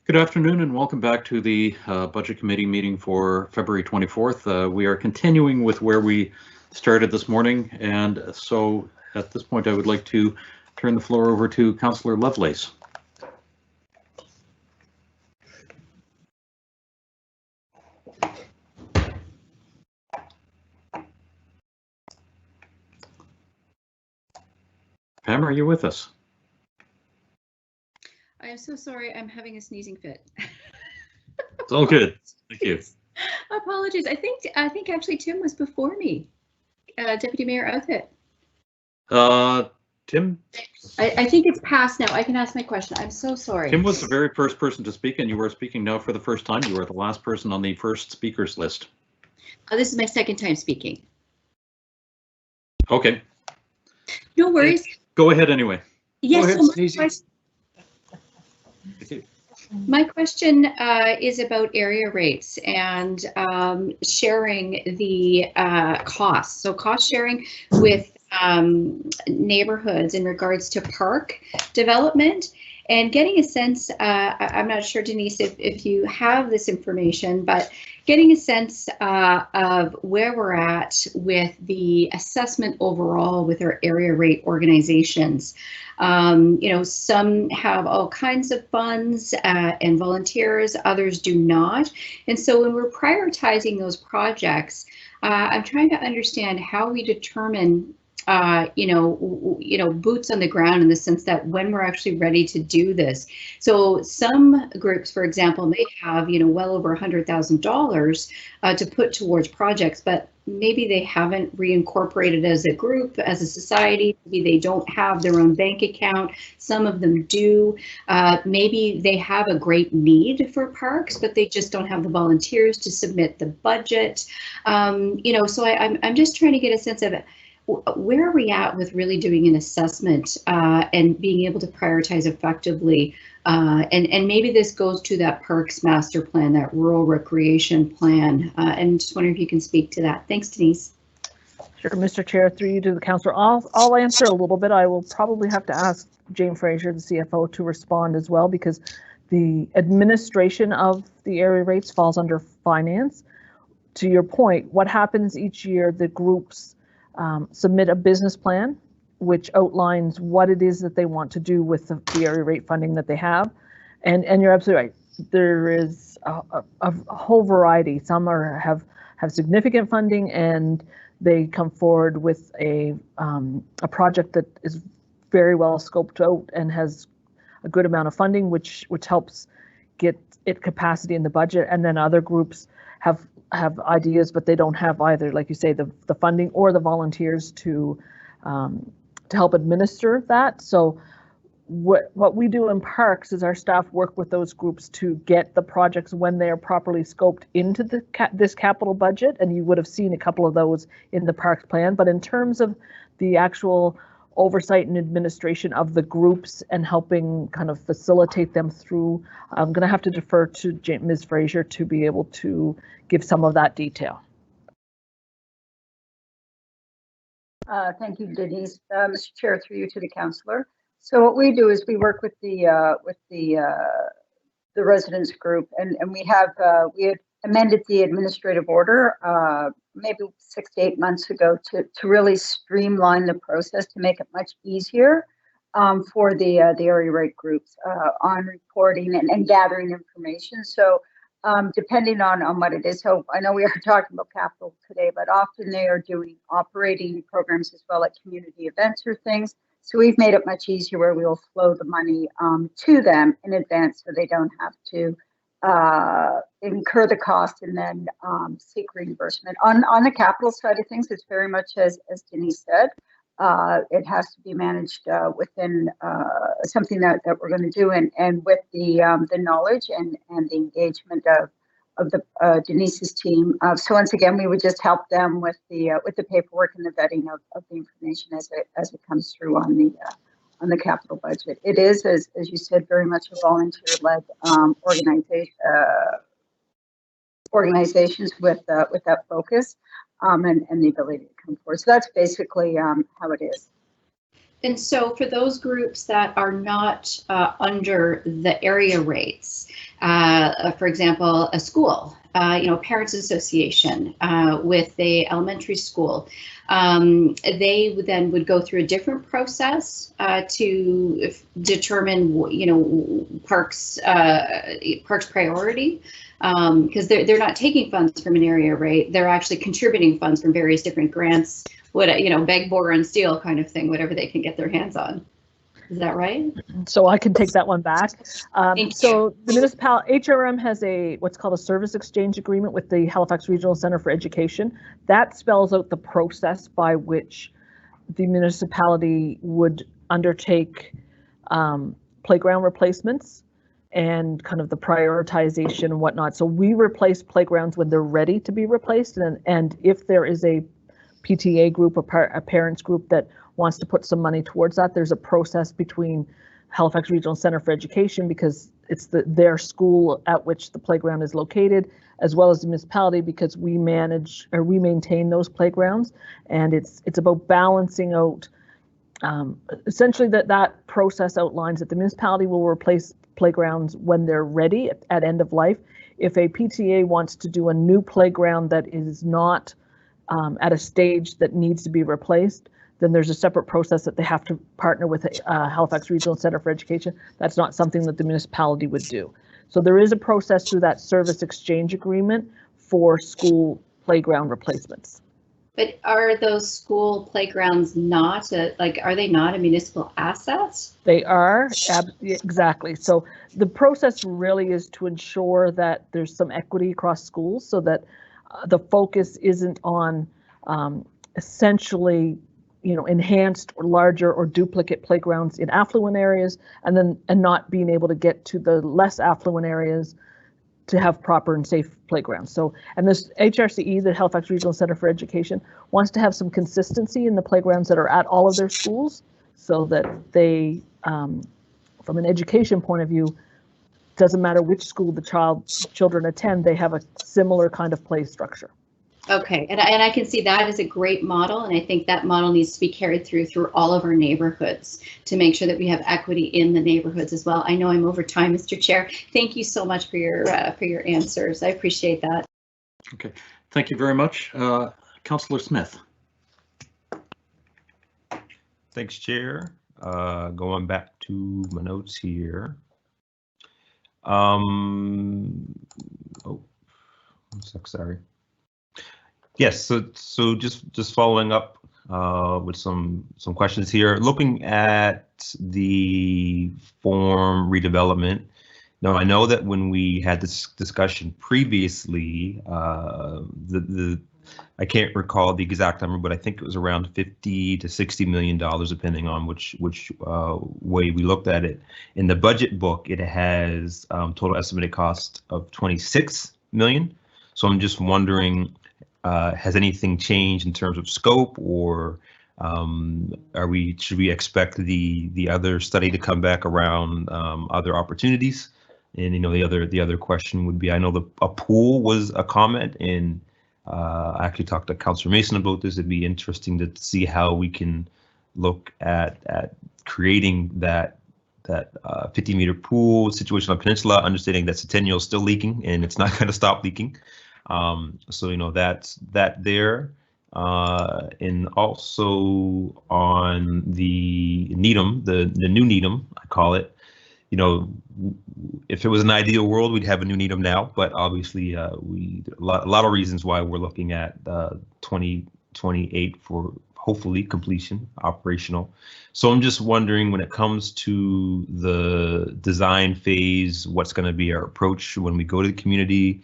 Good afternoon and welcome back to the Budget Committee meeting for February 24th. We are continuing with where we started this morning, and so at this point I would like to turn the floor over to Councillor Lovelace. Pam, are you with us? I am so sorry, I'm having a sneezing fit. It's all good. Thank you. Apologies. I think actually Tim was before me. Deputy Mayor Outfit. Tim? I think it's past now. I can ask my question. I'm so sorry. Tim was the very first person to speak, and you are speaking now for the first time. You are the last person on the first speakers list. This is my second time speaking. Okay. No worries. Go ahead anyway. Yes. Go ahead, my question is about area rates and sharing the costs. So cost sharing with neighborhoods in regards to park development and getting a sense, I'm not sure, Denise, if you have this information, but getting a sense of where we're at with the assessment overall with our area rate organizations. You know, some have all kinds of funds and volunteers, others do not. And so when we're prioritizing those projects, I'm trying to understand how we determine you know, boots on the ground in the sense that when we're actually ready to do this. So some groups, for example, may have, you know, well over $100,000 to put towards projects, but maybe they haven't reincorporated as a group, as a society. Maybe they don't have their own bank account. Some of them do. Maybe they have a great need for parks, but they just don't have the volunteers to submit the budget. You know, so I'm just trying to get a sense of it. Where are we at with really doing an assessment and being able to prioritize effectively? And maybe this goes to that parks master plan, that rural recreation plan. And just wondering if you can speak to that. Thanks, Denise. Sure, Mr. Chair, through you to the councillor. I'll answer a little bit. I will probably have to ask Jane Fraser, the CFO, to respond as well, because the administration of the area rates falls under finance. To your point, what happens each year, the groups submit a business plan which outlines what it is that they want to do with the area rate funding that they have. And you're absolutely right. There is a whole variety. Some have significant funding and they come forward with a project that is very well scoped out and has a good amount of funding, which helps get it capacity in the budget. And then other groups have ideas, but they don't have either, like you say, the funding or the volunteers to help administer that. So what we do in parks is our staff work with those groups to get the projects when they are properly scoped into this capital budget, and you would have seen a couple of those in the parks plan. But in terms of the actual oversight and administration of the groups and helping kind of facilitate them through, I'm going to have to defer to Ms. Fraser to be able to give some of that detail. Thank you, Denise. Mr. Chair, through you to the councillor. So what we do is we work with the residents group, and we had amended the administrative order maybe 6 to 8 months ago to really streamline the process to make it much easier for the area rate groups on reporting and gathering information. So depending on what it is. So I know we are talking about capital today, but often they are doing operating programs as well, like community events or things. So we've made it much easier where we will flow the money to them in advance so they don't have to incur the cost and then seek reimbursement. On the capital side of things, it's very much as Denise said, it has to be managed within something that we're going to do, and with the knowledge and the engagement of the Denise's team. So once again, we would just help them with the paperwork and the vetting of the information as it comes through on the capital budget. It is, as you said, very much a volunteer-led organizations with that focus and the ability to come forward. So that's basically how it is. And so for those groups that are not under the area rates, for example, a school, parents association with the elementary school. They would go through a different process to determine, parks priority, because they're not taking funds from an area rate. They're actually contributing funds from various different grants, beg, borrow, and steal kind of thing, whatever they can get their hands on. Is that right? So I can take that one back. So the HRM has what's called a service exchange agreement with the Halifax Regional Centre for Education. That spells out the process by which the municipality would undertake playground replacements and kind of the prioritization and whatnot. So we replace playgrounds when they're ready to be replaced, and if there is a PTA group, a parents group that wants to put some money towards that, there's a process between Halifax Regional Centre for Education, because it's their school at which the playground is located, as well as the municipality, because we maintain those playgrounds, and it's about balancing out. Essentially, that process outlines that the municipality will replace playgrounds when they're ready at end of life. If a PTA wants to do a new playground that is not at a stage that needs to be replaced, then there's a separate process that they have to partner with Halifax Regional Centre for Education. That's not something that the municipality would do. So there is a process through that service exchange agreement for school playground replacements. But are those school playgrounds not are they not a municipal asset? They are, exactly. So the process really is to ensure that there's some equity across schools, so that the focus isn't on essentially, enhanced or larger or duplicate playgrounds in affluent areas, and not being able to get to the less affluent areas to have proper and safe playgrounds. So, and this HRCE, the Halifax Regional Centre for Education, wants to have some consistency in the playgrounds that are at all of their schools, so that they, from an education point of view, doesn't matter which school the children attend, they have a similar kind of play structure. Okay, and I can see that as a great model, and I think that model needs to be carried through all of our neighborhoods to make sure that we have equity in the neighborhoods as well. I know I'm over time, Mr. Chair. Thank you so much for your answers. I appreciate that. Okay, thank you very much, Councillor Smith. Thanks, Chair. Going back to my notes here. Oh, 1 sec, sorry. Yes, so just following up with some questions here. Looking at the form redevelopment. Now, I know that when we had this discussion previously, I can't recall the exact number, but I think it was around $50 to $60 million, depending on which way we looked at it. In the budget book, it has total estimated cost of $26 million. So I'm just wondering, has anything changed in terms of scope, or should we expect the other study to come back around other opportunities? And the other question would be, I know a pool was a comment, and I actually talked to Councillor Mason about this. It'd be interesting to see how we can look at creating that 50-meter pool situation on Peninsula, understanding that Centennial is still leaking and it's not going to stop leaking. So that's that there, and also on the Needham, the new Needham, I call it. If it was an ideal world, we'd have a new Needham now, but obviously a lot of reasons why we're looking at 2028 for hopefully completion, operational. So I'm just wondering, when it comes to the design phase, what's going to be our approach when we go to the community?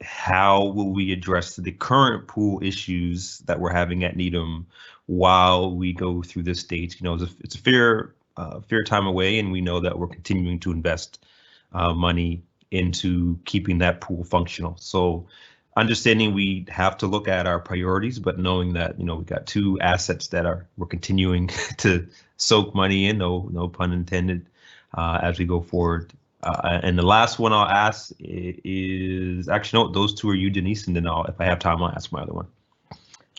How will we address the current pool issues that we're having at Needham while we go through this stage? It's a fair time away, and we know that we're continuing to invest money into keeping that pool functional. So understanding we have to look at our priorities, but knowing that we've got two assets that we're continuing to soak money in, no pun intended, as we go forward. And the last one I'll ask is, actually, no, those two are you, Denise, and then if I have time, I'll ask my other one.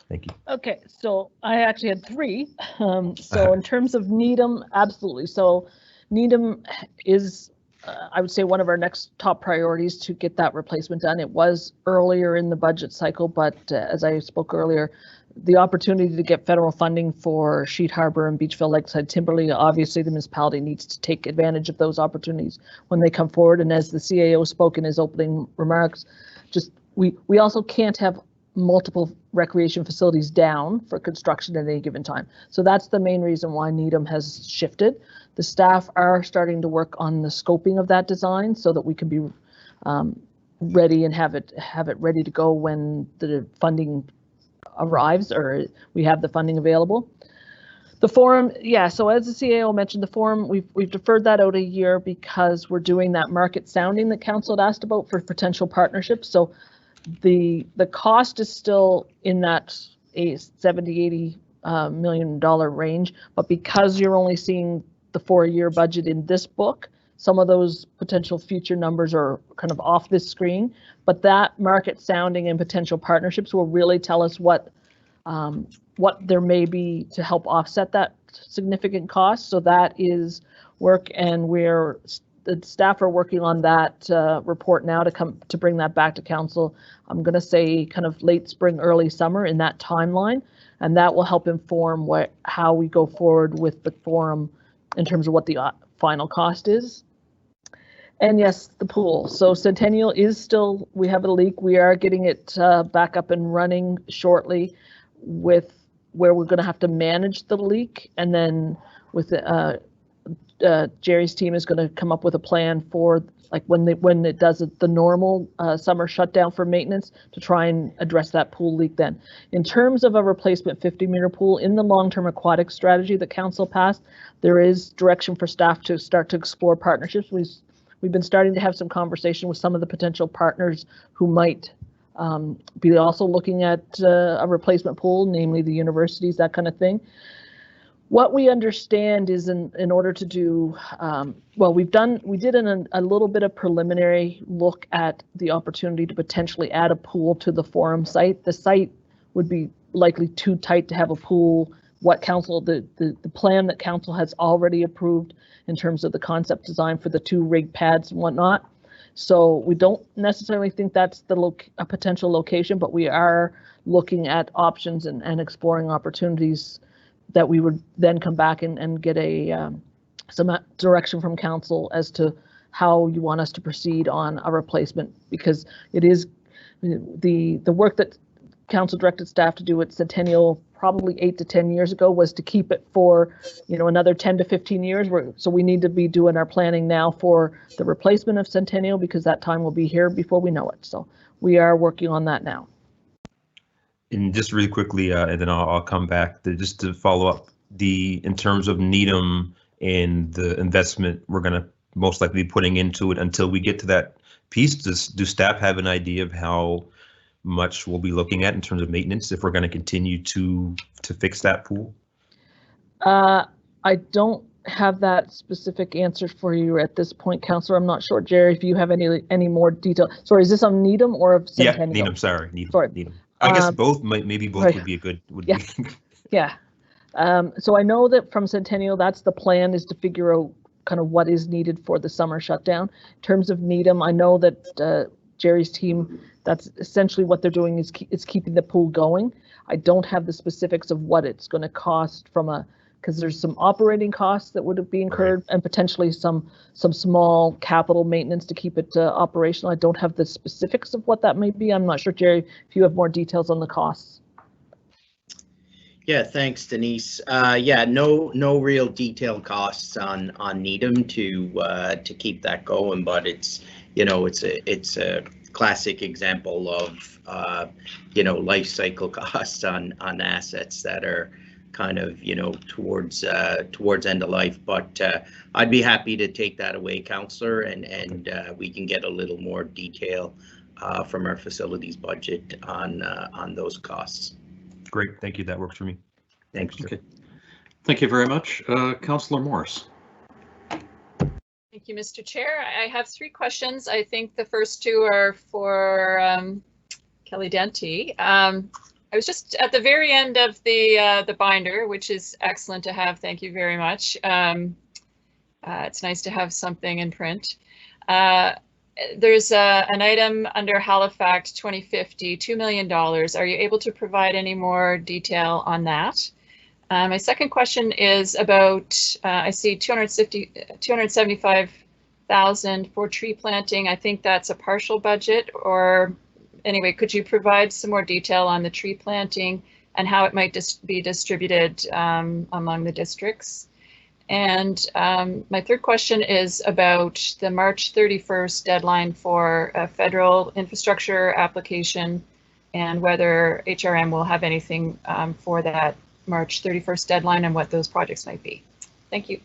Thank you. Okay, so I actually had three. So in terms of Needham, absolutely. So Needham is, I would say, one of our next top priorities to get that replacement done. It was earlier in the budget cycle, but as I spoke earlier, the opportunity to get federal funding for Sheet Harbor and Beachville Lakeside Timberley, obviously the municipality needs to take advantage of those opportunities when they come forward. And as the CAO spoke in his opening remarks, just we also can't have multiple recreation facilities down for construction at any given time. So that's the main reason why Needham has shifted. The staff are starting to work on the scoping of that design so that we can be ready and have it ready to go when the funding arrives or we have the funding available. The forum, yeah, so as the CAO mentioned, the forum, we've deferred that out a year because we're doing that market sounding that council had asked about for potential partnerships. So the cost is still in that $70-80 million range, but because you're only seeing the 4-year budget in this book, some of those potential future numbers are kind of off this screen, but that market sounding and potential partnerships will really tell us what there may be to help offset that significant cost. So that is work, and the staff are working on that report now to bring that back to council. I'm going to say kind of late spring, early summer in that timeline, and that will help inform how we go forward with the forum in terms of what the final cost is. And yes, the pool. So Centennial is still, we have a leak. We are getting it back up and running shortly, with where we're going to have to manage the leak, and then with Jerry's team is going to come up with a plan for like when it does the normal summer shutdown for maintenance to try and address that pool leak then. In terms of a replacement 50-meter pool in the long-term aquatic strategy that council passed, there is direction for staff to start to explore partnerships. We've been starting to have some conversation with some of the potential partners who might be also looking at a replacement pool, namely the universities, that kind of thing. What we understand is in order to do, we did a little bit of preliminary look at the opportunity to potentially add a pool to the forum site. The site would be likely too tight to have a pool. What council, the plan that council has already approved in terms of the concept design for the 2 rig pads and whatnot. So we don't necessarily think that's a potential location, but we are looking at options and exploring opportunities that we would then come back and get some direction from council as to how you want us to proceed on a replacement, because it is the work that council directed staff to do at Centennial probably 8 to 10 years ago was to keep it for another 10 to 15 years. So we need to be doing our planning now for the replacement of Centennial, because that time will be here before we know it. So we are working on that now. And just really quickly, and then I'll come back just to follow up in terms of Needham and the investment we're going to most likely be putting into it until we get to that piece. Do staff have an idea of how much we'll be looking at in terms of maintenance if we're going to continue to fix that pool? I don't have that specific answer for you at this point, Councillor. I'm not sure, Jerry, if you have any more detail. Sorry, is this on Needham or of Centennial? Yeah, Needham. Sorry, Needham. Sorry. Needham. I guess both. Maybe both would be a good. Yeah. Yeah. So I know that from Centennial, that's the plan, is to figure out kind of what is needed for the summer shutdown. In terms of Needham, I know that Jerry's team, that's essentially what they're doing is keeping the pool going. I don't have the specifics of what it's going to cost because there's some operating costs that would be incurred, right, and potentially some small capital maintenance to keep it operational. I don't have the specifics of what that may be. I'm not sure, Jerry, if you have more details on the costs. Yeah, thanks, Denise. Yeah, no real detailed costs on Needham to keep that going, but it's a classic example of life cycle costs on assets that are kind of towards end of life. But I'd be happy to take that away, Councillor, and we can get a little more detail from our facilities budget on those costs. Great, thank you. That works for me. Thanks. Okay. Thank you very mumuch, Councillor Morris. Thank you, Mr. Chair. I have 3 questions. I think the first 2 are for Kelly Denty. I was just at the very end of the binder, which is excellent to have. Thank you very much. It's nice to have something in print. There's an item under Halifax 2050, $2 million. Are you able to provide any more detail on that? My second question is about, I see 275,000 for tree planting. I think that's a partial budget, or anyway, could you provide some more detail on the tree planting and how it might be distributed among the districts? And my third question is about the March 31st deadline for a federal infrastructure application and whether HRM will have anything for that March 31st deadline and what those projects might be. Thank you.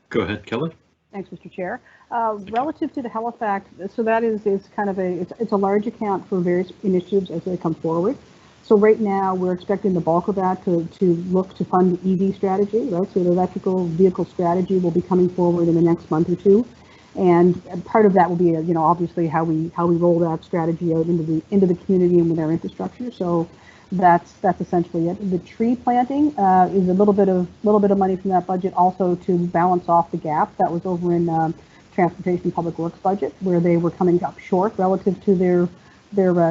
Go ahead, Kelly. Thanks, Mr. Chair. Relative to the Halifax, so that is kind of it's a large account for various initiatives as they come forward. So right now we're expecting the bulk of that to look to fund the EV strategy, right? So the electrical vehicle strategy will be coming forward in the next month or two, and part of that will be, obviously how we roll that strategy out into the community and with our infrastructure. So that's essentially it. The tree planting is a little bit of money from that budget also to balance off the gap that was over in Transportation Public Works budget, where they were coming up short relative to their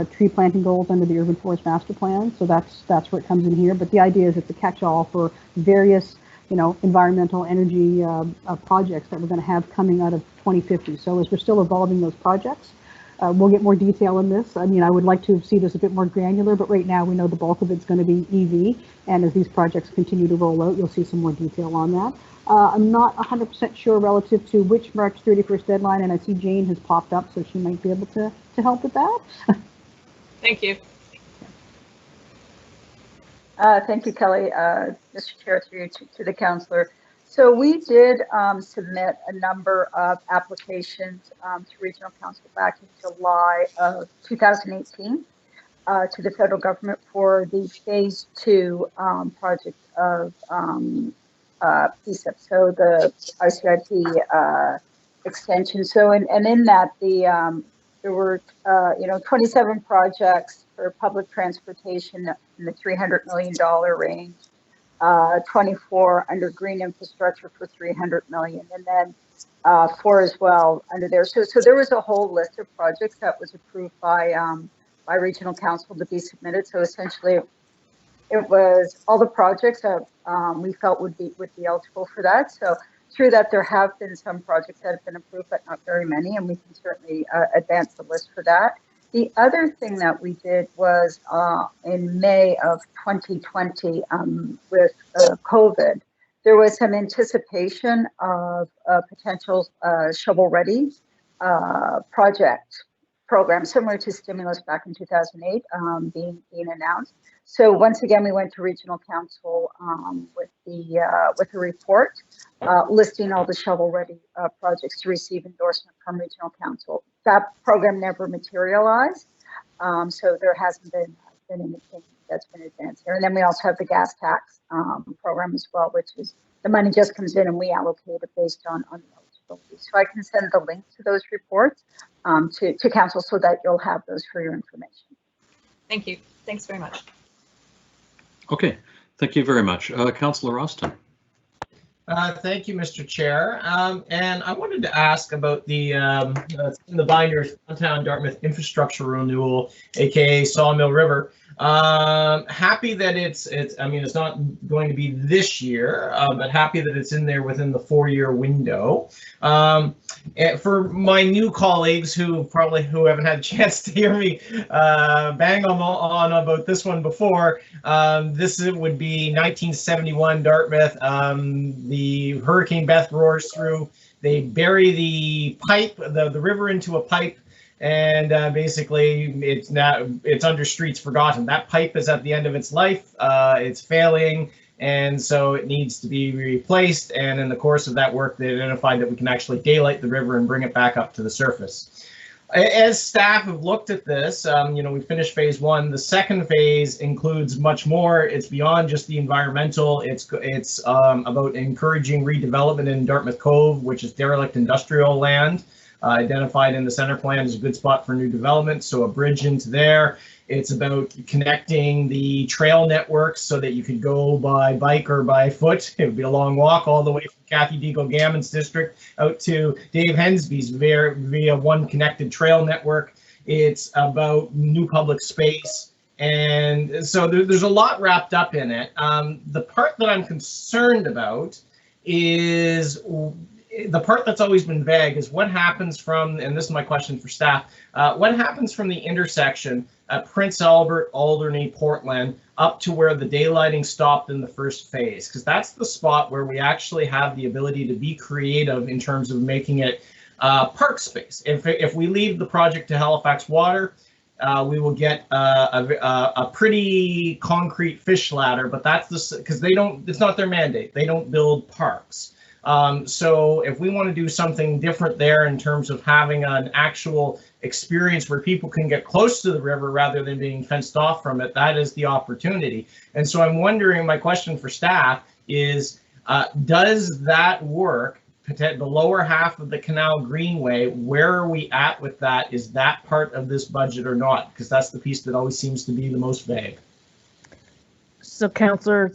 tree planting goals under the Urban Forest Master Plan. So that's where it comes in here. But the idea is it's a catch-all for various environmental energy projects that we're going to have coming out of 2050. So as we're still evolving those projects, we'll get more detail in this. I mean, I would like to see this a bit more granular, but right now we know the bulk of it's going to be EV. And as these projects continue to roll out, you'll see some more detail on that. I'm not 100% sure relative to which March 31st deadline, and I see Jane has popped up, so she might be able to help with that. Thank you. Thank you, Kelly. Mr. Chair, through to the councillor. So we did submit a number of applications to Regional Council back in July of 2018 to the federal government for the phase 2 project of PSIP, so the RCIP extension. So and in that there were 27 projects for public transportation in the $300 million range, 24 under green infrastructure for $300 million, and then 4 as well under there. So there was a whole list of projects that was approved by Regional Council to be submitted. So essentially, it was all the projects that we felt would be eligible for that. So through that, there have been some projects that have been approved, but not very many, and we can certainly advance the list for that. The other thing that we did was in May of 2020 with COVID, there was some anticipation of a potential shovel-ready program similar to stimulus back in 2008 being announced. So once again, we went to Regional Council with a report listing all the shovel-ready projects to receive endorsement from Regional Council. That program never materialized, so there hasn't been anything that's been advanced there. And then we also have the gas tax program as well, which is the money just comes in and we allocate it based on eligibility. So I can send the link to those reports to Council so that you'll have those for your information. Thank you. Thanks very much. Okay, thank you very much. Councillor Austin. Thank you, Mr. Chair. And I wanted to ask about the in the binders downtown Dartmouth infrastructure renewal, aka Sawmill River. Happy that it's I mean, it's not going to be this year, but happy that it's in there within the 4-year window. And for my new colleagues who haven't had a chance to hear me bang on about this one before, this would be 1971 Dartmouth. The Hurricane Beth roars through. They bury the pipe, the river into a pipe, and basically it's under streets forgotten. That pipe is at the end of its life. It's failing, and so it needs to be replaced. And in the course of that work, they identified that we can actually daylight the river and bring it back up to the surface. As staff have looked at this, we finished phase 1. The second phase includes much more. It's beyond just the environmental. It's about encouraging redevelopment in Dartmouth Cove, which is derelict industrial land. identified in the center plan as a good spot for new development, so a bridge into there. It's about connecting the trail networks so that you could go by bike or by foot. It would be a long walk all the way from Kathy Deagle Gammon's district out to Dave Hensby's via one connected trail network. It's about new public space. And so there's a lot wrapped up in it. The part that I'm concerned about is the part that's always been vague is what happens from, and this is my question for staff, what happens from the intersection at Prince Albert, Alderney, Portland, up to where the daylighting stopped in the first phase? Because that's the spot where we actually have the ability to be creative in terms of making it park space. If we leave the project to Halifax Water, we will get a pretty concrete fish ladder, but that's because they don't, it's not their mandate. They don't build parks. So if we want to do something different there in terms of having an actual experience where people can get close to the river rather than being fenced off from it, that is the opportunity. And so I'm wondering, my question for staff is, does that work? The lower half of the Canal Greenway, where are we at with that? Is that part of this budget or not? Because that's the piece that always seems to be the most vague. So, Councillor,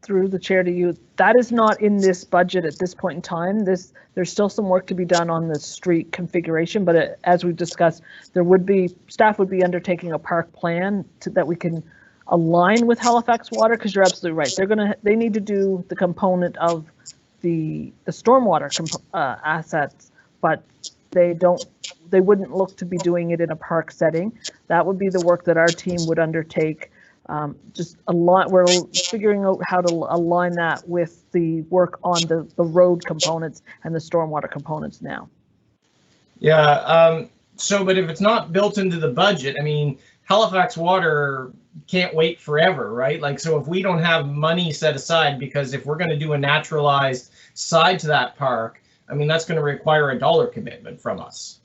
through the chair to you, that is not in this budget at this point in time. There's still some work to be done on the street configuration, but as we've discussed, staff would be undertaking a park plan that we can align with Halifax Water, because you're absolutely right. They need to do the component of the stormwater assets, but they wouldn't look to be doing it in a park setting. That would be the work that our team would undertake. We're figuring out how to align that with the work on the road components and the stormwater components now. Yeah, but if it's not built into the budget, I mean, Halifax Water can't wait forever, right? Like, so if we don't have money set aside, because if we're going to do a naturalized side to that park, I mean, that's going to require a dollar commitment from us.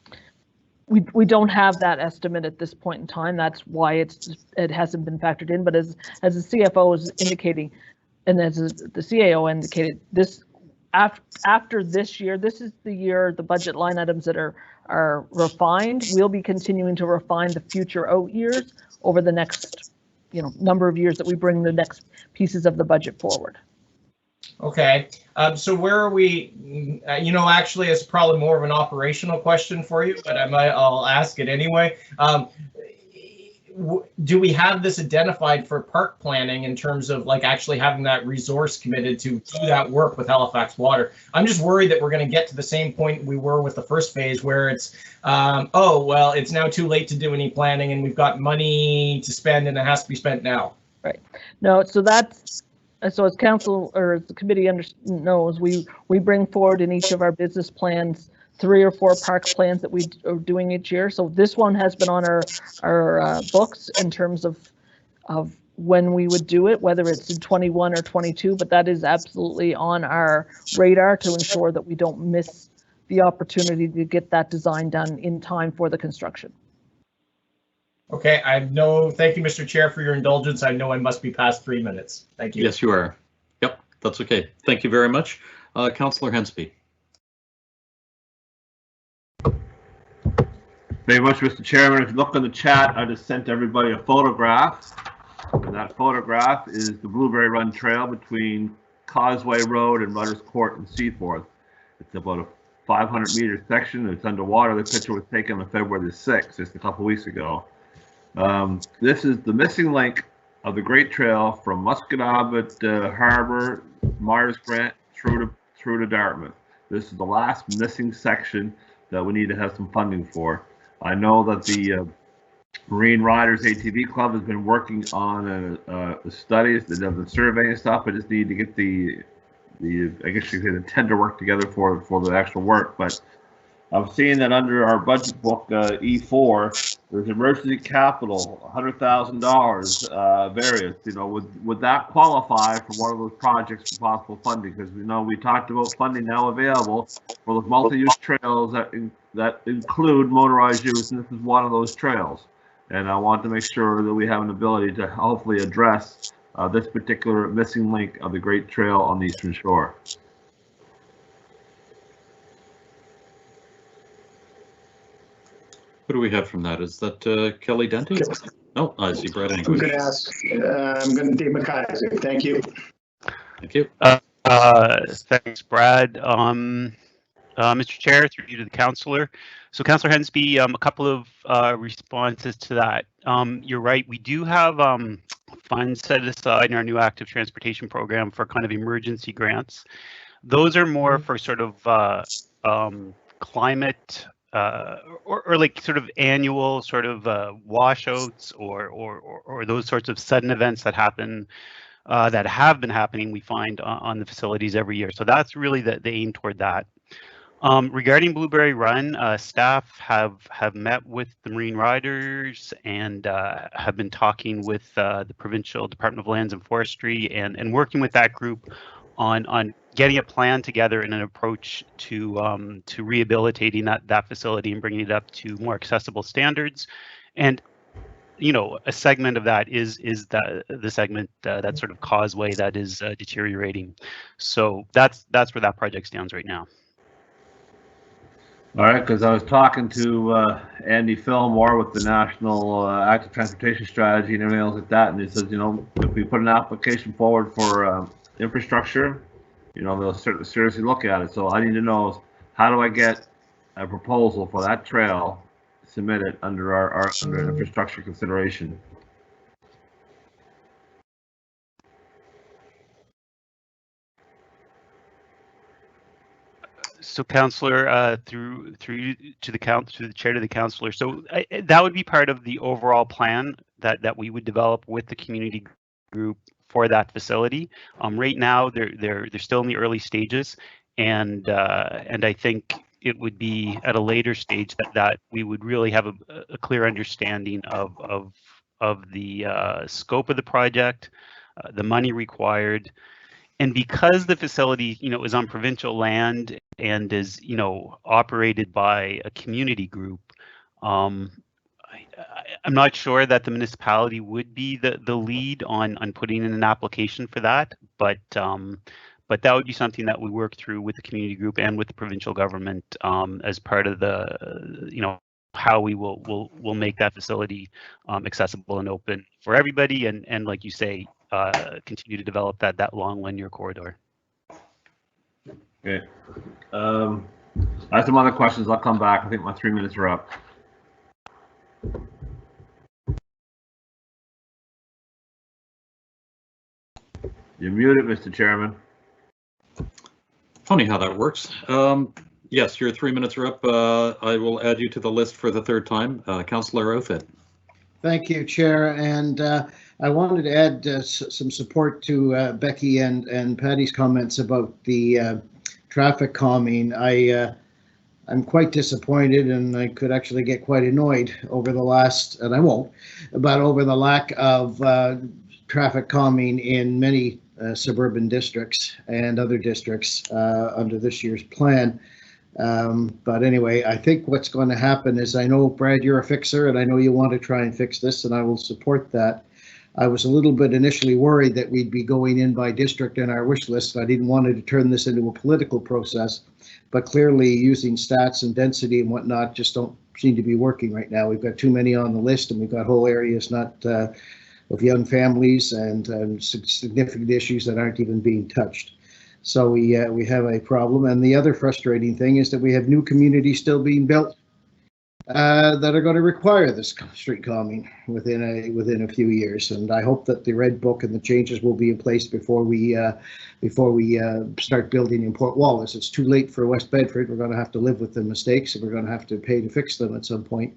We don't have that estimate at this point in time. That's why it hasn't been factored in. But as the CFO is indicating, and as the CAO indicated, this after this year, this is the year the budget line items that are refined. We'll be continuing to refine the future out years over the next number of years that we bring the next pieces of the budget forward. Okay, so where are we? Actually, it's probably more of an operational question for you, but I'll ask it anyway. Do we have this identified for park planning in terms of like actually having that resource committed to do that work with Halifax Water? I'm just worried that we're going to get to the same point we were with the first phase, where it's, oh, well, it's now too late to do any planning and we've got money to spend and it has to be spent now. Right. No, so as council or the committee knows, we bring forward in each of our business plans 3 or 4 park plans that we are doing each year. So this one has been on our books in terms of when we would do it, whether it's in 21 or 22, but that is absolutely on our radar to ensure that we don't miss the opportunity to get that design done in time for the construction. Okay, thank you, Mr. Chair, for your indulgence. I know I must be past 3 minutes. Thank you. Yes, you are. Yep, that's okay. Thank you very much. Councillor Hensby. Very much, Mr. Chairman. If you look in the chat, I just sent everybody a photograph. And that photograph is the Blueberry Run Trail between Causeway Road and Rudders Court and Seaforth. It's about a 500-meter section. It's underwater. The picture was taken on February the 6th, just a couple weeks ago. This is the missing link of the Great Trail from Musquodoboit Harbor, Myers Grant through to Dartmouth. This is the last missing section that we need to have some funding for. I know that the Marine Riders ATV Club has been working on the studies, they've done the survey and stuff. I just need to get the I guess you could say the tender work together for the actual work. But I'm seeing that under our budget book E4, there's emergency capital, $100,000 various. Would that qualify for one of those projects for possible funding? Because we talked about funding now available for those multi-use trails that include motorized use, and this is one of those trails. And I want to make sure that we have an ability to hopefully address this particular missing link of the Great Trail on the Eastern Shore. Who do we have from that? Is that Kelly Denty? No, I see Brad I'm English. going to ask, I'm going to Dave McKaiser. Thank you. Thank you. Thanks, Brad. Mr. Chair, through you to the councillor. So, Councillor Hensby, a couple of responses to that. You're right. We do have funds set aside in our new active transportation program for kind of emergency grants. Those are more for sort of climate or like sort of annual sort of washouts or those sorts of sudden events that happen that have been happening, we find on the facilities every year. So that's really the aim toward that. Regarding Blueberry Run, staff have met with the Marine Riders and have been talking with the Provincial Department of Lands and Forestry and working with that group on getting a plan together and an approach to rehabilitating that facility and bringing it up to more accessible standards. And you know, a segment of that is the segment that sort of causeway that is deteriorating. So that's where that project stands right now. All right, because I was talking to Andy Fillmore with the National Active Transportation Strategy and everything else like that, and he says, you know, if we put an application forward for infrastructure, you know, they'll seriously look at it. So I need to know, how do I get a proposal for that trail submitted under our under infrastructure consideration? So, Councillor, through to the chair to the councillor. So that would be part of the overall plan that we would develop with the community group for that facility. Right now, they're still in the early stages, and I think it would be at a later stage that we would really have a clear understanding of the scope of the project, the money required. And because the facility, you know, is on provincial land and is, you know, operated by a community group, I'm not sure that the municipality would be the lead on putting in an application for that, but that would be something that we work through with the community group and with the provincial government as part of the, you know, how we will make that facility accessible and open for everybody, and like you say, continue to develop that long linear corridor. Okay. I have some other questions. I'll come back. I think my 3 minutes are up. You're muted, Mr. Chairman. Funny how that works. Yes, your 3 minutes are up. I will add you to the list for the third time. Councillor Outfit. Thank you, Chair. And I wanted to add some support to Becky and Patty's comments about the traffic calming. I'm quite disappointed, and I could actually get quite annoyed over the last, and I won't, but over the lack of traffic calming in many suburban districts and other districts under this year's plan. But anyway, I think what's going to happen is, I know, Brad, you're a fixer, and I know you want to try and fix this, and I will support that. I was a little bit initially worried that we'd be going in by district in our wish list. I didn't want to turn this into a political process, but clearly using stats and density and whatnot just don't seem to be working right now. We've got too many on the list, and we've got whole areas not of young families and significant issues that aren't even being touched. So we have a problem. And the other frustrating thing is that we have new communities still being built that are going to require this street calming within a few years. And I hope that the Red Book and the changes will be in place before we start building in Port Wallace. It's too late for West Bedford. We're going to have to live with the mistakes, and we're going to have to pay to fix them at some point.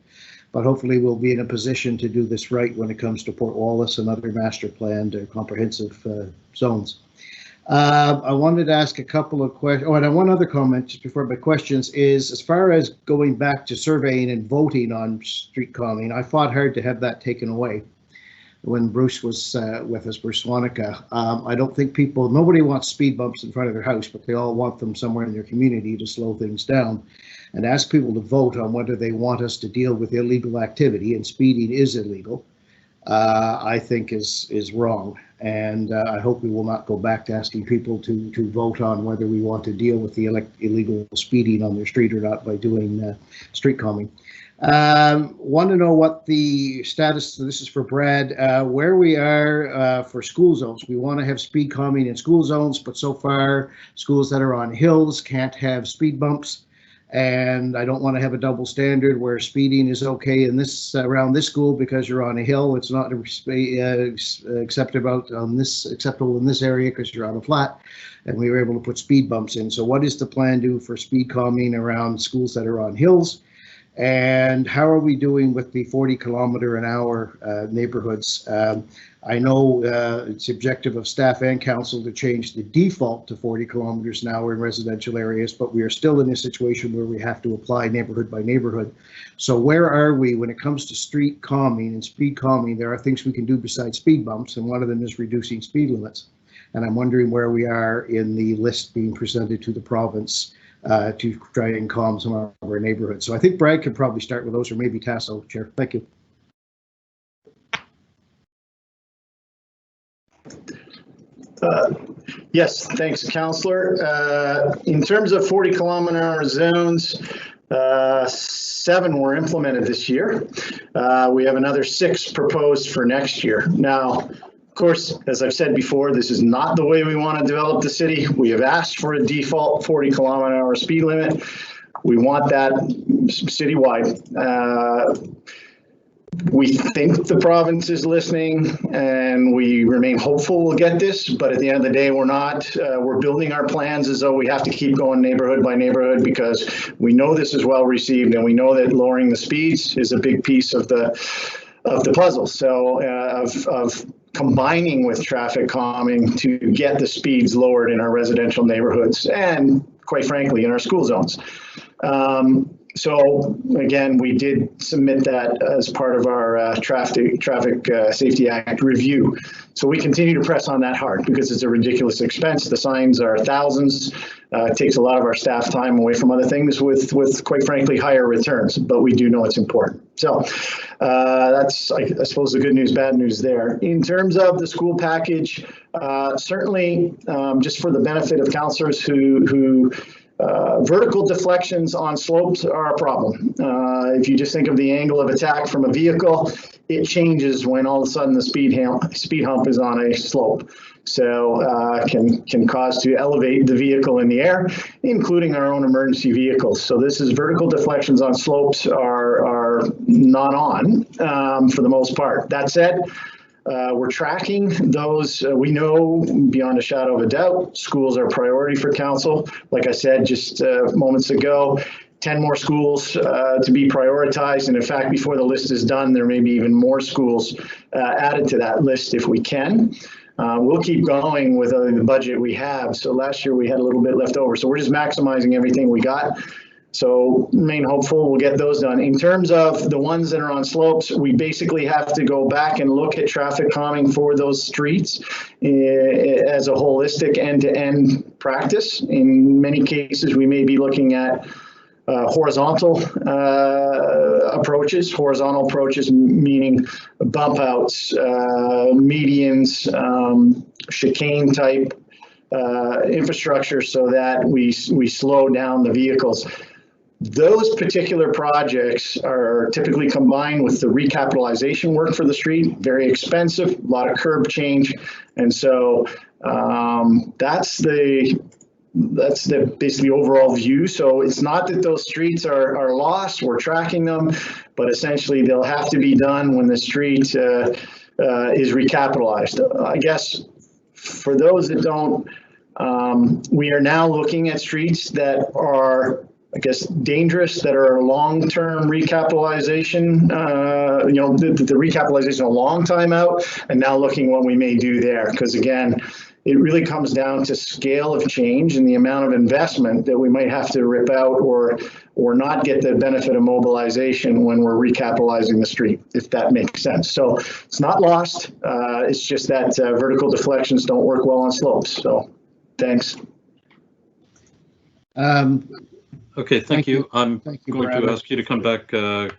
But hopefully we'll be in a position to do this right when it comes to Port Wallace and other master planned or comprehensive zones. I wanted to ask a couple of questions. Oh, and one other comment just before my questions is, as far as going back to surveying and voting on street calming, I fought hard to have that taken away when Bruce was with us, Bruce Swanica. I don't think nobody wants speed bumps in front of their house, but they all want them somewhere in their community to slow things down. And ask people to vote on whether they want us to deal with illegal activity, and speeding is illegal, I think is wrong. And I hope we will not go back to asking people to vote on whether we want to deal with the illegal speeding on their street or not by doing street calming. Want to know what the status, this is for Brad, where we are for school zones. We want to have speed calming in school zones, but so far schools that are on hills can't have speed bumps. And I don't want to have a double standard where speeding is okay in this around this school because you're on a hill. It's not acceptable in this area because you're on a flat. And we were able to put speed bumps in. So what is the plan do for speed calming around schools that are on hills? And how are we doing with the 40-kilometer-an-hour neighborhoods? I know it's the objective of staff and council to change the default to 40 kilometers an hour in residential areas, but we are still in a situation where we have to apply neighborhood by neighborhood. So where are we when it comes to street calming and speed calming? There are things we can do besides speed bumps, and one of them is reducing speed limits. And I'm wondering where we are in the list being presented to the province to try and calm some of our neighborhoods. So I think Brad could probably start with those, or maybe Tasso, Chair. Thank you. Yes, thanks, Councillor. In terms of 40-kilometer-an-hour zones, 7 were implemented this year. We have another 6 proposed for next year. Now, of course, as I've said before, this is not the way we want to develop the city. We have asked for a default 40-kilometer-an-hour speed limit. We want that citywide. We think the province is listening, and we remain hopeful we'll get this, but at the end of the day, we're not. We're building our plans as though we have to keep going neighborhood by neighborhood because we know this is well received, and we know that lowering the speeds is a big piece of the puzzle. So of combining with traffic calming to get the speeds lowered in our residential neighborhoods and, quite frankly, in our school zones. So again, we did submit that as part of our Traffic Safety Act review. So we continue to press on that hard because it's a ridiculous expense. The signs are thousands. It takes a lot of our staff time away from other things with quite frankly, higher returns, but we do know it's important. So that's, I suppose, the good news, bad news there. In terms of the school package, certainly just for the benefit of councillors who vertical deflections on slopes are a problem. If you just think of the angle of attack from a vehicle, it changes when all of a sudden the speed hump is on a slope. So can cause to elevate the vehicle in the air, including our own emergency vehicles. So this is vertical deflections on slopes are not on for the most part. That said, we're tracking those. We know beyond a shadow of a doubt, schools are a priority for council. Like I said just moments ago, 10 more schools to be prioritized. And in fact, before the list is done, there may be even more schools added to that list if we can. We'll keep going with the budget we have. So last year we had a little bit left over. So we're just maximizing everything we got. So remain hopeful we'll get those done. In terms of the ones that are on slopes, we basically have to go back and look at traffic calming for those streets as a holistic end-to-end practice. In many cases, we may be looking at horizontal approaches. Horizontal approaches meaning bump outs, medians, chicane type infrastructure so that we slow down the vehicles. Those particular projects are typically combined with the recapitalization work for the street. Very expensive, a lot of curb change, and so that's the basically overall view. So it's not that those streets are lost. We're tracking them, but essentially they'll have to be done when the street is recapitalized. I guess for those that don't, we are now looking at streets that are, I guess, dangerous, that are long-term recapitalization, the recapitalization a long time out, and now looking what we may do there. Because again, it really comes down to scale of change and the amount of investment that we might have to rip out or not get the benefit of mobilization when we're recapitalizing the street, if that makes sense. So it's not lost. It's just that vertical deflections don't work well on slopes. So thanks. Okay, thank you. I'm Thank you, going Brad. to ask you to come back,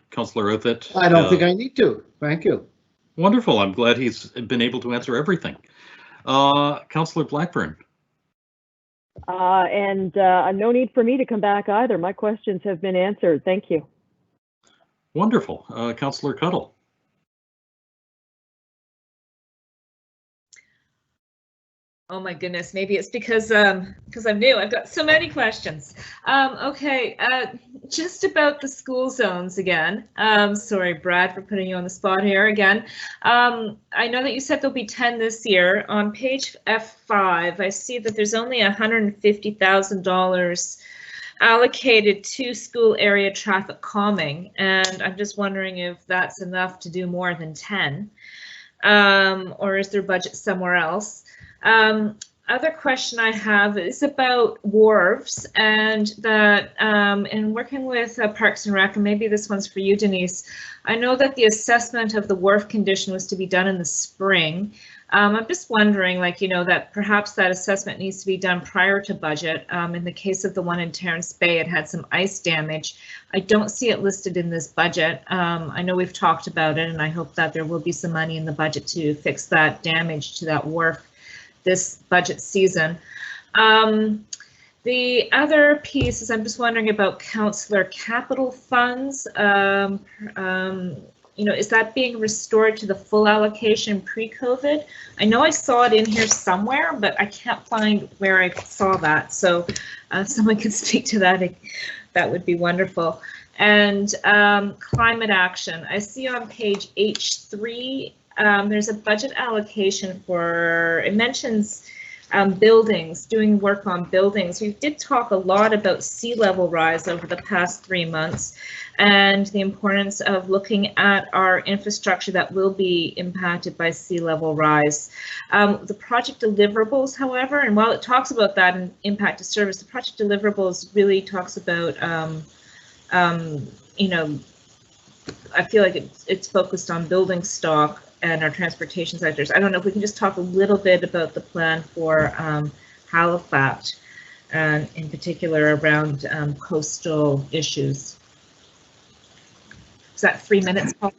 Councillor Outfit. I don't think I need to. Thank you. Wonderful. I'm glad he's been able to answer everything. Councillor Blackburn. No need for me to come back either. My questions have been answered. Thank you. Wonderful. Councillor Cuddle. Oh my goodness, maybe it's because I'm new. I've got so many questions. Okay, just about the school zones again. Sorry, Brad, for putting you on the spot here again. I know that you said there'll be 10 this year. On page F5, I see that there's only $150,000 allocated to school area traffic calming, and I'm just wondering if that's enough to do more than 10, or is there budget somewhere else? Other question I have is about wharves, and that in working with Parks and Rec, and maybe this one's for you, Denise, I know that the assessment of the wharf condition was to be done in the spring. I'm just wondering, like, you know, that perhaps that assessment needs to be done prior to budget. In the case of the one in Terrace Bay, it had some ice damage. I don't see it listed in this budget. I know we've talked about it, and I hope that there will be some money in the budget to fix that damage to that wharf this budget season. The other piece is I'm just wondering about councillor capital funds. You know, is that being restored to the full allocation pre-COVID? I know I saw it in here somewhere, but I can't find where I saw that. So if someone could speak to that, that would be wonderful. And climate action, I see on page H3, there's a budget allocation for, it mentions buildings, doing work on buildings. We did talk a lot about sea level rise over the past 3 months and the importance of looking at our infrastructure that will be impacted by sea level rise. The project deliverables, however, and while it talks about that and impact to service, the project deliverables really talks about, you know, I feel like it's focused on building stock and our transportation sectors. I don't know if we can just talk a little bit about the plan for Halifax, and in particular around coastal issues. Is that 3 minutes, Paul?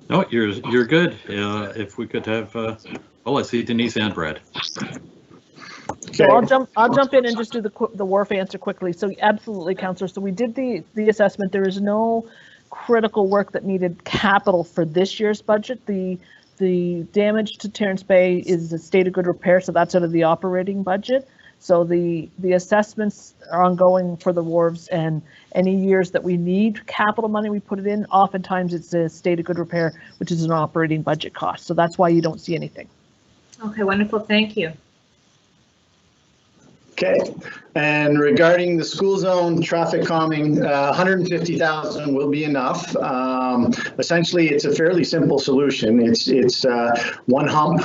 No, you're good. If we could have, well, I see Denise and Brad. So I'll jump in and just do the wharf answer quickly. So absolutely, Councillor. So we did the assessment. There is no critical work that needed capital for this year's budget. The damage to Terrace Bay is a state of good repair, so that's out of the operating budget. So the assessments are ongoing for the wharves, and any years that we need capital money, we put it in. Oftentimes it's a state of good repair, which is an operating budget cost. So that's why you don't see anything. Okay, wonderful. Thank you. Okay, and regarding the school zone traffic calming, 150,000 will be enough. Essentially, it's a fairly simple solution. It's one hump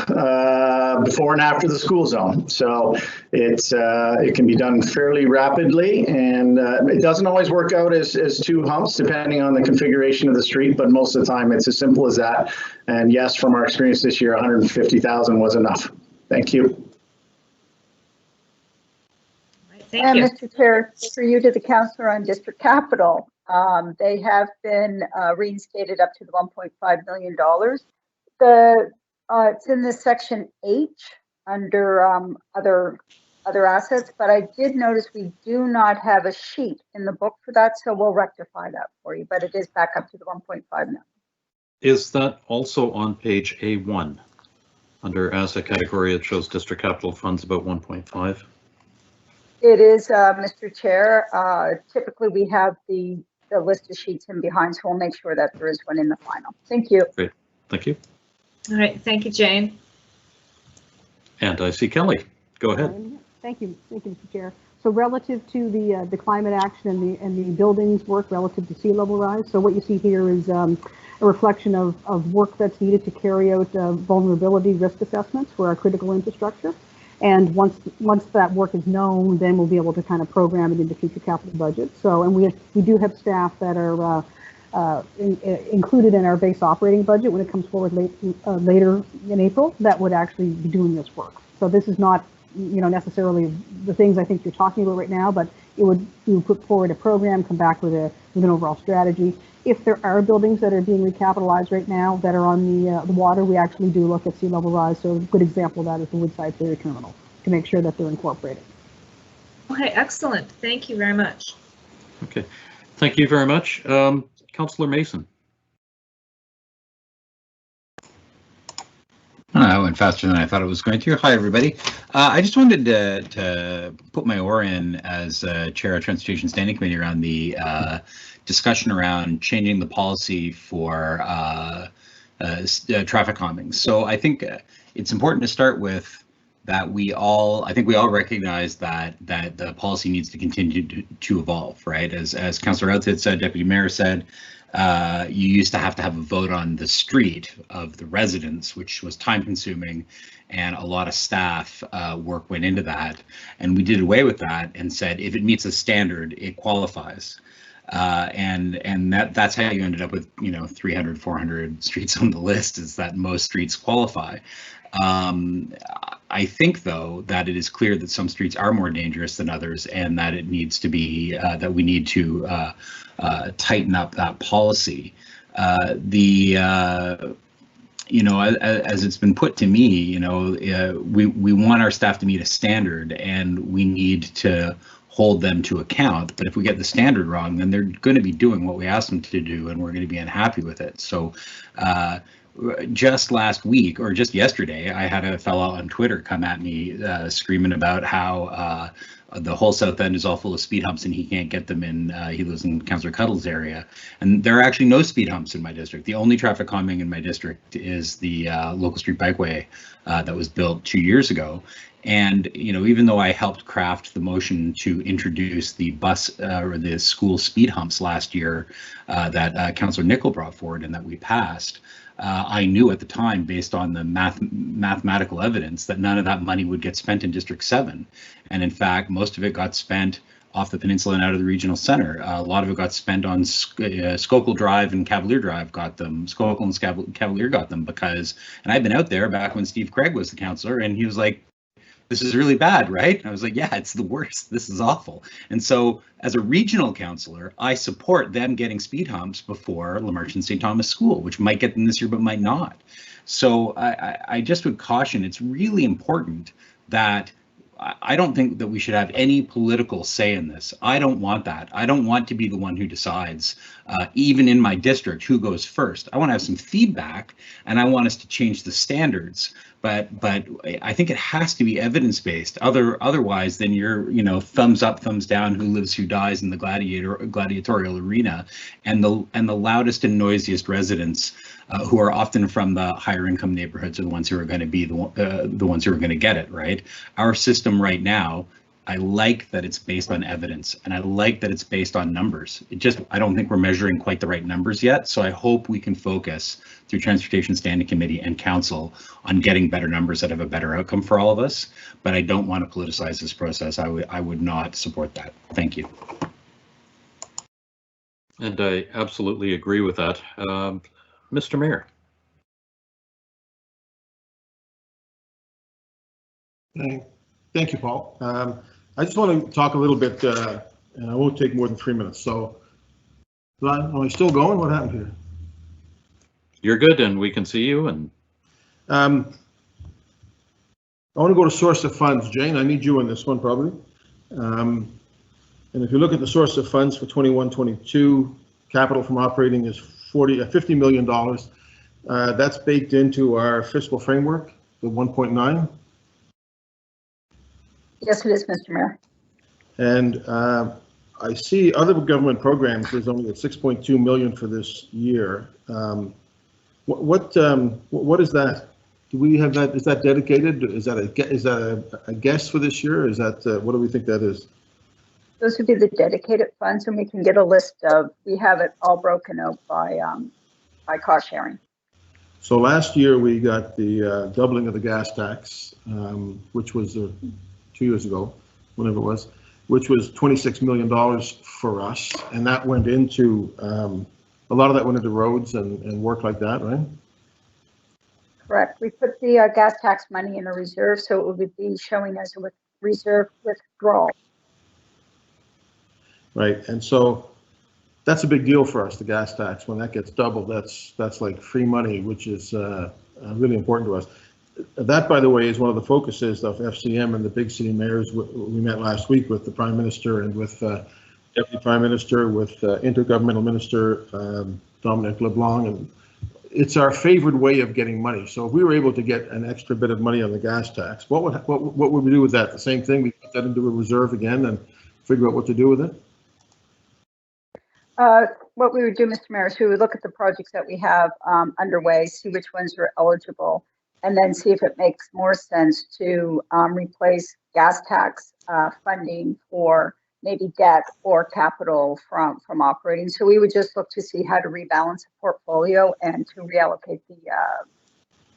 before and after the school zone, so it can be done fairly rapidly, and it doesn't always work out as 2 humps depending on the configuration of the street, but most of the time it's as simple as that. And yes, from our experience this year, 150,000 was enough. Thank you. Thank you. Mr. Chair, for you to the councillor on district capital, they have been reinstated up to the $1.5 million. It's in the section H under other assets, but I did notice we do not have a sheet in the book for that, so we'll rectify that for you, but it is back up to the 1.5 million. Is that also on page A1? Under asset category, it shows district capital funds about 1.5. It is, Mr. Chair. Typically, we have the list of sheets in behind, so we'll make sure that there is one in the final. Thank you. Great. Thank you. All right. Thank you, Jane. And I see Kelly. Go ahead. Thank you, Mr. Chair. So relative to the climate action and the buildings work relative to sea level rise, so what you see here is a reflection of work that's needed to carry out vulnerability risk assessments for our critical infrastructure. And once that work is known, then we'll be able to kind of program it into future capital budgets. So, and we do have staff that are included in our base operating budget when it comes forward later in April that would actually be doing this work. So this is not, you know, necessarily the things I think you're talking about right now, but we would put forward a program, come back with an overall strategy. If there are buildings that are being recapitalized right now that are on the water, we actually do look at sea level rise. So a good example of that is the Woodside Ferry Terminal to make sure that they're incorporated. Okay, excellent. Thank you very much. Okay, thank you very much. Councillor Mason. I went faster than I thought it was going to. Hi, everybody. I just wanted to put my oar in as Chair of Transportation Standing Committee around the discussion around changing the policy for traffic calming. So I think it's important to start with that I think we all recognize that the policy needs to continue to evolve, right? As Councillor Outfit said, Deputy Mayor said, you used to have a vote on the street of the residents, which was time consuming, and a lot of staff work went into that. And we did away with that and said, if it meets a standard, it qualifies. And that's how you ended up with 300, 400 streets on the list, is that most streets qualify. I think, though, that it is clear that some streets are more dangerous than others, and that it needs to be that we need to tighten up that policy. As it's been put to me, we want our staff to meet a standard, and we need to hold them to account. But if we get the standard wrong, then they're going to be doing what we ask them to do, and we're going to be unhappy with it. So just last week, or just yesterday, I had a fellow on Twitter come at me screaming about how the whole South End is all full of speed humps and he can't get them in. He lives in Councillor Cuddle's area, and there are actually no speed humps in my district. The only traffic calming in my district is the local street bikeway that was built 2 years ago. And even though I helped craft the motion to introduce the bus or the school speed humps last year that Councillor Nickel brought forward and that we passed, I knew at the time, based on the mathematical evidence, that none of that money would get spent in District 7. And in fact, most of it got spent off the peninsula and out of the regional center. A lot of it got spent on Schuylkill Drive and Cavalier Drive got them. Schuylkill and Cavalier got them because, and I've been out there back when Steve Craig was the councillor, and he was like, this is really bad, right? And I was like, yeah, it's the worst. This is awful. And so as a regional councillor, I support them getting speed humps before Lamarche St. Thomas School, which might get them this year, but might not. So I just would caution, it's really important that I don't think that we should have any political say in this. I don't want that. I don't want to be the one who decides, even in my district, who goes first. I want to have some feedback, and I want us to change the standards. But I think it has to be evidence-based. Otherwise, then you're thumbs up, thumbs down, who lives, who dies in the gladiatorial arena, and the loudest and noisiest residents, who are often from the higher income neighborhoods, are the ones who are going to be the ones who are going to get it, right? Our system right now, I like that it's based on evidence, and I like that it's based on numbers. I don't think we're measuring quite the right numbers yet. So I hope we can focus through Transportation Standing Committee and Council on getting better numbers that have a better outcome for all of us. But I don't want to politicize this process. I would not support that. Thank you. And I absolutely agree with that. Mr. Mayor. Thank you, Paul. I just want to talk a little bit, and I won't take more than 3 minutes. So, am I still going? What happened here? You're good, and we can see you. And I want to go to source of funds. Jane, I need you on this one probably. And if you look at the source of funds for 21-22, capital from operating is $50 million. That's baked into our fiscal framework, the 1.9. Yes, it is, Mr. Mayor. And I see other government programs, there's only at 6.2 million for this year. What is that? Do we have that? Is that dedicated? Is that a guess for this year? Is that what do we think that is? Those would be the dedicated funds, and we can get a list of. We have it all broken out by cost sharing. So last year we got the doubling of the gas tax, which was 2 years ago, whenever it was, which was $26 million for us, and that went into a lot of that went into roads and work like that, right? Correct. We put the gas tax money in a reserve, so it would be showing as a reserve withdrawal. Right, and so that's a big deal for us, the gas tax. When that gets doubled, that's like free money, which is really important to us. That, by the way, is one of the focuses of FCM and the big city mayors. We met last week with the Prime Minister and with Deputy Prime Minister, with Intergovernmental Minister Dominic LeBlanc, and it's our favored way of getting money. So if we were able to get an extra bit of money on the gas tax, what would we do with that? The same thing, we put that into a reserve again and figure out what to do with it? What we would do, Mr. Mayor, is we would look at the projects that we have underway, see which ones are eligible, and then see if it makes more sense to replace gas tax funding for maybe debt or capital from operating. So we would just look to see how to rebalance the portfolio and to reallocate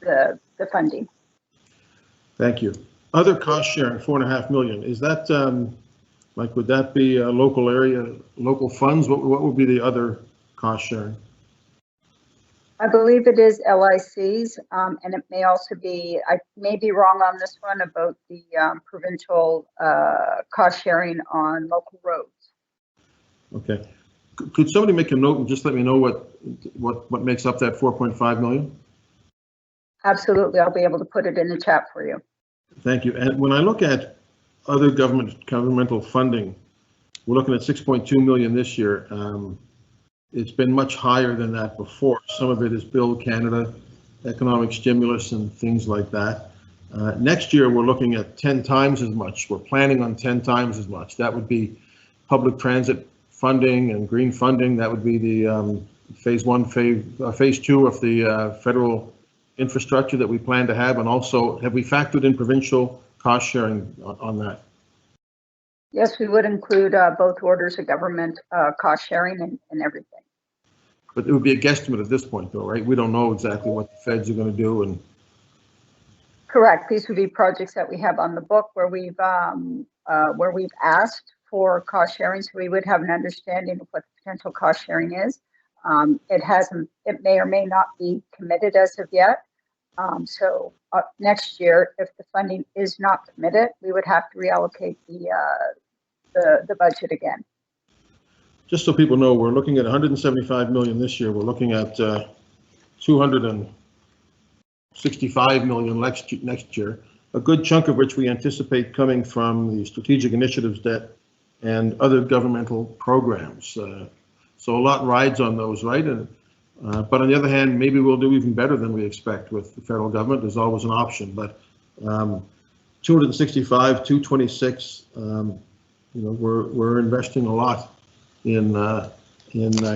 the funding. Thank you. Other cost sharing, $4.5 million. Is that like, would that be a local area, local funds? What would be the other cost sharing? I believe it is LICs, and it may also be, I may be wrong on this one, about the provincial cost sharing on local roads. Okay. Could somebody make a note and just let me know what makes up that 4.5 million? Absolutely, I'll be able to put it in the chat for you. Thank you. And when I look at other governmental funding, we're looking at 6.2 million this year. It's been much higher than that before. Some of it is Build Canada, economic stimulus and things like that. Next year, we're looking at 10 times as much. We're planning on 10 times as much. That would be public transit funding and green funding. That would be the phase 2 of the federal infrastructure that we plan to have. And also, have we factored in provincial cost sharing on that? Yes, we would include both orders of government cost sharing and everything. But it would be a guesstimate at this point, though, right? We don't know exactly what the feds are going to do. And correct. These would be projects that we have on the book where we've asked for cost sharing, so we would have an understanding of what the potential cost sharing is. It may or may not be committed as of yet. So next year, if the funding is not committed, we would have to reallocate the budget again. just so people know, we're looking at 175 million this year. We're looking at 265 million next year, a good chunk of which we anticipate coming from the strategic initiatives debt and other governmental programs. So a lot rides on those, right? And but on the other hand, maybe we'll do even better than we expect with the federal government. There's always an option, but 265, 226. You know, we're investing a lot in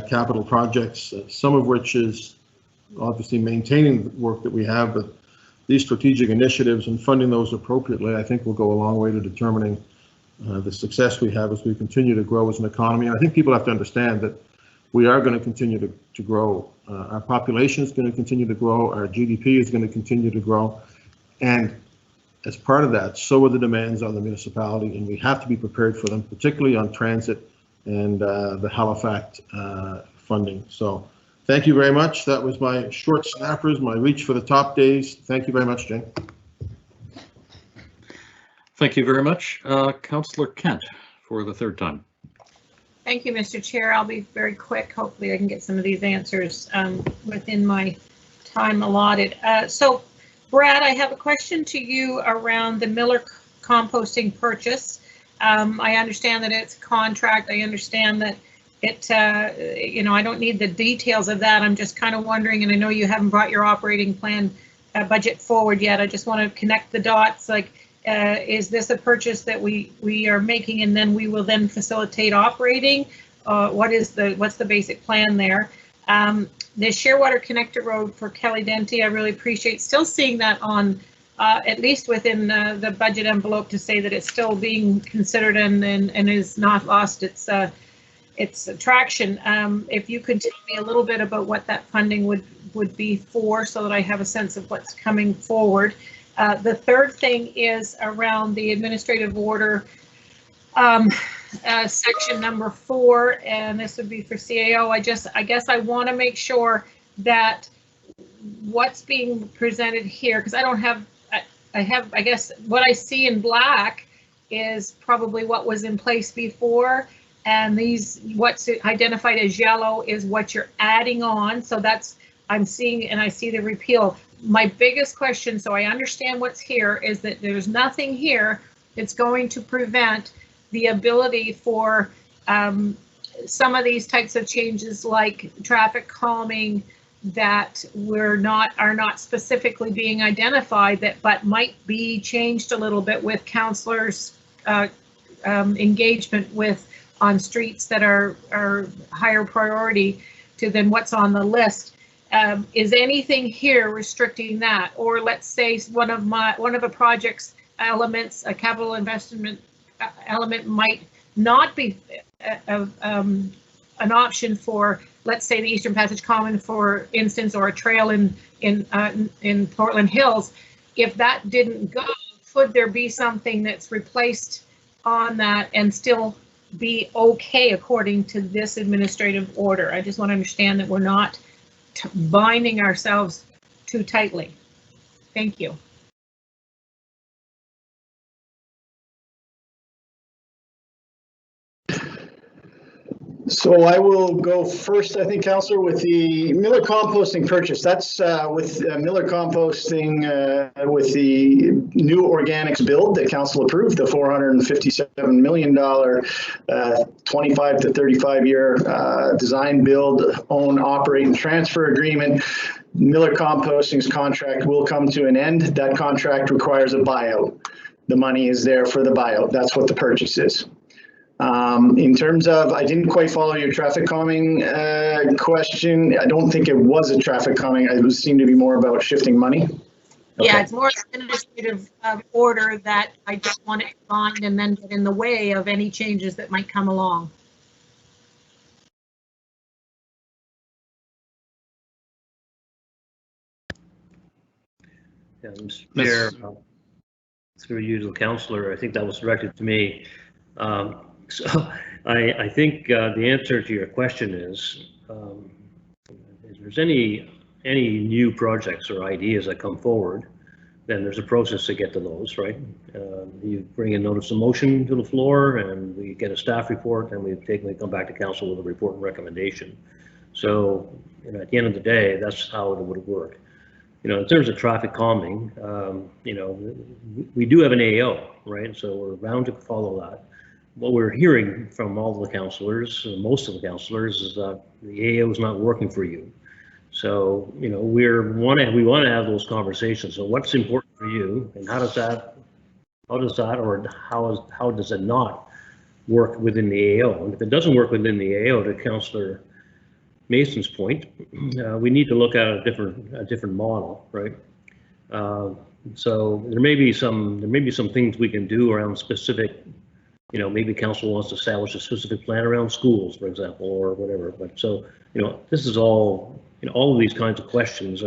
capital projects, some of which is obviously maintaining the work that we have, but these strategic initiatives and funding those appropriately, I think, will go a long way to determining the success we have as we continue to grow as an economy. And I think people have to understand that we are going to continue to grow. Our population is going to continue to grow. Our GDP is going to continue to grow. And as part of that, so are the demands on the municipality, and we have to be prepared for them, particularly on transit and the Halifax funding. So thank you very much. That was my short snappers, my reach for the top days. Thank you very much, Jane. Thank you very much. Councillor Kent for the third time. Thank you, Mr. Chair. I'll be very quick. Hopefully I can get some of these answers within my time allotted. So Brad, I have a question to you around the Miller composting purchase. I understand that it's a contract. I understand that it, you know, I don't need the details of that. I'm just kind of wondering, and I know you haven't brought your operating plan budget forward yet. I just want to connect the dots. Like, is this a purchase that we are making and then we will then facilitate operating? What's the basic plan there? The Shearwater Connector Road for Kelly Denty, I really appreciate still seeing that on, at least within the budget envelope, to say that it's still being considered and is not lost its traction. If you could tell me a little bit about what that funding would be for, so that I have a sense of what's coming forward. The third thing is around the administrative order, section number 4, and this would be for CAO. I guess I want to make sure that what's being presented here, because I don't have, I guess what I see in black is probably what was in place before, and these, what's identified as yellow is what you're adding on. So that's, I'm seeing, and I see the repeal. My biggest question, so I understand what's here, is that there's nothing here that's going to prevent the ability for some of these types of changes like traffic calming that are not specifically being identified, but might be changed a little bit with councillors' engagement on streets that are higher priority than what's on the list. Is anything here restricting that? Or let's say one of a project's elements, a capital investment element, might not be an option for, let's say, the Eastern Passage Common, for instance, or a trail in Portland Hills. If that didn't go, could there be something that's replaced on that and still be okay according to this administrative order? I just want to understand that we're not binding ourselves too tightly. Thank you. So I will go first, I think, Councillor, with the Miller composting purchase. That's with Miller composting with the new organics build that Council approved, the $457 million 25 to 35 year design, build, own, operate, and transfer agreement. Miller composting's contract will come to an end. That contract requires a buyout. The money is there for the buyout. That's what the purchase is. In terms of, I didn't quite follow your traffic calming question. I don't think it was a traffic calming. It seemed to be more about shifting money. Okay. Yeah, it's more an administrative order that I don't want it signed and then get in the way of any changes that might come along. Yeah, Mr. Chair, through you to the councillor, I think that was directed to me. So I think the answer to your question is, if there's any new projects or ideas that come forward, then there's a process to get to those, right? You bring a notice of motion to the floor, and we get a staff report, and we come back to council with a report and recommendation. So, you know, at the end of the day, that's how it would work. You know, in terms of traffic calming, you know, we do have an AO, right? So we're bound to follow that. What we're hearing from all the councillors, most of the councillors, is that the AO is not working for you. So, you know, we want to have those conversations. So what's important for you, and how does it not work within the AO? And if it doesn't work within the AO, to Councillor Mason's point, we need to look at a different model, right? So there may be some things we can do around specific. You know, maybe council wants to establish a specific plan around schools, for example, or whatever. But so, you know, this is all. You know, all of these kinds of questions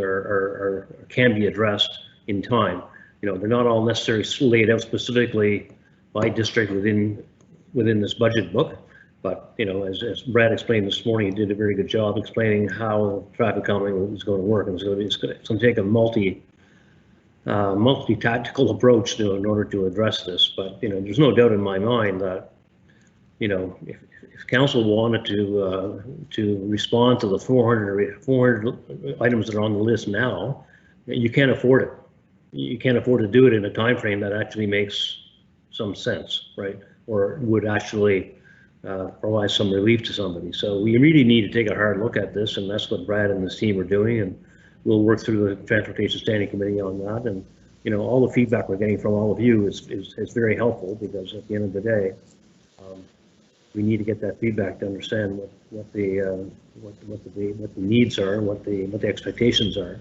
can be addressed in time. You know, they're not all necessarily laid out specifically by district within this budget book. But, you know, as Brad explained this morning, he did a very good job explaining how traffic calming is going to work. And so it's going to take a multi-tactical approach in order to address this. But, you know, there's no doubt in my mind that, you know, if council wanted to respond to the 400 items that are on the list now, you can't afford it. You can't afford to do it in a time frame that actually makes some sense, right? Or would actually provide some relief to somebody. So we really need to take a hard look at this, and that's what Brad and his team are doing. And we'll work through the Transportation Standing Committee on that. And, you know, all the feedback we're getting from all of you is very helpful, because at the end of the day, we need to get that feedback to understand what the needs are and what the expectations are.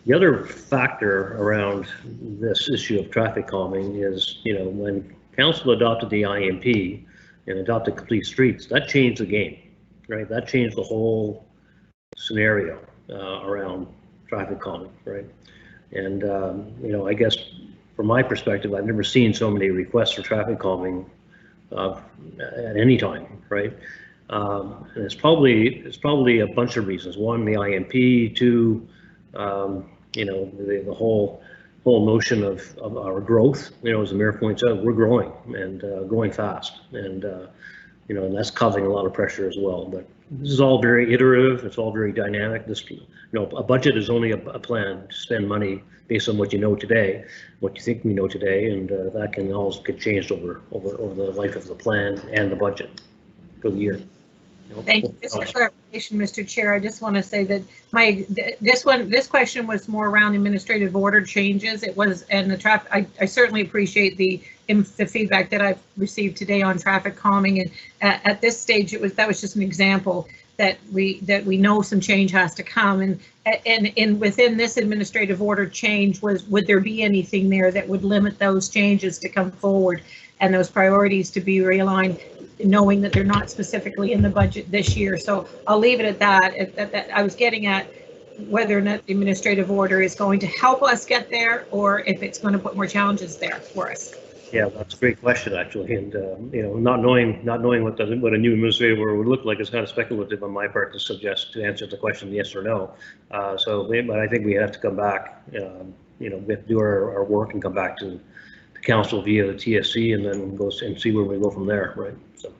The other factor around this issue of traffic calming is, you know, when council adopted the IMP and adopted complete streets, that changed the game, right? That changed the whole scenario around traffic calming, right? And you know, I guess from my perspective, I've never seen so many requests for traffic calming at any time, right? And it's probably a bunch of reasons. One, the IMP. Two, you know, the whole notion of our growth. You know, as the mayor points out, we're growing and growing fast, and you know, and that's causing a lot of pressure as well. But this is all very iterative. It's all very dynamic. This, you know, a budget is only a plan to spend money based on what you know today, what you think we know today, and that can always get changed over the life of the plan and the budget. for the year. Thank you. Just for clarification, Mr. Chair, I just want to say that this question was more around administrative order changes. It was, and the traffic. I certainly appreciate the feedback that I've received today on traffic calming, and at this stage, that was just an example that we know some change has to come, and within this administrative order change would there be anything there that would limit those changes to come forward and those priorities to be realigned, knowing that they're not specifically in the budget this year. So I'll leave it at that. I was getting at whether or not the administrative order is going to help us get there, or if it's going to put more challenges there for us. Yeah, that's a great question, actually, and not knowing what a new administrative order would look like is kind of speculative on my part to answer the question yes or no. But I think we have to come back. We have to do our work and come back to council via the TSC, and then go and see where we go from there, right? So,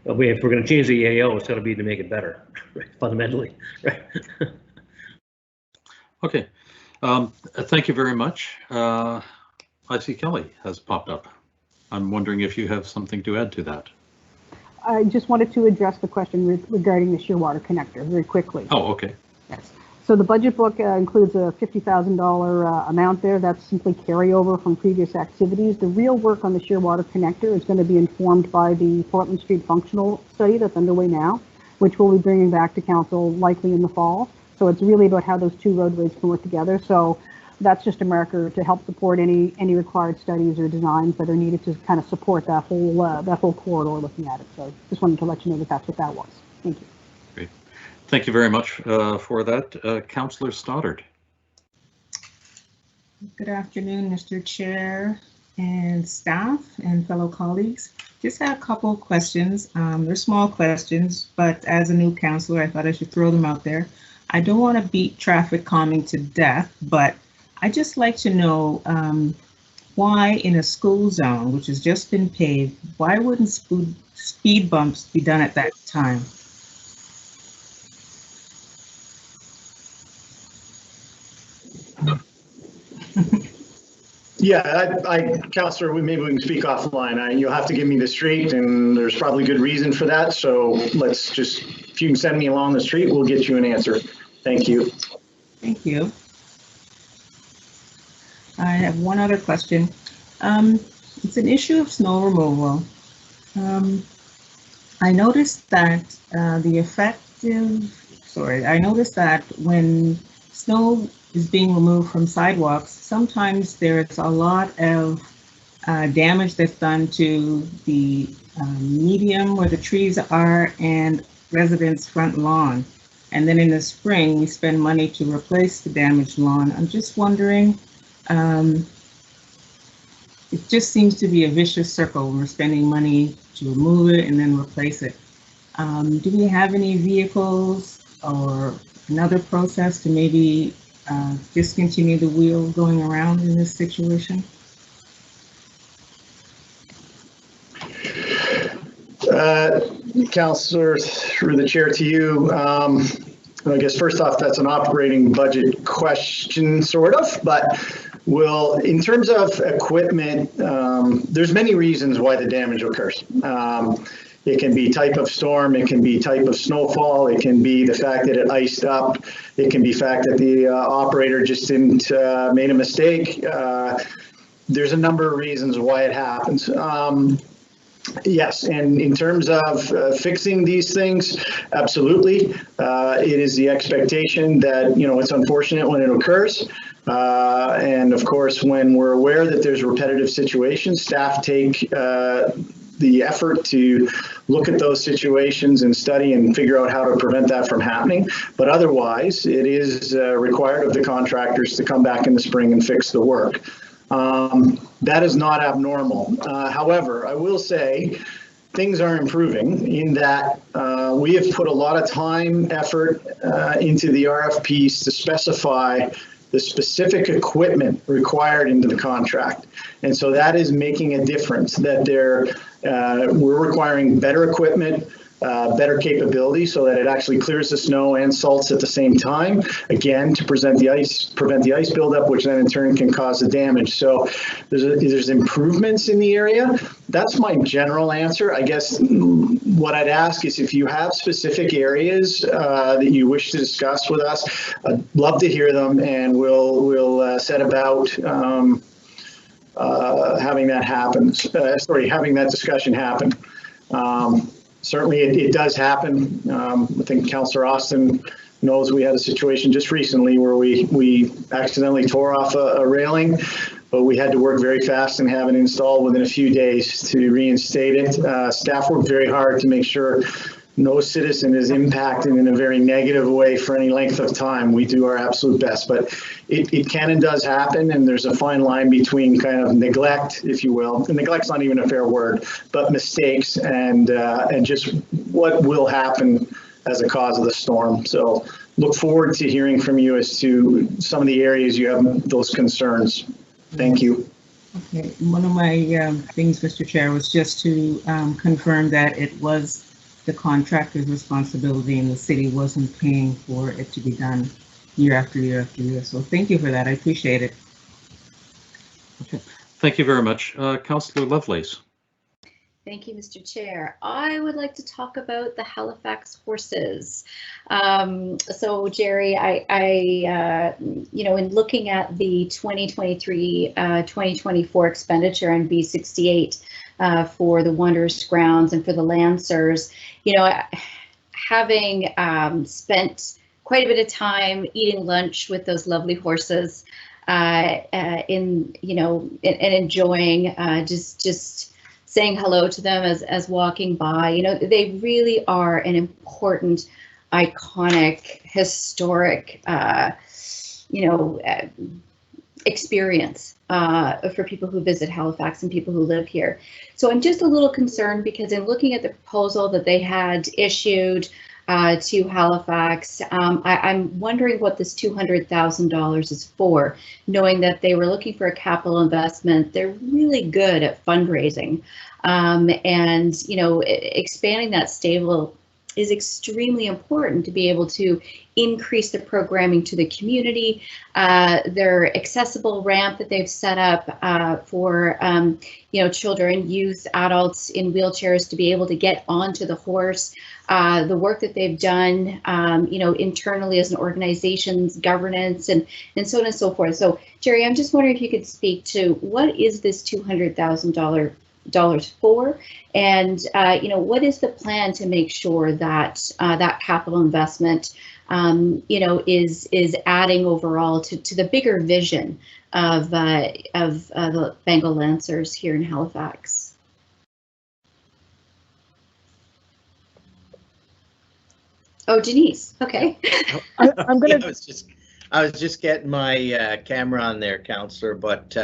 if we're going to change the AO, it's got to be to make it better, right? Fundamentally, right? Okay, thank you very much. I see Kelly has popped up. I'm wondering if you have something to add to that. I just wanted to address the question regarding the Shearwater connector very quickly. Oh, okay. Yes. So the budget book includes a $50,000 amount there. That's simply carryover from previous activities. The real work on the Shearwater connector is going to be informed by the Portland Street functional study that's underway now, which we'll be bringing back to council likely in the fall. So it's really about how those two roadways can work together. So that's just a marker to help support any required studies or designs that are needed to kind of support that whole corridor looking at it. So just wanted to let you know that that's what that was. Thank you. Great. Thank you very much for that. Councillor Stoddard. Good afternoon, Mr. Chair and staff and fellow colleagues. Just had a couple of questions. They're small questions, but as a new councillor, I thought I should throw them out there. I don't want to beat traffic calming to death, but I'd just like to know why in a school zone, which has just been paved, why wouldn't speed bumps be done at that time? Yeah, Councillor, maybe we can speak offline. You'll have to give me the street, and there's probably good reason for that. So let's just, if you can send me along the street, we'll get you an answer. Thank you. Thank you. I have one other question. It's an issue of snow removal. I noticed that I noticed that when snow is being removed from sidewalks, sometimes there's a lot of damage that's done to the medium where the trees are and residents' front lawn. And then in the spring, we spend money to replace the damaged lawn. I'm just wondering, it just seems to be a vicious circle. We're spending money to remove it and then replace it. Do we have any vehicles or another process to maybe discontinue the wheel going around in this situation? Councillor, through the chair to you. I guess first off, that's an operating budget question, sort of, but in terms of equipment, there's many reasons why the damage occurs. It can be type of storm, it can be type of snowfall, it can be the fact that it iced up, it can be the fact that the operator just didn't made a mistake. There's a number of reasons why it happens. Yes, and in terms of fixing these things, absolutely. It is the expectation that, it's unfortunate when it occurs. And of course, when we're aware that there's repetitive situations, staff take the effort to look at those situations and study and figure out how to prevent that from happening. But otherwise, it is required of the contractors to come back in the spring and fix the work. That is not abnormal. However, I will say things are improving in that we have put a lot of time, effort into the RFPs to specify the specific equipment required into the contract. And so that is making a difference, that we're requiring better equipment, better capability so that it actually clears the snow and salts at the same time, again, to prevent the ice buildup, which then in turn can cause the damage. So there's improvements in the area. That's my general answer. I guess what I'd ask is if you have specific areas that you wish to discuss with us, I'd love to hear them, and we'll set about having that happen. Having that discussion happen. Certainly, it does happen. I think Councillor Austin knows we had a situation just recently where we accidentally tore off a railing, but we had to work very fast and have it installed within a few days to reinstate it. Staff worked very hard to make sure no citizen is impacted in a very negative way for any length of time. We do our absolute best, but it can and does happen, and there's a fine line between kind of neglect, if you will, and neglect's not even a fair word, but mistakes and just what will happen as a cause of the storm. So look forward to hearing from you as to some of the areas you have those concerns. Thank you. Okay, one of my things, Mr. Chair, was just to confirm that it was the contractor's responsibility and the city wasn't paying for it to be done year after year after year. So thank you for that. I appreciate it. Okay. Thank you very much. Councillor Lovelace. Thank you, Mr. Chair. I would like to talk about the Halifax horses. So, Jerry, in looking at the 2023-2024 expenditure on B68 for the Wonders grounds and for the Lancers, having spent quite a bit of time eating lunch with those lovely horses, and enjoying just saying hello to them as walking by. They really are an important, iconic, historic, experience for people who visit Halifax and people who live here. So I'm just a little concerned because in looking at the proposal that they had issued to Halifax, I'm wondering what this $200,000 is for, knowing that they were looking for a capital investment. They're really good at fundraising, and expanding that stable is extremely important to be able to increase the programming to the community. Their accessible ramp that they've set up for children, youth, adults in wheelchairs to be able to get onto the horse. The work that they've done, internally as an organization's governance and so on and so forth. So, Jerry, I'm just wondering if you could speak to what is this $200,000 for, and what is the plan to make sure that that capital investment is adding overall to the bigger vision of the Bengal Lancers here in Halifax. Oh, Denise. Okay. I'm gonna. I was just getting my camera on there, Councillor, but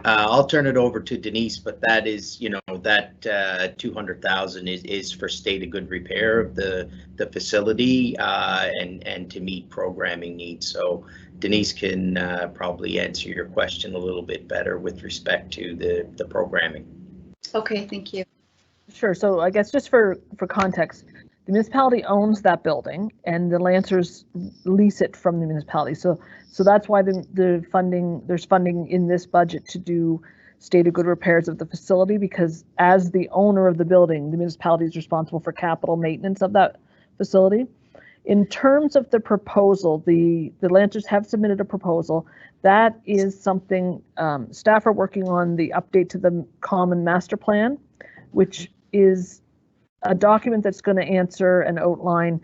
I'll turn it over to Denise. But that is, that 200,000 is for state of good repair of the facility and to meet programming needs. So Denise can probably answer your question a little bit better with respect to the programming. Okay, thank you. Sure. So I guess just for context, the municipality owns that building and the Lancers lease it from the municipality. So that's why there's funding in this budget to do state of good repairs of the facility, because as the owner of the building, the municipality is responsible for capital maintenance of that facility. In terms of the proposal, the Lancers have submitted a proposal. That is something staff are working on, the update to the Common Master Plan, which is a document that's going to answer and outline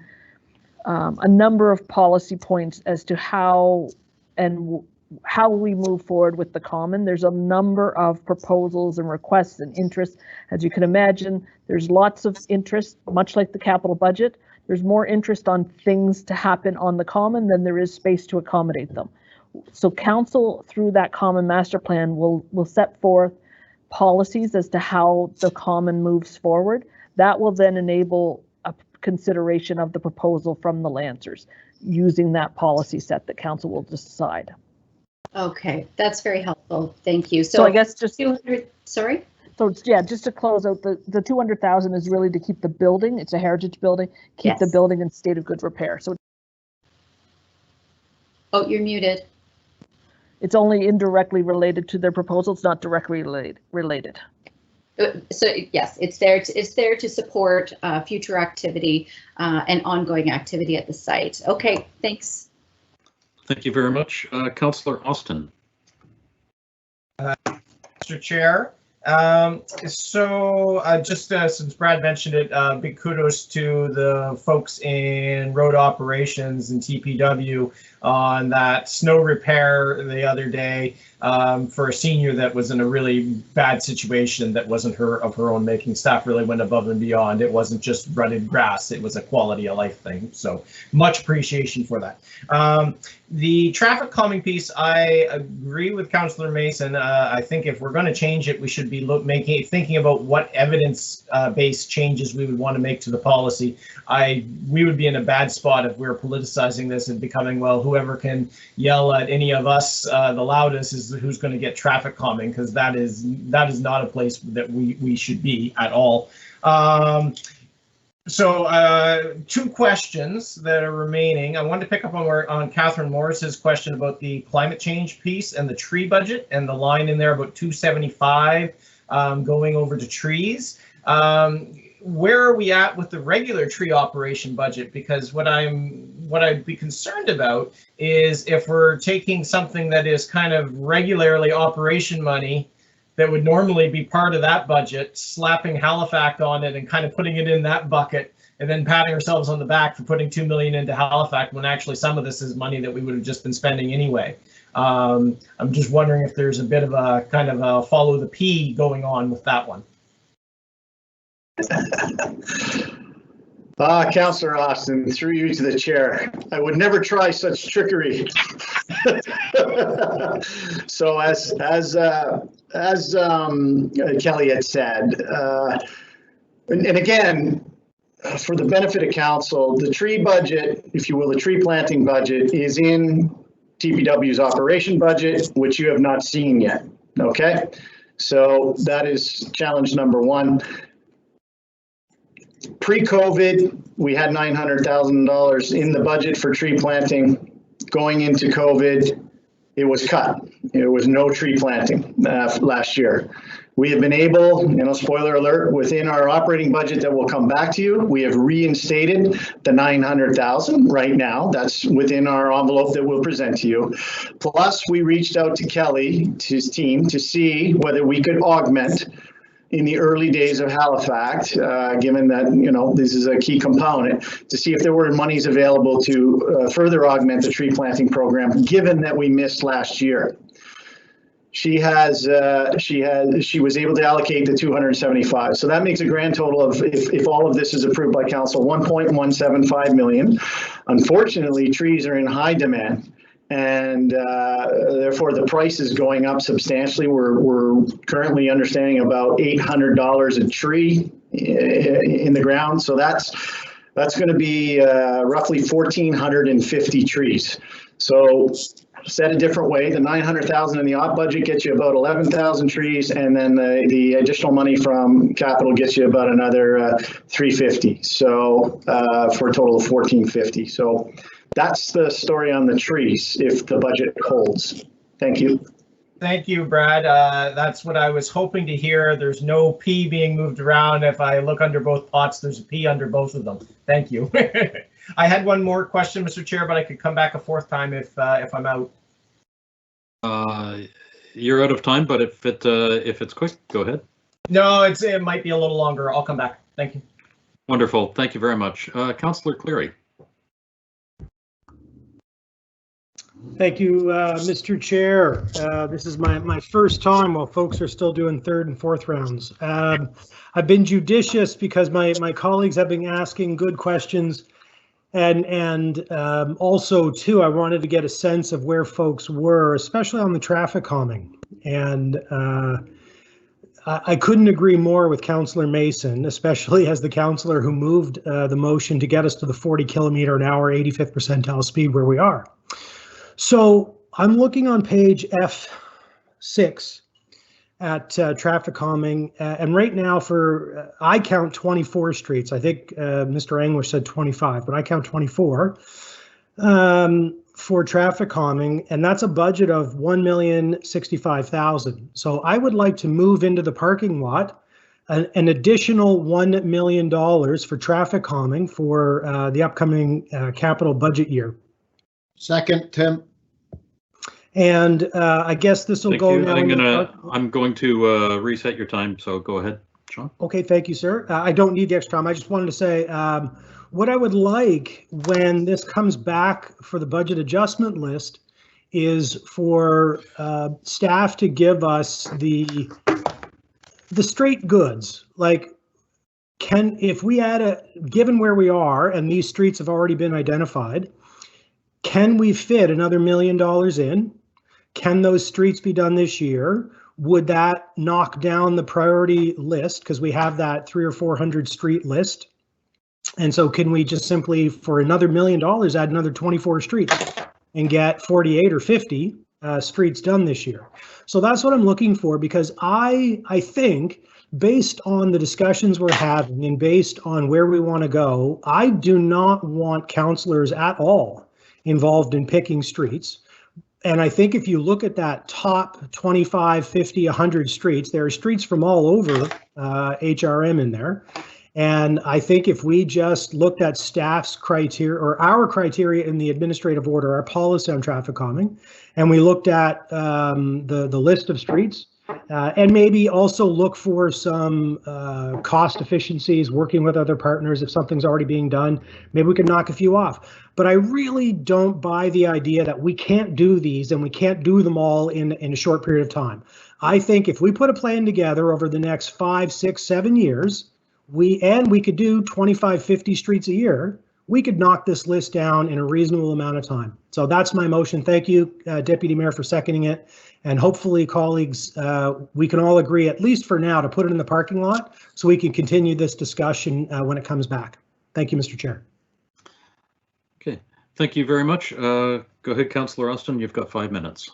a number of policy points as to how we move forward with the Common. There's a number of proposals and requests and interests. As you can imagine, there's lots of interest, much like the capital budget. There's more interest on things to happen on the Common than there is space to accommodate them. So Council, through that Common Master Plan, will set forth policies as to how the Common moves forward. That will then enable a consideration of the proposal from the Lancers using that policy set that Council will decide. Okay, that's very helpful. Thank you. So I guess just 200. Sorry. So it's, yeah, just to close out, the 200,000 is really to keep the building. It's a heritage building, keep the building in state of good repair. So. Oh, you're muted. It's only indirectly related to their proposal. It's not directly related. So yes, it's there to support future activity and ongoing activity at the site. Okay, thanks. Thank you very much. Councillor Austin. Mr. Chair. Just since Brad mentioned it, big kudos to the folks in road operations and TPW on that snow repair the other day for a senior that was in a really bad situation that wasn't of her own making. Staff really went above and beyond. It wasn't just rutted grass, it was a quality of life thing. So much appreciation for that. The traffic calming piece, I agree with Councillor Mason. I think if we're going to change it, we should be thinking about what evidence-based changes we would want to make to the policy. We would be in a bad spot if we were politicizing this and becoming, well, whoever can yell at any of us the loudest is who's going to get traffic calming, because that is not a place that we should be at all. Two questions that are remaining. I wanted to pick up on Catherine Morris's question about the climate change piece and the tree budget and the line in there about 275 going over to trees. Where are we at with the regular tree operation budget? Because what I'd be concerned about is if we're taking something that is kind of regularly operation money that would normally be part of that budget, slapping Halifax on it and kind of putting it in that bucket, and then patting ourselves on the back for putting $2 million into Halifax when actually some of this is money that we would have just been spending anyway. I'm just wondering if there's a bit of a kind of a follow the P going on with that one. Councillor Austin, through you to the chair. I would never try such trickery. So as Kelly had said, and again, for the benefit of council, the tree budget, if you will, the tree planting budget is in TPW's operation budget, which you have not seen yet. Okay, so that is challenge number one. Pre-COVID, we had $900,000 in the budget for tree planting. Going into COVID, it was cut. There was no tree planting last year. We have been able, spoiler alert, within our operating budget that will come back to you, we have reinstated the $900,000 right now. That's within our envelope that we'll present to you. Plus, we reached out to Kelly, to his team, to see whether we could augment in the early days of Halifax, given that, this is a key component, to see if there were monies available to further augment the tree planting program, given that we missed last year. She was able to allocate the 275. So that makes a grand total of, if all of this is approved by council, 1.175 million. Unfortunately, trees are in high demand, and therefore the price is going up substantially. We're currently understanding about $800 a tree in the ground. So that's going to be roughly 1,450 trees. So said a different way, the 900,000 in the op budget gets you about 11,000 trees, and then the additional money from capital gets you about another 350. So for a total of 1,450. So that's the story on the trees if the budget holds. Thank you. Thank you, Brad. That's what I was hoping to hear. There's no P being moved around. If I look under both pots, there's a P under both of them. Thank you. I had one more question, Mr. Chair, but I could come back a fourth time if I'm out. You're out of time, but if it's quick, go ahead. No, it might be a little longer. I'll come back. Thank you. Wonderful. Thank you very much. Councillor Cleary. Thank you, Mr. Chair. This is my first time while folks are still doing third and fourth rounds. I've been judicious because my colleagues have been asking good questions, and also too, I wanted to get a sense of where folks were, especially on the traffic calming. And I couldn't agree more with Councillor Mason, especially as the councillor who moved the motion to get us to the 40 km/h, 85th percentile speed where we are. So I'm looking on page F6, at traffic calming. And right now I count 24 streets. I think Mr. English said 25, but I count 24 for traffic calming, and that's a budget of $1,065,000. So I would like to move into the parking lot an additional $1 million for traffic calming for the upcoming capital budget year. Second, Tim. And I guess this will go now. I'm going to reset your time, so go ahead, Sean. Okay, thank you, sir. I don't need the extra time. I just wanted to say what I would like when this comes back for the budget adjustment list is for staff to give us the straight goods. Like, if we add given where we are and these streets have already been identified, can we fit another $1 million in? Can those streets be done this year? Would that knock down the priority list? Because we have that 300 or 400 street list. And so can we just simply, for another $1 million, add another 24 streets and get 48 or 50 streets done this year? So that's what I'm looking for, because I think based on the discussions we're having and based on where we want to go, I do not want councillors at all involved in picking streets. And I think if you look at that top 25, 50, 100 streets, there are streets from all over HRM in there. And I think if we just looked at staff's criteria, or our criteria in the administrative order, our policy on traffic calming, and we looked at the list of streets, and maybe also look for some cost efficiencies, working with other partners. If something's already being done, maybe we can knock a few off. But I really don't buy the idea that we can't do these and we can't do them all in a short period of time. I think if we put a plan together over the next 5, 6, 7 years, we could do 25, 50 streets a year, we could knock this list down in a reasonable amount of time. So that's my motion. Thank you, Deputy Mayor, for seconding it. And hopefully, colleagues, we can all agree, at least for now, to put it in the parking lot so we can continue this discussion when it comes back. Thank you, Mr. Chair. Okay, thank you very much. Go ahead, Councillor Austin, you've got 5 minutes.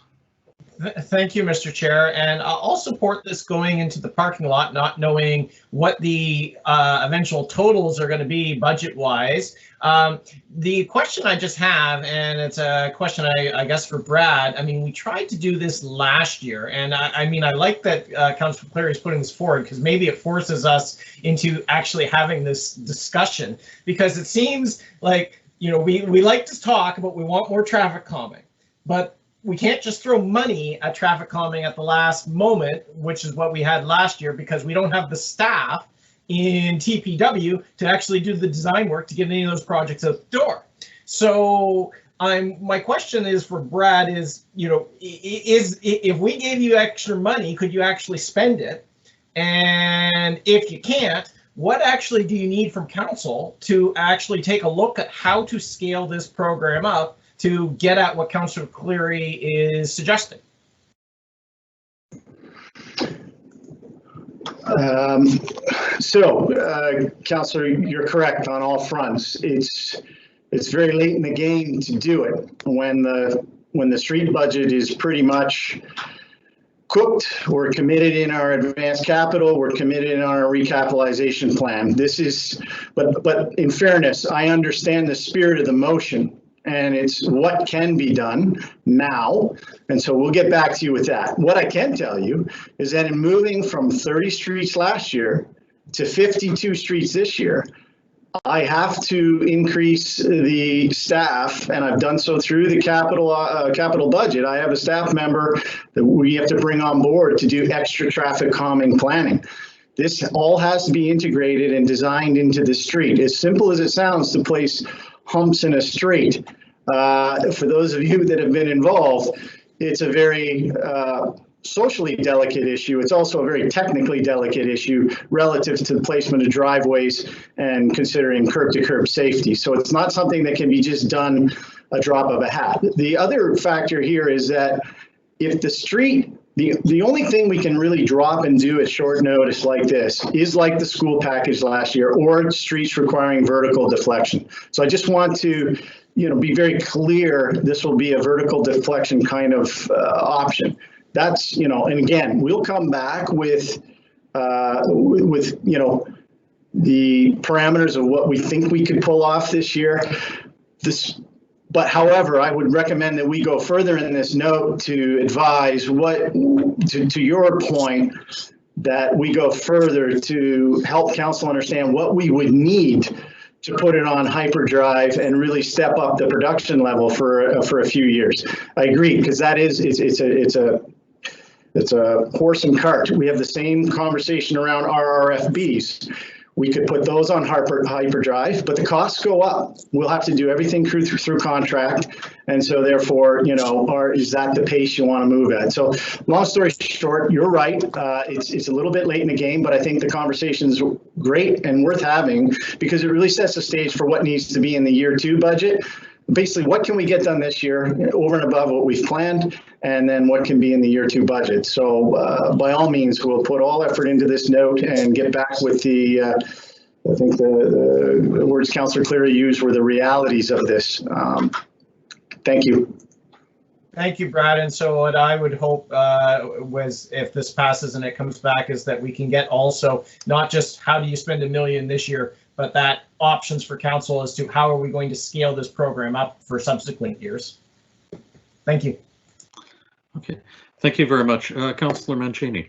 Thank you, Mr. Chair, and I'll support this going into the parking lot, not knowing what the eventual totals are going to be budget-wise. The question I just have, and it's a question I guess for Brad, I mean, we tried to do this last year, and I mean, I like that Councillor Clary is putting this forward, because maybe it forces us into actually having this discussion, because it seems like, you know, we like to talk about we want more traffic calming, but we can't just throw money at traffic calming at the last moment, which is what we had last year, because we don't have the staff in TPW to actually do the design work to get any of those projects out the door. So my question is for Brad is, you know, if we gave you extra money, could you actually spend it? And if you can't, what actually do you need from council to actually take a look at how to scale this program up to get at what Councillor Cleary is suggesting? Councillor, you're correct on all fronts. It's very late in the game to do it when the street budget is pretty much cooked. We're committed in our advanced capital. We're committed in our recapitalization plan. But in fairness, I understand the spirit of the motion, and it's what can be done now. And so we'll get back to you with that. What I can tell you is that in moving from 30 streets last year to 52 streets this year, I have to increase the staff, and I've done so through the capital budget. I have a staff member that we have to bring on board to do extra traffic calming planning. This all has to be integrated and designed into the street. As simple as it sounds to place humps in a street, for those of you that have been involved, it's a very socially delicate issue. It's also a very technically delicate issue relative to the placement of driveways and considering curb-to-curb safety. So it's not something that can be just done a drop of a hat. The other factor here is that if the street, the only thing we can really drop and do at short notice like this is like the school package last year, or streets requiring vertical deflection. So I just want to, you know, be very clear, this will be a vertical deflection kind of option. that's, you know, and again, we'll come back with, you know, the parameters of what we think we could pull off this year. But however, I would recommend that we go further in this note to advise what, to your point, that we go further to help council understand what we would need to put it on hyperdrive and really step up the production level for a few years. I agree, because that is, it's a horse and cart. We have the same conversation around RRFBs. We could put those on hyperdrive, but the costs go up. We'll have to do everything through contract. And so therefore, you know, is that the pace you want to move at? So long story short, you're right. It's a little bit late in the game, but I think the conversation is great and worth having because it really sets the stage for what needs to be in the year 2 budget. Basically, what can we get done this year over and above what we've planned, and then what can be in the year 2 budget. So by all means, we'll put all effort into this note and get back with the, I think the words Councillor Cleary used were the realities of this. Thank you. Thank you, Brad. And so what I would hope was, if this passes and it comes back, is that we can get also not just how do you spend $1 million this year, but that options for council as to how are we going to scale this program up for subsequent years. Thank you. Okay, thank you very much. Councillor Mancini.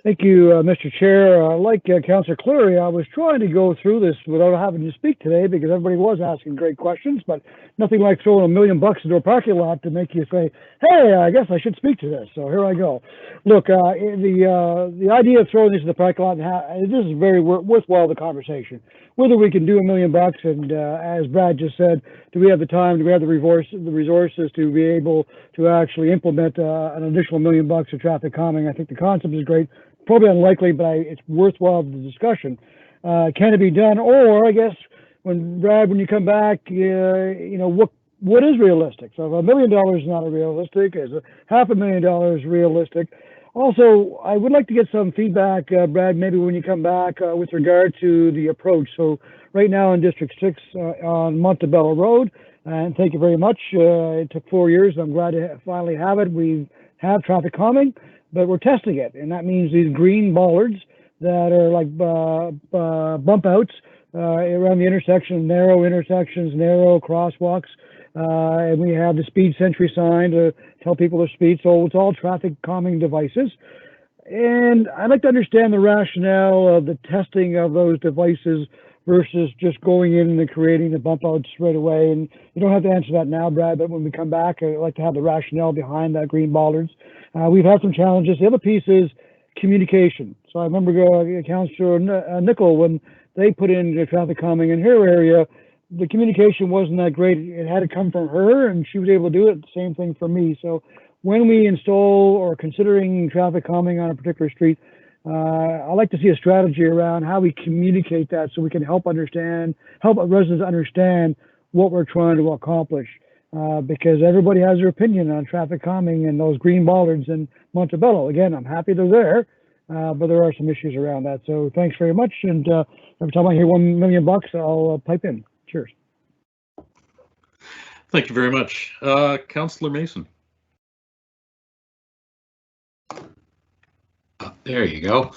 Thank you, Mr. Chair. Like Councillor Cleary, I was trying to go through this without having to speak today because everybody was asking great questions, but nothing like throwing $1 million into a parking lot to make you say, hey, I guess I should speak to this. So here I go. Look, the idea of throwing this in the parking lot, this is very worthwhile, the conversation. Whether we can do $1 million, and as Brad just said, do we have the time, do we have the resources to be able to actually implement an additional $1 million of traffic calming? I think the concept is great. Probably unlikely, but it's worthwhile the discussion. Can it be done? Or I guess when you come back, you know, what is realistic? So if $1 million is not realistic, is $500,000 realistic? Also, I would like to get some feedback, Brad, maybe when you come back with regard to the approach. So right now in District 6 on Montebello Road, and thank you very much. It took 4 years. I'm glad to finally have it. We have traffic calming, but we're testing it. And that means these green bollards that are like bump outs around the intersection, narrow intersections, narrow crosswalks. And we have the speed sentry sign to tell people their speed. So it's all traffic calming devices. And I'd like to understand the rationale of the testing of those devices versus just going in and creating the bump outs right away. And you don't have to answer that now, Brad, but when we come back, I'd like to have the rationale behind that green bollards. We've had some challenges. The other piece is communication. So I remember Councillor Nickel, when they put in the traffic calming in her area, the communication wasn't that great. It had to come from her, and she was able to do it. Same thing for me. So when we install or considering traffic calming on a particular street, I like to see a strategy around how we communicate that so we can help residents understand what we're trying to accomplish. Because everybody has their opinion on traffic calming and those green bollards in Montebello. Again, I'm happy they're there, but there are some issues around that. So thanks very much. And every time I hear $1 million, I'll pipe in. Cheers. Thank you very much. Councillor Mason. There you go.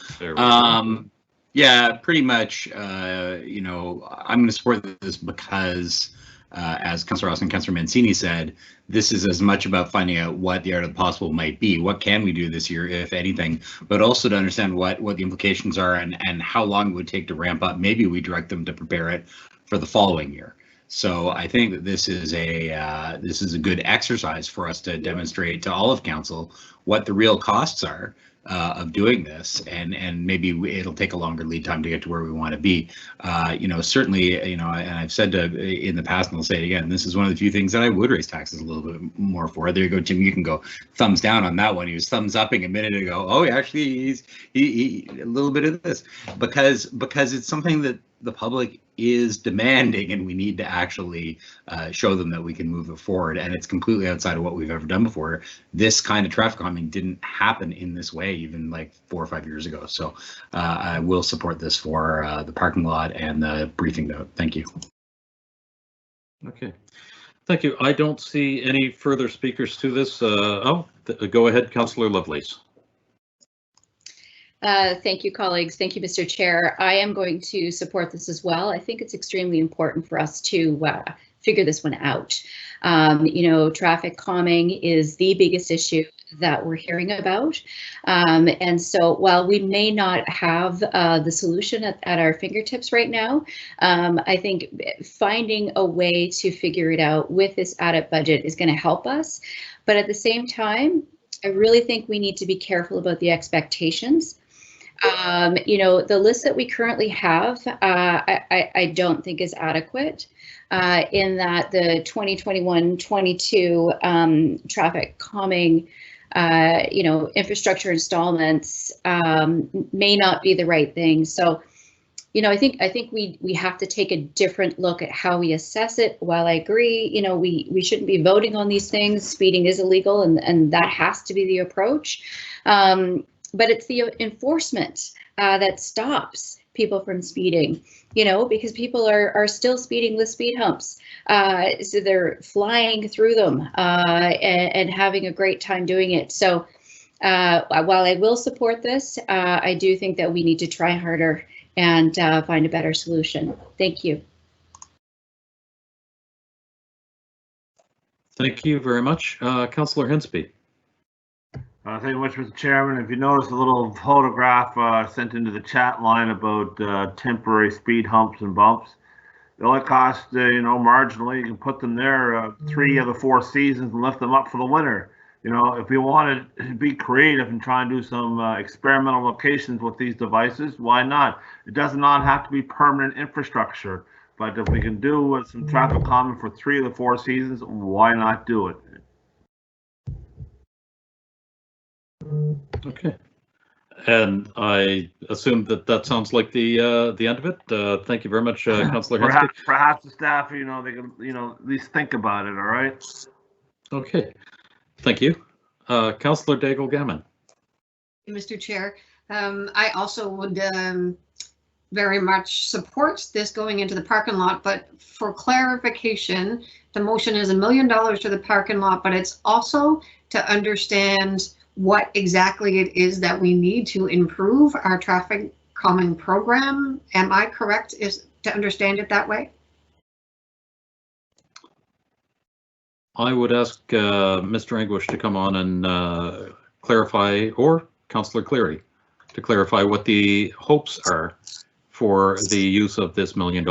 Yeah, pretty much, you know, I'm going to support this because as Councillor Ross and Councillor Mancini said, this is as much about finding out what the art of the possible might be. What can we do this year, if anything, but also to understand what the implications are and how long it would take to ramp up. Maybe we direct them to prepare it for the following year. So I think that this is a good exercise for us to demonstrate to all of council what the real costs are of doing this, and maybe it'll take a longer lead time to get to where we want to be. You know, certainly, you know, and I've said in the past, and I'll say it again, this is one of the few things that I would raise taxes a little bit more for. There you go, Jim. You can go thumbs down on that one. He was thumbs upping a minute ago. Oh, actually, he a little bit of this because it's something that the public is demanding, and we need to actually show them that we can move it forward. And it's completely outside of what we've ever done before. This kind of traffic calming didn't happen in this way even like 4 or 5 years ago. So I will support this for the parking lot and the briefing note. Thank you. Okay. Thank you. I don't see any further speakers to this. Go ahead, Councillor Lovelace. Thank you, colleagues. Thank you, Mr. Chair. I am going to support this as well. I think it's extremely important for us to figure this one out. You know, traffic calming is the biggest issue that we're hearing about. And so while we may not have the solution at our fingertips right now, I think finding a way to figure it out with this added budget is going to help us. But at the same time, I really think we need to be careful about the expectations. You know, the list that we currently have, I don't think is adequate in that the 2021-22 traffic calming, you know, infrastructure installments may not be the right thing. So, you know, I think we have to take a different look at how we assess it. While I agree, you know, we shouldn't be voting on these things. Speeding is illegal, and that has to be the approach. But it's the enforcement that stops people from speeding, you know, because people are still speeding with speed humps. So they're flying through them and having a great time doing it. So while I will support this, I do think that we need to try harder and find a better solution. Thank you. Thank you very much. Councillor Hensby. Thank you much, Mr. Chairman. If you notice a little photograph sent into the chat line about temporary speed humps and bumps, they only cost, you know, marginally. You can put them there 3 of the 4 seasons and lift them up for the winter. You know, if we wanted to be creative and try and do some experimental locations with these devices, why not? It does not have to be permanent infrastructure, but if we can do some traffic calming for 3 of the 4 seasons, why not do it? Okay, and I assume that sounds like the end of it. Thank you very much, Councillor Hensby. Perhaps the staff, you know, they can, you know, at least think about it. All right. Okay, thank you, Councillor Daigle-Gammon. Mr. Chair, I also would very much support this going into the parking lot, but for clarification, the motion is $1 million to the parking lot, but it's also to understand what exactly it is that we need to improve our traffic calming program. Am I correct to understand it that way? I would ask Mr. Anguish to come on and clarify, or Councillor Cleary to clarify what the hopes are for the use of this $1 million.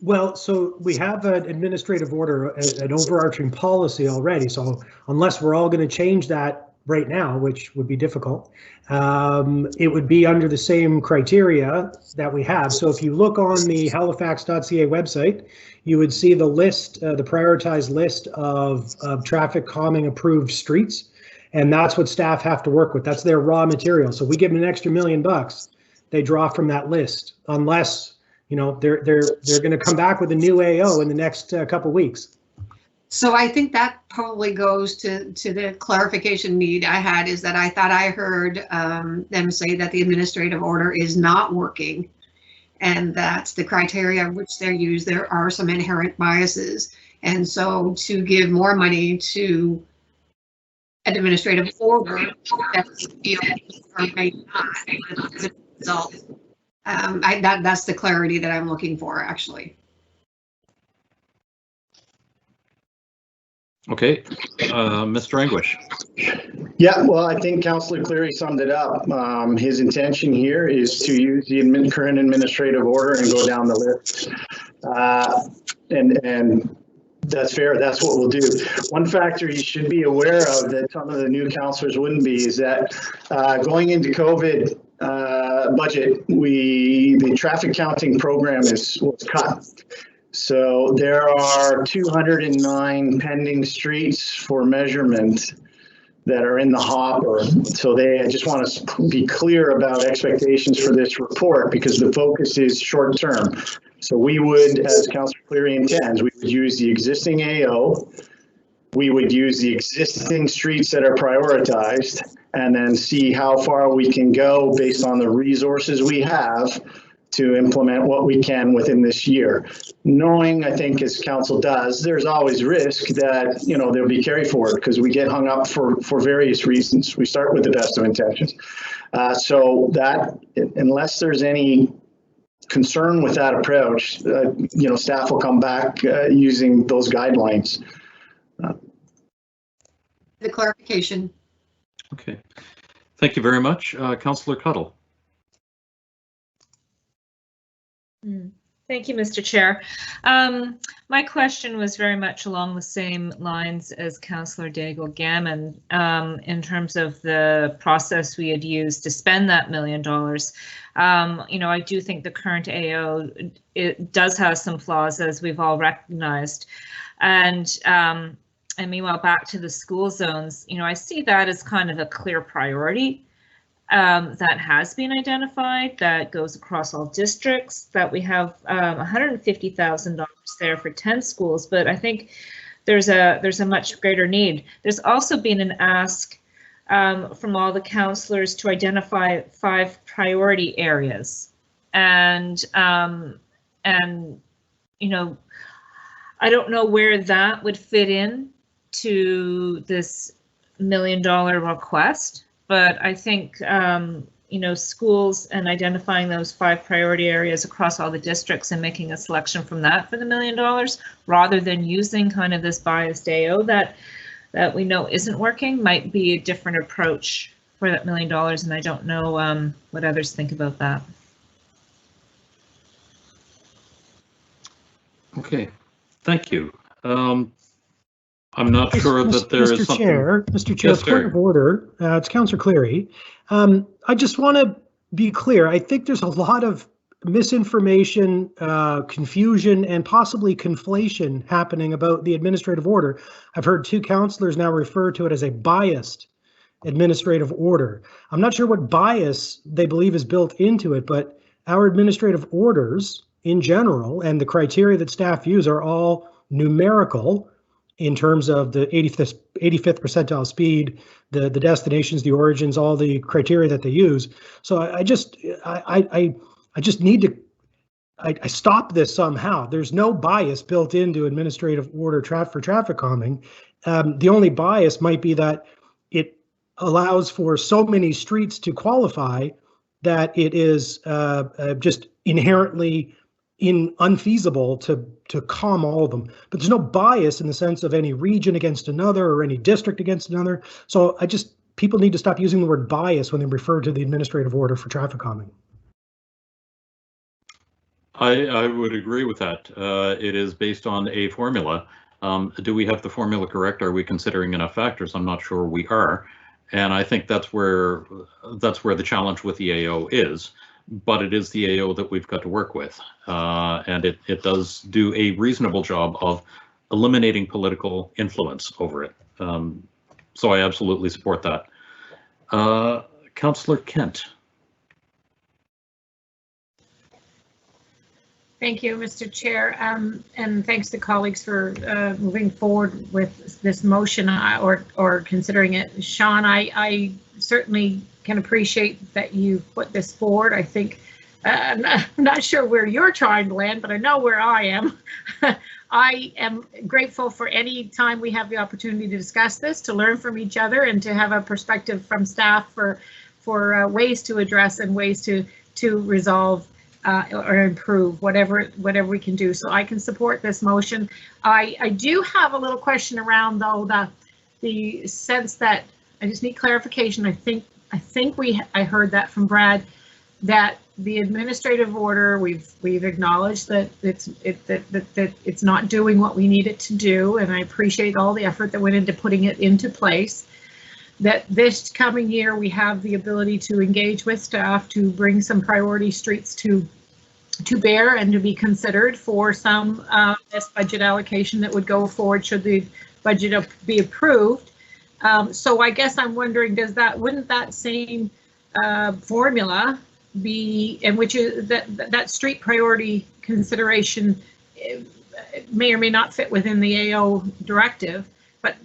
Well, so we have an administrative order, an overarching policy already. So unless we're all going to change that right now, which would be difficult, it would be under the same criteria that we have. So if you look on the halifax.ca website, you would see the list, the prioritized list of traffic calming approved streets. And that's what staff have to work with. That's their raw material. So we give them an extra $1 million, they draw from that list, unless, you know, they're going to come back with a new AO in the next couple weeks. So I think that probably goes to the clarification need I had, is that I thought I heard them say that the administrative order is not working, and that's the criteria which they're used. There are some inherent biases, and so to give more money to an administrative order that's, you know, may not as a result. That's the clarity that I'm looking for, actually. Okay, Mr. Anguish. Yeah, well, I think Councillor Cleary summed it up. His intention here is to use the current administrative order and go down the list. And that's fair. That's what we'll do. One factor you should be aware of that some of the new councillors wouldn't be is that going into COVID budget, the traffic counting program was cut. So there are 209 pending streets for measurement that are in the hopper. So I just want to be clear about expectations for this report, because the focus is short term. So we would, as Councillor Cleary intends, we would use the existing AO, we would use the existing streets that are prioritized, and then see how far we can go based on the resources we have to implement what we can within this year. Knowing, I think, as council does, there's always risk that, you know, there'll be carry forward because we get hung up for various reasons. We start with the best of intentions. So that, unless there's any concern with that approach, you know, staff will come back using those guidelines. The clarification. Okay. Thank you very much. Councillor Cuttle. Thank you, Mr. Chair. My question was very much along the same lines as Councillor Daigle-Gammon in terms of the process we had used to spend that $1 million. You know, I do think the current AO, it does have some flaws, as we've all recognized. And meanwhile, back to the school zones, you know, I see that as kind of a clear priority. That has been identified, that goes across all districts, that we have $150,000 there for 10 schools, but I think there's a much greater need. There's also been an ask from all the councillors to identify 5 priority areas, and you know, I don't know where that would fit in to this $1 million request. But I think, you know, schools and identifying those 5 priority areas across all the districts and making a selection from that for the $1 million, rather than using kind of this biased AO that we know isn't working, might be a different approach for that $1 million. And I don't know what others think about that. Okay, thank you. I'm not sure that there is something. Mr. Chair, Yes, point of order. It's Councillor Cleary. I just want to be clear. I think there's a lot of misinformation, confusion, and possibly conflation happening about the administrative order. I've heard 2 councillors now refer to it as a biased administrative order. I'm not sure what bias they believe is built into it, but our administrative orders in general and the criteria that staff use are all numerical in terms of the 85th percentile speed, the destinations, the origins, all the criteria that they use. So I just need to stop this somehow. There's no bias built into administrative order for traffic calming. The only bias might be that it allows for so many streets to qualify that it is just inherently unfeasible to calm all of them. But there's no bias in the sense of any region against another or any district against another. So people need to stop using the word bias when they refer to the administrative order for traffic calming. I would agree with that. It is based on a formula. Do we have the formula correct? Are we considering enough factors? I'm not sure we are. And I think that's where the challenge with the AO is. But it is the AO that we've got to work with, and it does do a reasonable job of eliminating political influence over it. So I absolutely support that. Councillor Kent. Thank you, Mr. Chair, and thanks to colleagues for moving forward with this motion or considering it. Sean, I certainly can appreciate that you put this forward. I think I'm not sure where you're trying to land, but I know where I am. I am grateful for any time we have the opportunity to discuss this, to learn from each other, and to have a perspective from staff for ways to address and ways to resolve or improve whatever we can do. So I can support this motion. I do have a little question around, though, the sense that I just need clarification. I think I heard that from Brad, that the administrative order, we've acknowledged that it's not doing what we need it to do, and I appreciate all the effort that went into putting it into place. That this coming year we have the ability to engage with staff to bring some priority streets to bear and to be considered for some this budget allocation that would go forward should the budget be approved. So I guess I'm wondering, wouldn't that same formula be, in which is that street priority consideration may or may not fit within the AO directive, but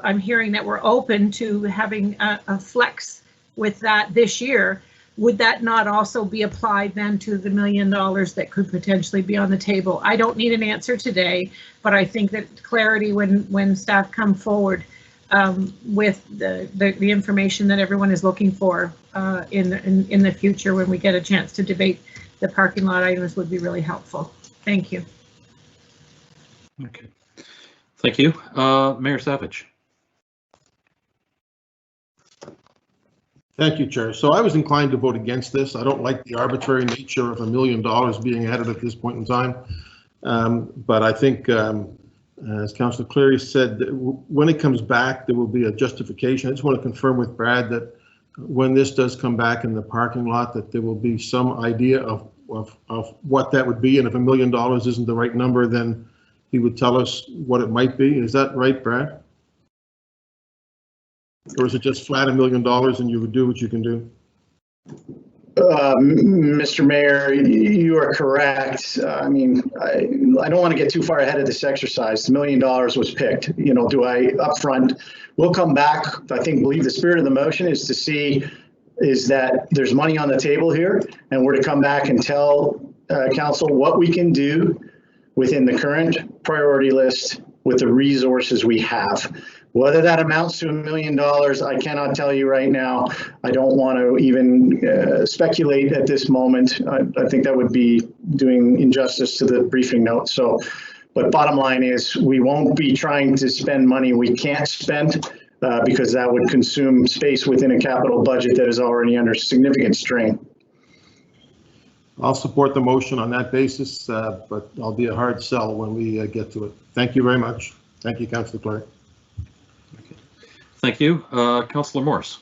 I'm hearing that we're open to having a flex with that this year. would that not also be applied then to the $1 million that could potentially be on the table? I don't need an answer today, but I think that clarity when staff come forward with the information that everyone is looking for in the future when we get a chance to debate the parking lot items would be really helpful. Thank you. Okay. Thank you. Mayor Savage. Thank you, Chair. So I was inclined to vote against this. I don't like the arbitrary nature of $1 million being added at this point in time. But I think, as Councillor Cleary said, when it comes back, there will be a justification. I just want to confirm with Brad that when this does come back in the parking lot, that there will be some idea of what that would be. And if $1 million isn't the right number, then he would tell us what it might be. Is that right, Brad? Or is it just flat $1 million and you would do what you can do? Mr. Mayor, you are correct. I mean, I don't want to get too far ahead of this exercise. The $1 million was picked. You know, do I upfront? We'll come back. I believe the spirit of the motion is to see is that there's money on the table here, and we're to come back and tell council what we can do within the current priority list with the resources we have. Whether that amounts to $1 million, I cannot tell you right now. I don't want to even speculate at this moment. I think that would be doing injustice to the briefing note. So, but bottom line is we won't be trying to spend money we can't spend because that would consume space within a capital budget that is already under significant strain. I'll support the motion on that basis, but I'll be a hard sell when we get to it. Thank you very much. Thank you, Councillor Clark. Thank you. Councillor Morse.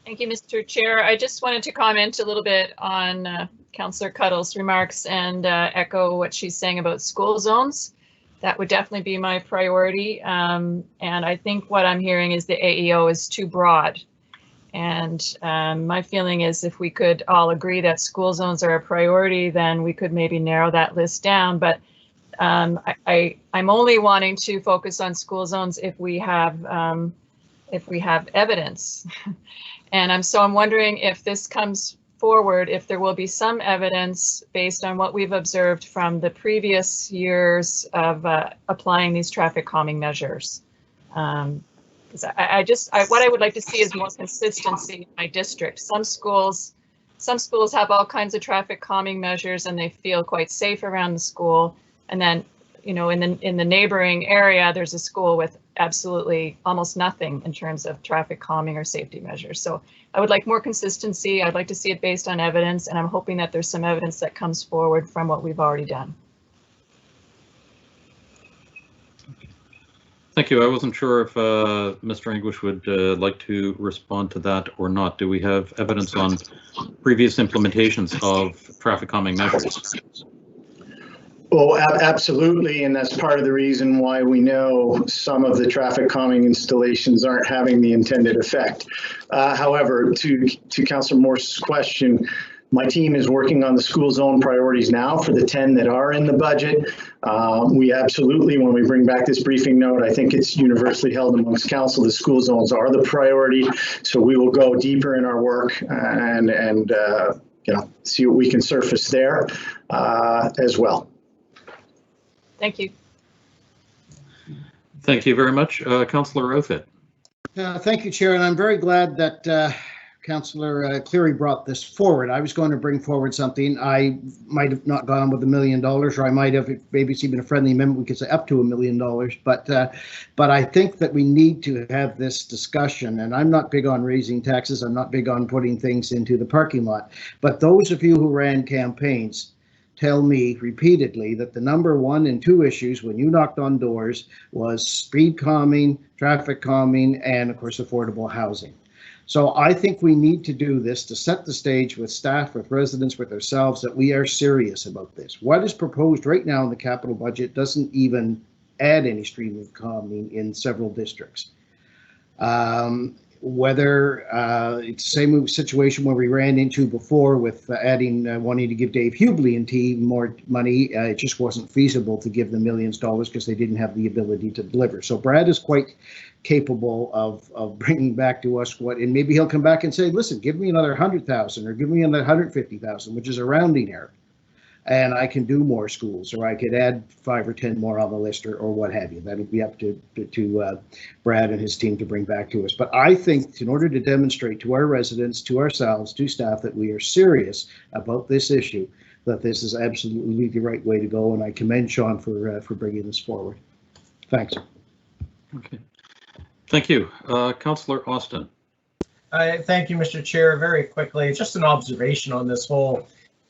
Thank you, Mr. Chair. I just wanted to comment a little bit on Councillor Cuddle's remarks and echo what she's saying about school zones. That would definitely be my priority. And I think what I'm hearing is the AEO is too broad. And my feeling is if we could all agree that school zones are a priority, then we could maybe narrow that list down. But I'm only wanting to focus on school zones if we have evidence. And I'm wondering if this comes forward, if there will be some evidence based on what we've observed from the previous years of applying these traffic calming measures. What I would like to see is more consistency in my district. Some schools have all kinds of traffic calming measures and they feel quite safe around the school. And then, you know, in the neighboring area, there's a school with absolutely almost nothing in terms of traffic calming or safety measures. So I would like more consistency. I'd like to see it based on evidence, and I'm hoping that there's some evidence that comes forward from what we've already done. Thank you. I wasn't sure if Mr. English would like to respond to that or not. Do we have evidence on previous implementations of traffic calming measures? Oh, absolutely, and that's part of the reason why we know some of the traffic calming installations aren't having the intended effect. However, to Councillor Morse's question, my team is working on the school zone priorities now for the 10 that are in the budget. We absolutely, when we bring back this briefing note, I think it's universally held amongst council, the school zones are the priority. So we will go deeper in our work and you know, see what we can surface there as well. Thank you. Thank you very much. Councillor Outfit. Thank you, Chair, and I'm very glad that Councillor Cleary brought this forward. I was going to bring forward something. I might have not gone with $1 million, or I might have, maybe it's even a friendly amendment, we could say up to $1 million. But I think that we need to have this discussion, and I'm not big on raising taxes. I'm not big on putting things into the parking lot. But those of you who ran campaigns tell me repeatedly that the number 1 and 2 issues when you knocked on doors was speed calming, traffic calming, and of course affordable housing. So I think we need to do this to set the stage with staff, with residents, with ourselves, that we are serious about this. What is proposed right now in the capital budget doesn't even add any stream of calming in several districts. whether it's the same situation where we ran into before with adding, wanting to give Dave Hubly and team more money. It just wasn't feasible to give them millions of dollars because they didn't have the ability to deliver. So Brad is quite capable of bringing back to us what, and maybe he'll come back and say, listen, give me another 100,000 or give me another 150,000, which is a rounding error. And I can do more schools, or I could add 5 or 10 more on the list, or what have you. That'll be up to Brad and his team to bring back to us. But I think in order to demonstrate to our residents, to ourselves, to staff, that we are serious about this issue, that this is absolutely the right way to go. And I commend Sean for bringing this forward. Thanks. Okay. Thank you. Councillor Austin. Thank you, Mr. Chair. Very quickly, just an observation on this whole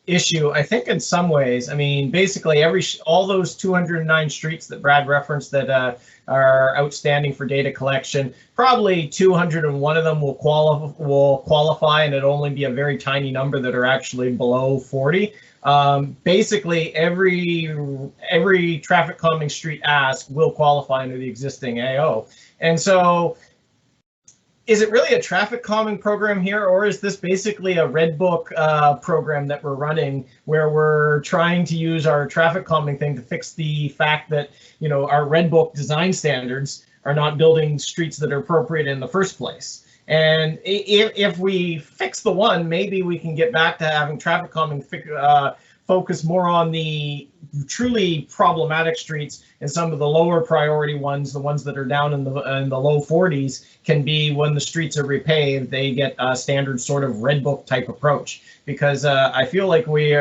issue. I think in some ways, I mean, basically all those 209 streets that Brad referenced that are outstanding for data collection, probably 201 of them will qualify, and it'll only be a very tiny number that are actually below 40. Basically, every traffic calming street ask will qualify under the existing AO, and so. Is it really a traffic calming program here, or is this basically a red book program that we're running where we're trying to use our traffic calming thing to fix the fact that, you know, our red book design standards are not building streets that are appropriate in the first place? And if we fix the one, maybe we can get back to having traffic calming focus more on the truly problematic streets, and some of the lower priority ones, the ones that are down in the low 40s, can be when the streets are repaved, they get a standard sort of red book type approach. Because I feel like we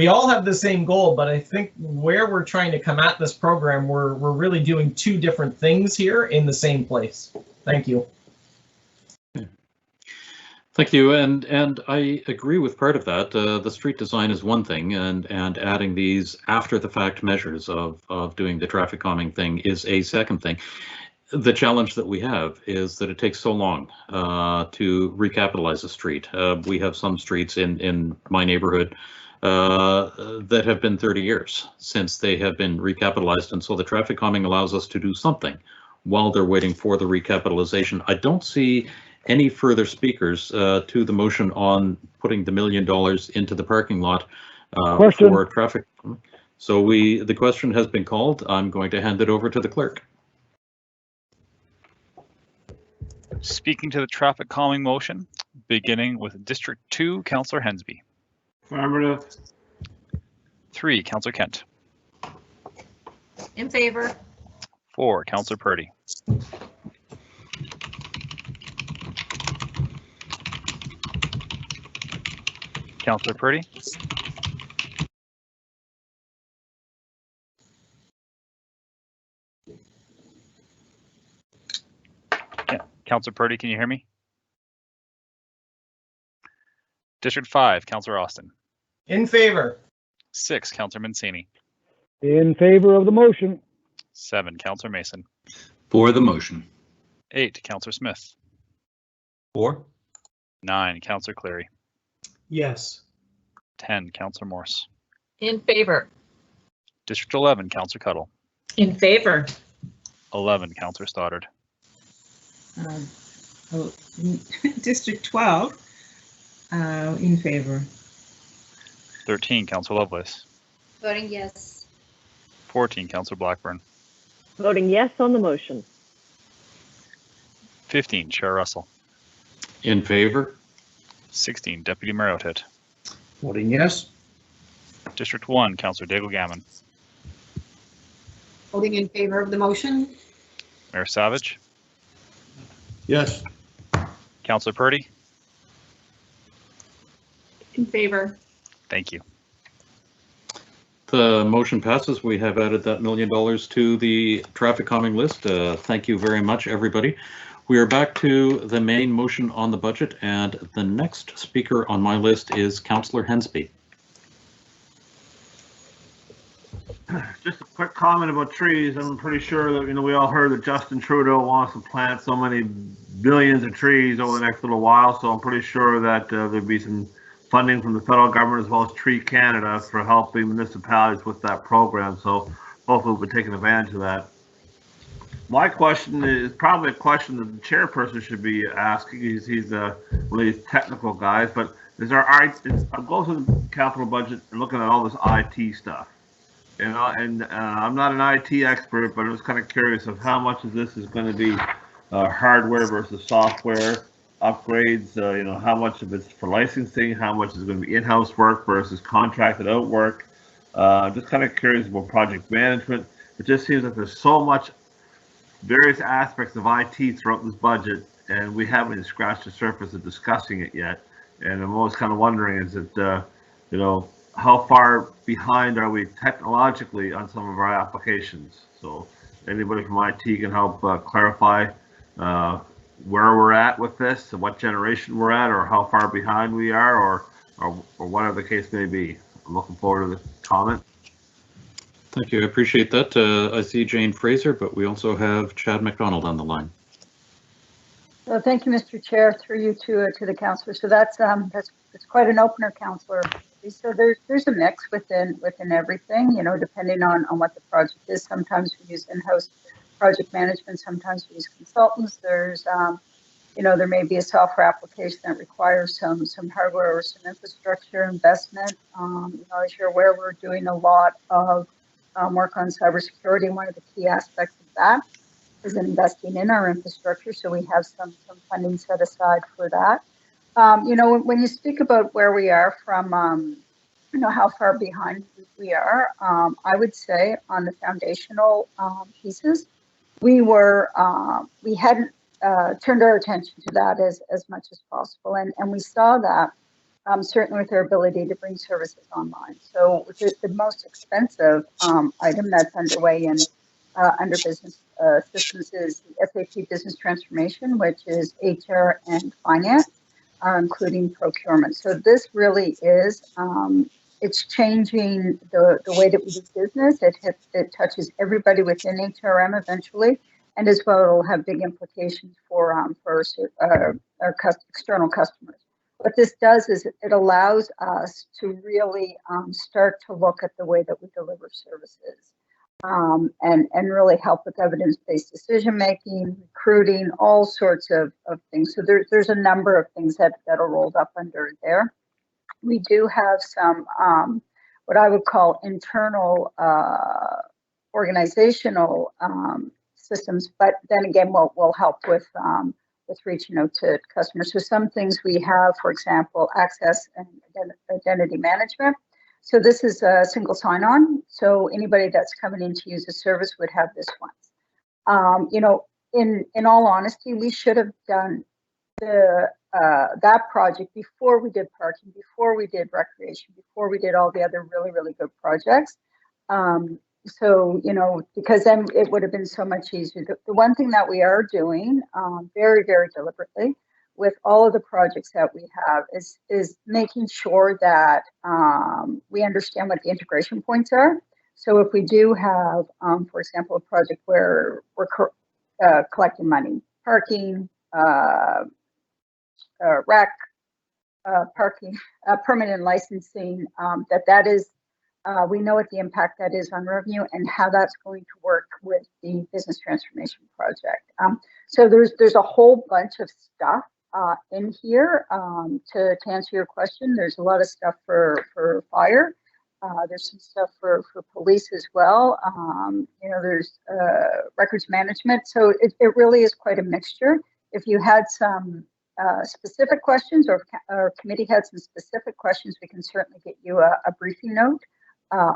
all have the same goal, but I think where we're trying to come at this program, we're really doing two different things here in the same place. Thank you. Thank you, and I agree with part of that. The street design is one thing, and adding these after the fact measures of doing the traffic calming thing is a second thing. The challenge that we have is that it takes so long to recapitalize a street. We have some streets in my neighborhood that have been 30 years since they have been recapitalized, and so the traffic calming allows us to do something while they're waiting for the recapitalization. I don't see any further speakers to the motion on putting the $1 million into the parking lot for traffic. So the question has been called. I'm going to hand it over to the clerk. Speaking to the traffic calming motion, beginning with District 2, Councillor Hensby. Affirmative. 3, Councillor Kent. In favor. 4, Councillor Purdy. Councillor Purdy. Yeah. Councillor Purdy, can you hear me? District 5, Councillor Austin. In favor. 6, Councillor Mancini. In favor of the motion. 7, Councillor Mason. For the motion. 8, Councillor Smith. 4. 9, Councillor Cleary. Yes. 10, Councillor Morse. In favor. District 11, Councillor Cuddle. In favor. 11, Councillor Stoddard. District 12, in favor. 13, Councillor Lovelace. Voting yes. 14, Councillor Blackburn. Voting yes on the motion. 15, Chair Russell. In favor. 16, Deputy Mayor Outhitt. Voting yes. District 1, Councillor Daigle Gammon. Voting in favor of the motion. Mayor Savage. Yes. Councillor Purdy. In favor. Thank you. The motion passes. We have added that $1 million to the traffic calming list. Thank you very much, everybody. We are back to the main motion on the budget, and the next speaker on my list is Councillor Hensby. Just a quick comment about trees. I'm pretty sure that, you know, we all heard that Justin Trudeau wants to plant so many billions of trees over the next little while, so I'm pretty sure that there'll be some funding from the federal government as well as Tree Canada for helping municipalities with that program, so hopefully we'll be taking advantage of that. My question is probably a question that the chairperson should be asking. He's one of these technical guys, but I'm going through the capital budget and looking at all this IT stuff. You know, and I'm not an IT expert, but I was kind of curious of how much of this is going to be hardware versus software upgrades. You know, how much of it's for licensing, how much is going to be in-house work versus contracted out work. Just kind of curious about project management. It just seems that there's so much various aspects of IT throughout this budget, and we haven't even scratched the surface of discussing it yet. And I'm always kind of wondering, is it, you know, how far behind are we technologically on some of our applications? So anybody from IT can help clarify where we're at with this, and what generation we're at, or how far behind we are, or whatever the case may be. I'm looking forward to the comment. Thank you. I appreciate that. I see Jane Fraser, but we also have Chad McDonald on the line. So thank you, Mr. Chair, through you to the councillor. So that's quite an opener, councillor. So there's a mix within everything, you know, depending on what the project is. Sometimes we use in-house project management. Sometimes we use consultants. There's you know, there may be a software application that requires some hardware or some infrastructure investment. You know, as you're aware, we're doing a lot of work on cybersecurity, and one of the key aspects of that is investing in our infrastructure. So we have some funding set aside for that. You know, when you speak about where we are from, you know, how far behind we are, I would say on the foundational pieces, we hadn't turned our attention to that as much as possible, and we saw that certainly with our ability to bring services online. So the most expensive item that's underway in under business systems is the SAP Business Transformation, which is HR and finance, including procurement. So this really is, it's changing the way that we do business. It touches everybody within HRM eventually, and as well it'll have big implications for our external customers. What this does is it allows us to really start to look at the way that we deliver services. And really help with evidence-based decision-making, recruiting, all sorts of things. So there's a number of things that are rolled up under there. We do have some, what I would call internal organizational systems, but then again, we'll help with reaching out to customers. So some things we have, for example, access and identity management. So this is a single sign-on. So anybody that's coming in to use a service would have this one. You know, in all honesty, we should have done that project before we did parking, before we did recreation, before we did all the other really, really good projects. So, you know, because then it would have been so much easier. The one thing that we are doing very, very deliberately with all of the projects that we have is making sure that we understand what the integration points are. So if we do have, for example, a project where we're collecting money, parking, rec, parking, permanent licensing, that is, we know what the impact that is on revenue and how that's going to work with the business transformation project. So there's a whole bunch of stuff in here to answer your question. There's a lot of stuff for fire. There's some stuff for police as well. You know, there's records management. So it really is quite a mixture. If you had some specific questions, or committee had some specific questions, we can certainly get you a briefing note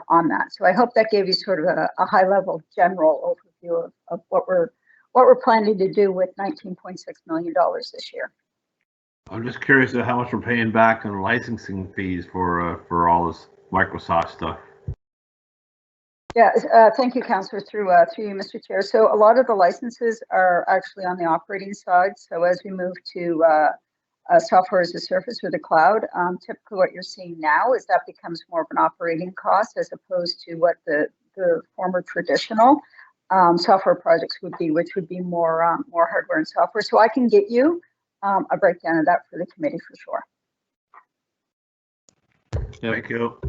on that. So I hope that gave you sort of a high-level general overview of what we're planning to do with $19.6 million this year. I'm just curious of how much we're paying back on licensing fees for all this Microsoft stuff. Yeah, thank you, Councillor, through you, Mr. Chair. So a lot of the licenses are actually on the operating side. So as we move to software as a service or the cloud, typically what you're seeing now is that becomes more of an operating cost as opposed to what the former traditional software projects would be, which would be more hardware and software. So I can get you a breakdown of that for the committee for sure. Yeah. Thank you.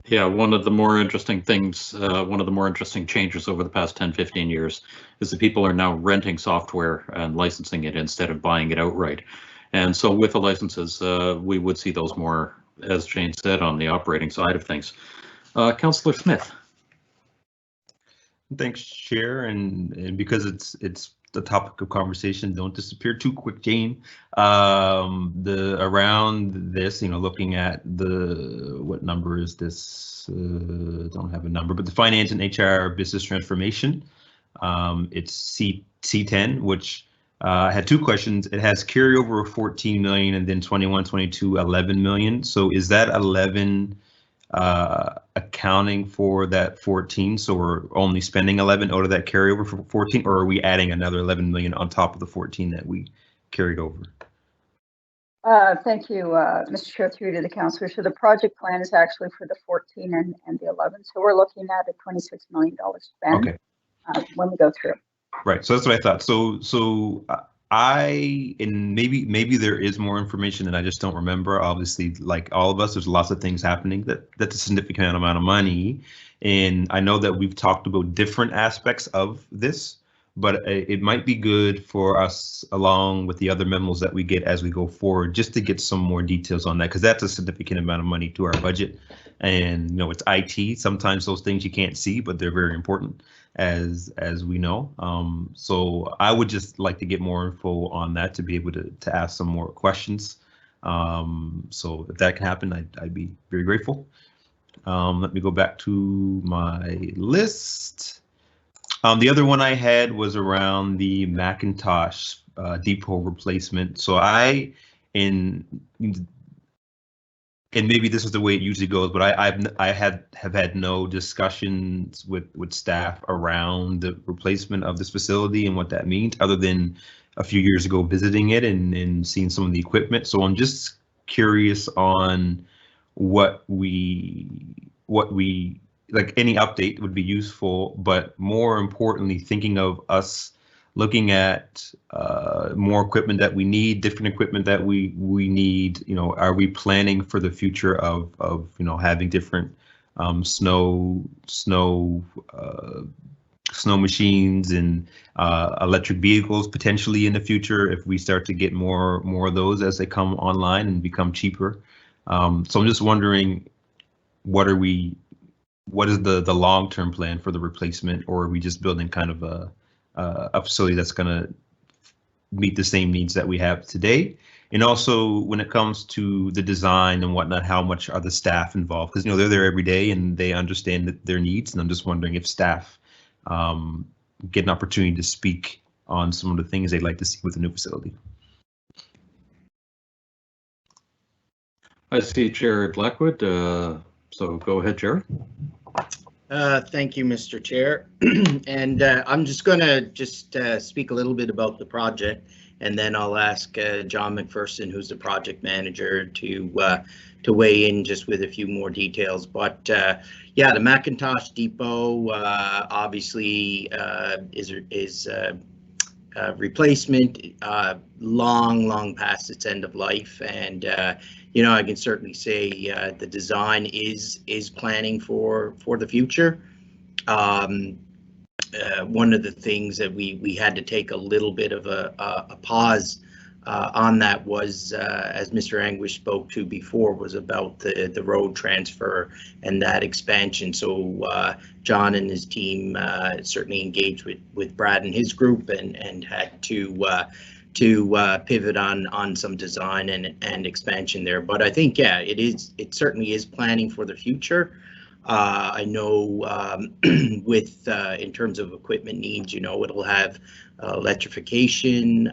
Yeah, one of the more interesting things, one of the more interesting changes over the past 10, 15 years is that people are now renting software and licensing it instead of buying it outright. And so with the licenses, we would see those more, as Jane said, on the operating side of things. Councillor Smith. Thanks, Chair, and because it's the topic of conversation, don't disappear too quick, Jane. Around this, looking at what number is this? Don't have a number, but the finance and HR business transformation. It's C10, which I had two questions. It has carryover of 14 million, and then 21, 22, 11 million. So is that 11 accounting for that 14, so we're only spending 11 out of that carryover for 14, or are we adding another 11 million on top of the 14 that we carried over? Thank you, Mr. Chair, through to the councillor. So the project plan is actually for the 14 and the 11. So we're looking at a $26 million spend when we go through. Right, so that's what I thought. So and maybe there is more information and I just don't remember. Obviously, like all of us, there's lots of things happening that's a significant amount of money. And I know that we've talked about different aspects of this, but it might be good for us, along with the other memos that we get as we go forward, just to get some more details on that, because that's a significant amount of money to our budget. And it's IT. Sometimes those things you can't see, but they're very important, as we know. So I would just like to get more info on that to be able to ask some more questions. So if that can happen, I'd be very grateful. Let me go back to my list. The other one I had was around the Macintosh depot replacement. So and maybe this is the way it usually goes, but I have had no discussions with staff around the replacement of this facility and what that means, other than a few years ago visiting it and seeing some of the equipment. So I'm just curious on what we like. Any update would be useful, but more importantly, thinking of us looking at more equipment that we need, different equipment that we need. Are we planning for the future of having different snow machines and electric vehicles potentially in the future if we start to get more of those as they come online and become cheaper. So I'm just wondering, what is the long-term plan for the replacement, or are we just building kind of a facility that's going to meet the same needs that we have today? And also, when it comes to the design and whatnot, how much are the staff involved? Because they're there every day and they understand their needs, and I'm just wondering if staff get an opportunity to speak on some of the things they'd like to see with the new facility. I see Jared Blackwood, so go ahead, Jared. Thank you, Mr. Chair. And I'm just going to speak a little bit about the project, and then I'll ask John McPherson, who's the project manager, to weigh in just with a few more details. But yeah, the Macintosh Depot obviously is replacement, long past its end of life, and I can certainly say the design is planning for the future. One of the things that we had to take a little bit of a pause on that was, as Mr. Anguish spoke to before, was about the road transfer and that expansion. So John and his team certainly engaged with Brad and his group and had to pivot on some design and expansion there. But I think, yeah, it certainly is planning for the future. I know with in terms of equipment needs, it'll have electrification,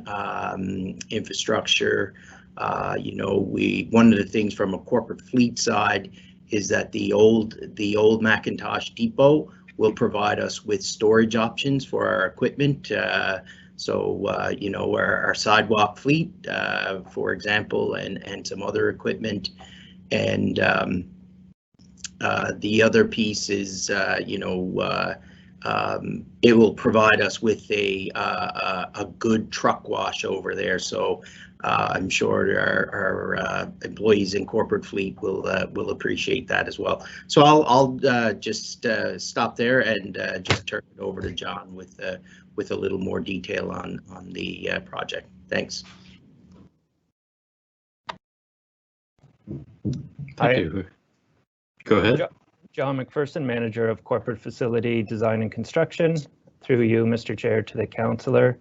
infrastructure. One of the things from a corporate fleet side is that the old Macintosh Depot will provide us with storage options for our equipment. So our sidewalk fleet, for example, and some other equipment. And the other piece is, it will provide us with a good truck wash over there. So I'm sure our employees in corporate fleet will appreciate that as well. So I'll just stop there and just turn it over to John with a little more detail on the project. Thanks. Thank you. Go ahead. John McPherson, Manager of Corporate Facility Design and Construction. Through you, Mr. Chair, to the councillor.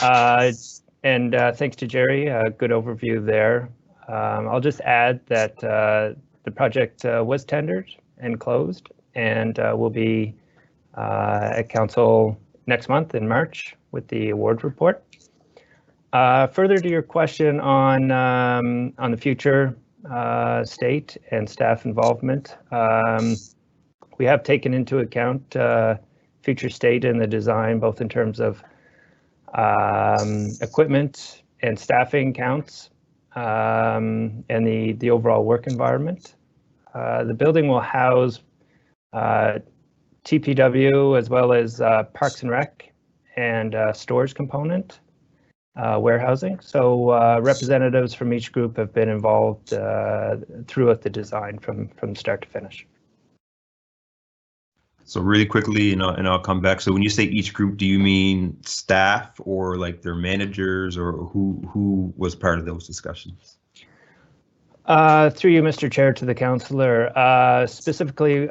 And thanks to Jerry, a good overview there. I'll just add that the project was tendered and closed and will be at council next month in March with the award report. Further to your question on the future state and staff involvement, we have taken into account future state in the design, both in terms of equipment and staffing counts, and the overall work environment. The building will house TPW as well as Parks and Rec and stores component, warehousing. So representatives from each group have been involved throughout the design from start to finish. So really quickly, and I'll come back. So when you say each group, do you mean staff or like their managers, or who was part of those discussions? Through you, Mr. Chair, to the councillor, specifically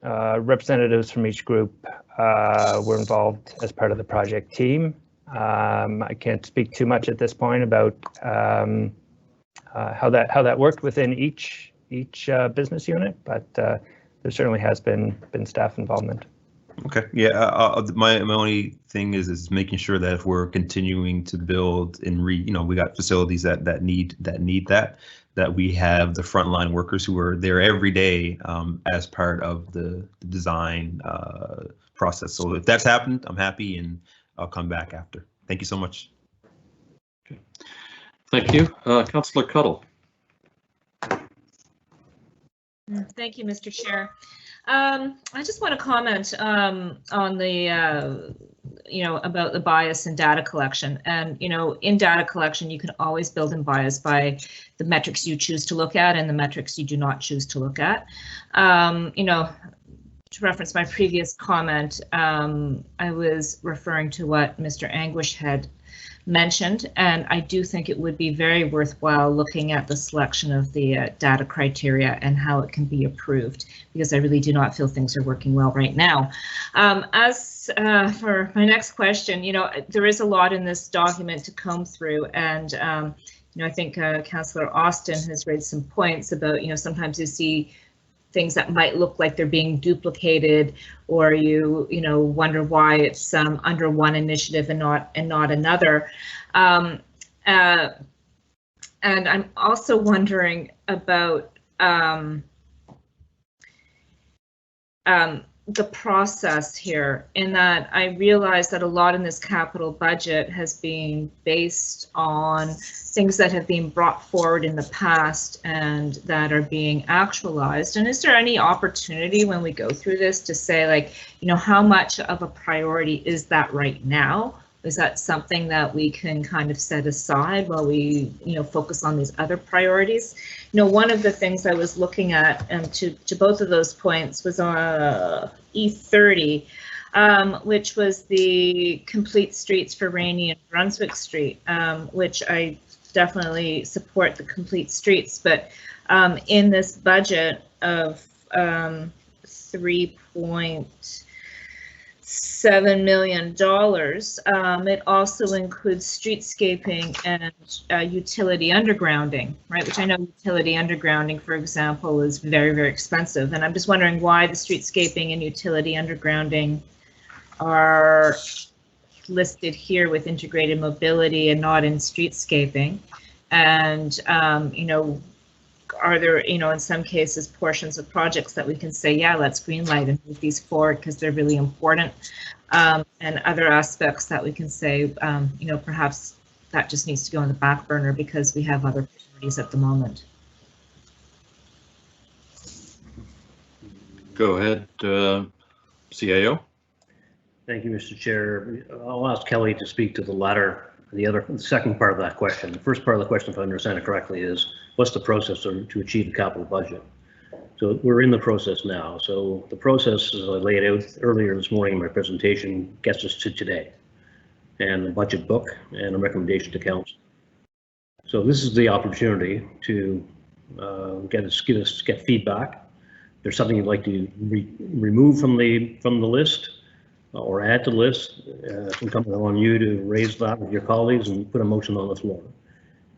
representatives from each group were involved as part of the project team. I can't speak too much at this point about how that worked within each business unit, but there certainly has been staff involvement. Okay, yeah. My only thing is making sure that if we're continuing to build and we got facilities that need that we have the frontline workers who are there every day as part of the design process. So if that's happened, I'm happy, and I'll come back after. Thank you so much. Okay. Thank you, Councillor Cuddle. Thank you, Mr. Chair. I just want to comment on the, about the bias in data collection. And, in data collection, you can always build in bias by the metrics you choose to look at and the metrics you do not choose to look at. To reference my previous comment, I was referring to what Mr. Anguish had mentioned, and I do think it would be very worthwhile looking at the selection of the data criteria and how it can be approved, because I really do not feel things are working well right now. As for my next question, there is a lot in this document to comb through, and I think Councillor Austin has raised some points about, sometimes you see things that might look like they're being duplicated, or you wonder why it's under one initiative and not another. And I'm also wondering about the process here, in that I realize that a lot in this capital budget has been based on things that have been brought forward in the past and that are being actualized. And is there any opportunity when we go through this to say, like, how much of a priority is that right now? Is that something that we can kind of set aside while we, focus on these other priorities? One of the things I was looking at, to both of those points, was on E30, which was the complete streets for Rainy and Brunswick Street, which I definitely support the complete streets, but in this budget of $3.7 million, it also includes streetscaping and utility undergrounding, right? Which I know utility undergrounding, for example, is very, very expensive. And I'm just wondering why the streetscaping and utility undergrounding are listed here with integrated mobility and not in streetscaping. And, are there, in some cases, portions of projects that we can say, yeah, let's greenlight and move these forward because they're really important, and other aspects that we can say, perhaps that just needs to go on the back burner because we have other priorities at the moment. Go ahead, CAO. Thank you, Mr. Chair. I'll ask Kelly to speak to the latter the second part of that question. The first part of the question, if I understand it correctly, is what's the process to achieve the capital budget? So we're in the process now. So the process, as I laid out earlier this morning in my presentation, gets us to today, and a budget book and a recommendation to council. So this is the opportunity to get feedback. If there's something you'd like to remove from the list or add to the list, it's incumbent on you to raise that with your colleagues and put a motion on the floor.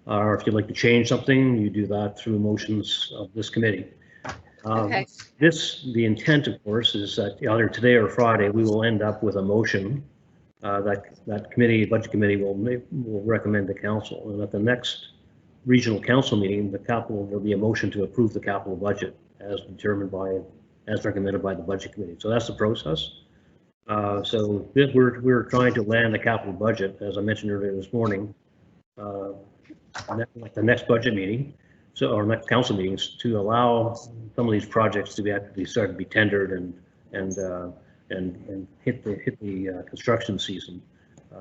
Or if you'd like to change something, you do that through motions of this committee. Okay. The intent, of course, is that either today or Friday, we will end up with a motion that committee, budget committee, will recommend to council, and at the next regional council meeting, there'll be a motion to approve the capital budget as recommended by the budget committee. So that's the process. So we're trying to land the capital budget, as I mentioned earlier this morning, at the next budget meeting, or next council meetings, to allow some of these projects to be actually start to be tendered and hit the construction season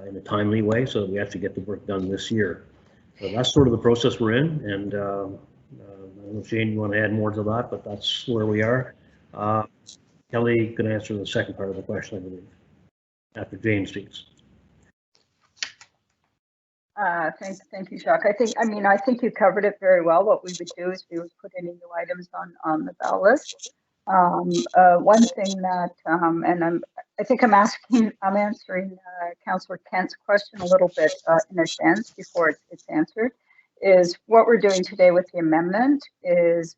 in a timely way, so that we actually get the work done this year. So that's sort of the process we're in, and I don't know, Shane, you want to add more to that, but that's where we are. Kelly can answer the second part of the question, I believe, after Jane speaks. Thank you, Jacques. I think you covered it very well. What we would do is we would put any new items on the ballot list. One thing that, I think I'm answering Councillor Kent's question a little bit in advance before it's answered, is what we're doing today with the amendment is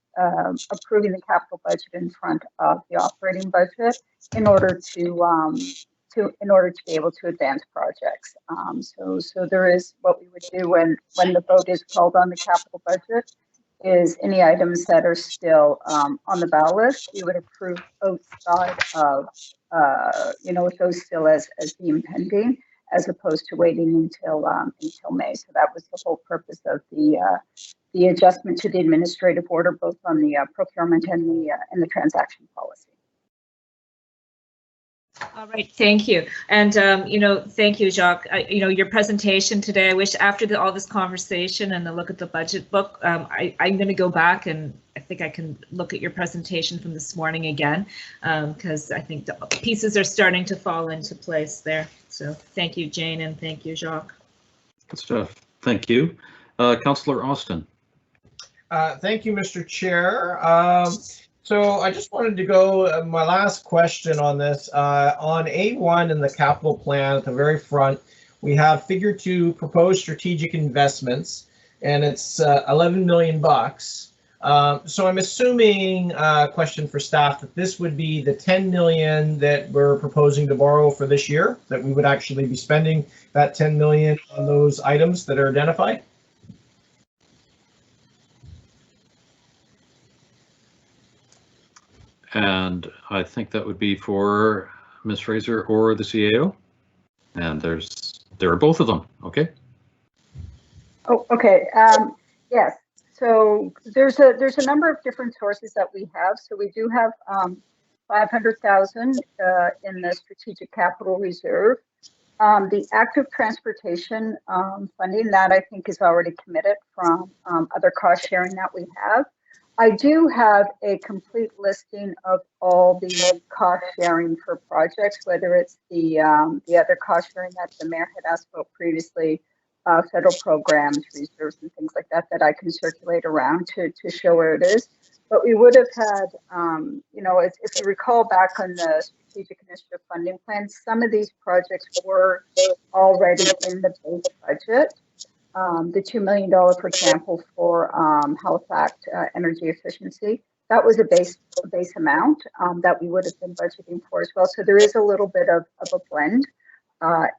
approving the capital budget in front of the operating budget in order to be able to advance projects. So there is what we would do when the vote is called on the capital budget is any items that are still on the ballot list, we would approve outside of, with those still as being pending, as opposed to waiting until May. So that was the whole purpose of the adjustment to the administrative order, both on the procurement and the transaction policy. All right, thank you. And, thank you, Jacques. Your presentation today, I wish after all this conversation and the look at the budget book, I'm going to go back and I think I can look at your presentation from this morning again, because I think the pieces are starting to fall into place there. So thank you, Jane, and thank you, Jacques. Good stuff. Thank you. Councillor Austin. Thank you, Mr. Chair. So I just wanted to go, my last question on this, on A1 in the capital plan at the very front, we have figure 2 proposed strategic investments, and it's 11 million bucks. So I'm assuming, question for staff, that this would be the 10 million that we're proposing to borrow for this year, that we would actually be spending that 10 million on those items that are identified? And I think that would be for Ms. Fraser or the CAO. And there are both of them. Okay. Oh, okay. Yes. So there's a number of different sources that we have. So we do have 500,000 in the strategic capital reserve. The active transportation funding that I think is already committed from other cost sharing that we have. I do have a complete listing of all the cost sharing for projects, whether it's the other cost sharing that the mayor had asked about previously, federal programs, reserves, and things like that, that I can circulate around to show where it is. But we would have had, if you recall back on the strategic initiative funding plan, some of these projects were already in the base budget. The $2 million, for example, for Halifax energy efficiency, that was a base amount that we would have been budgeting for as well. So there is a little bit of a blend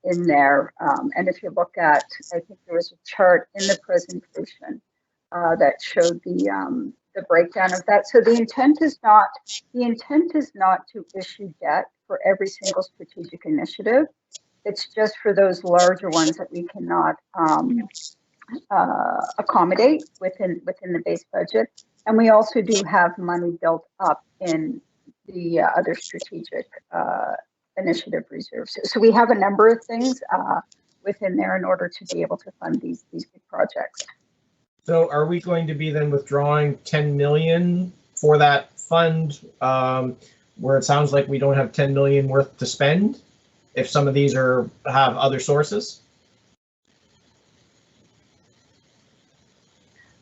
in there. And if you look at, I think there was a chart in the presentation that showed the breakdown of that. So the intent is not to issue debt for every single strategic initiative. It's just for those larger ones that we cannot accommodate within the base budget. And we also do have money built up in the other strategic initiative reserves. So we have a number of things. within there in order to be able to fund these big projects. So are we going to be then withdrawing 10 million for that fund, where it sounds like we don't have 10 million worth to spend if some of these have other sources?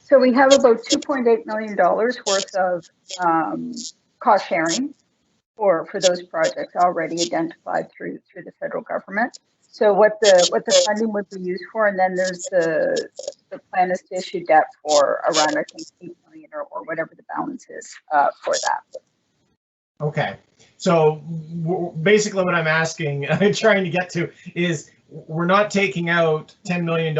So we have about $2.8 million worth of cost sharing for those projects already identified through the federal government. So what the funding would be used for, and then there's the plan is to issue debt for around, I think, 8 million or whatever the balance is for that. Okay, so basically what I'm asking, trying to get to is, we're not taking out $10 million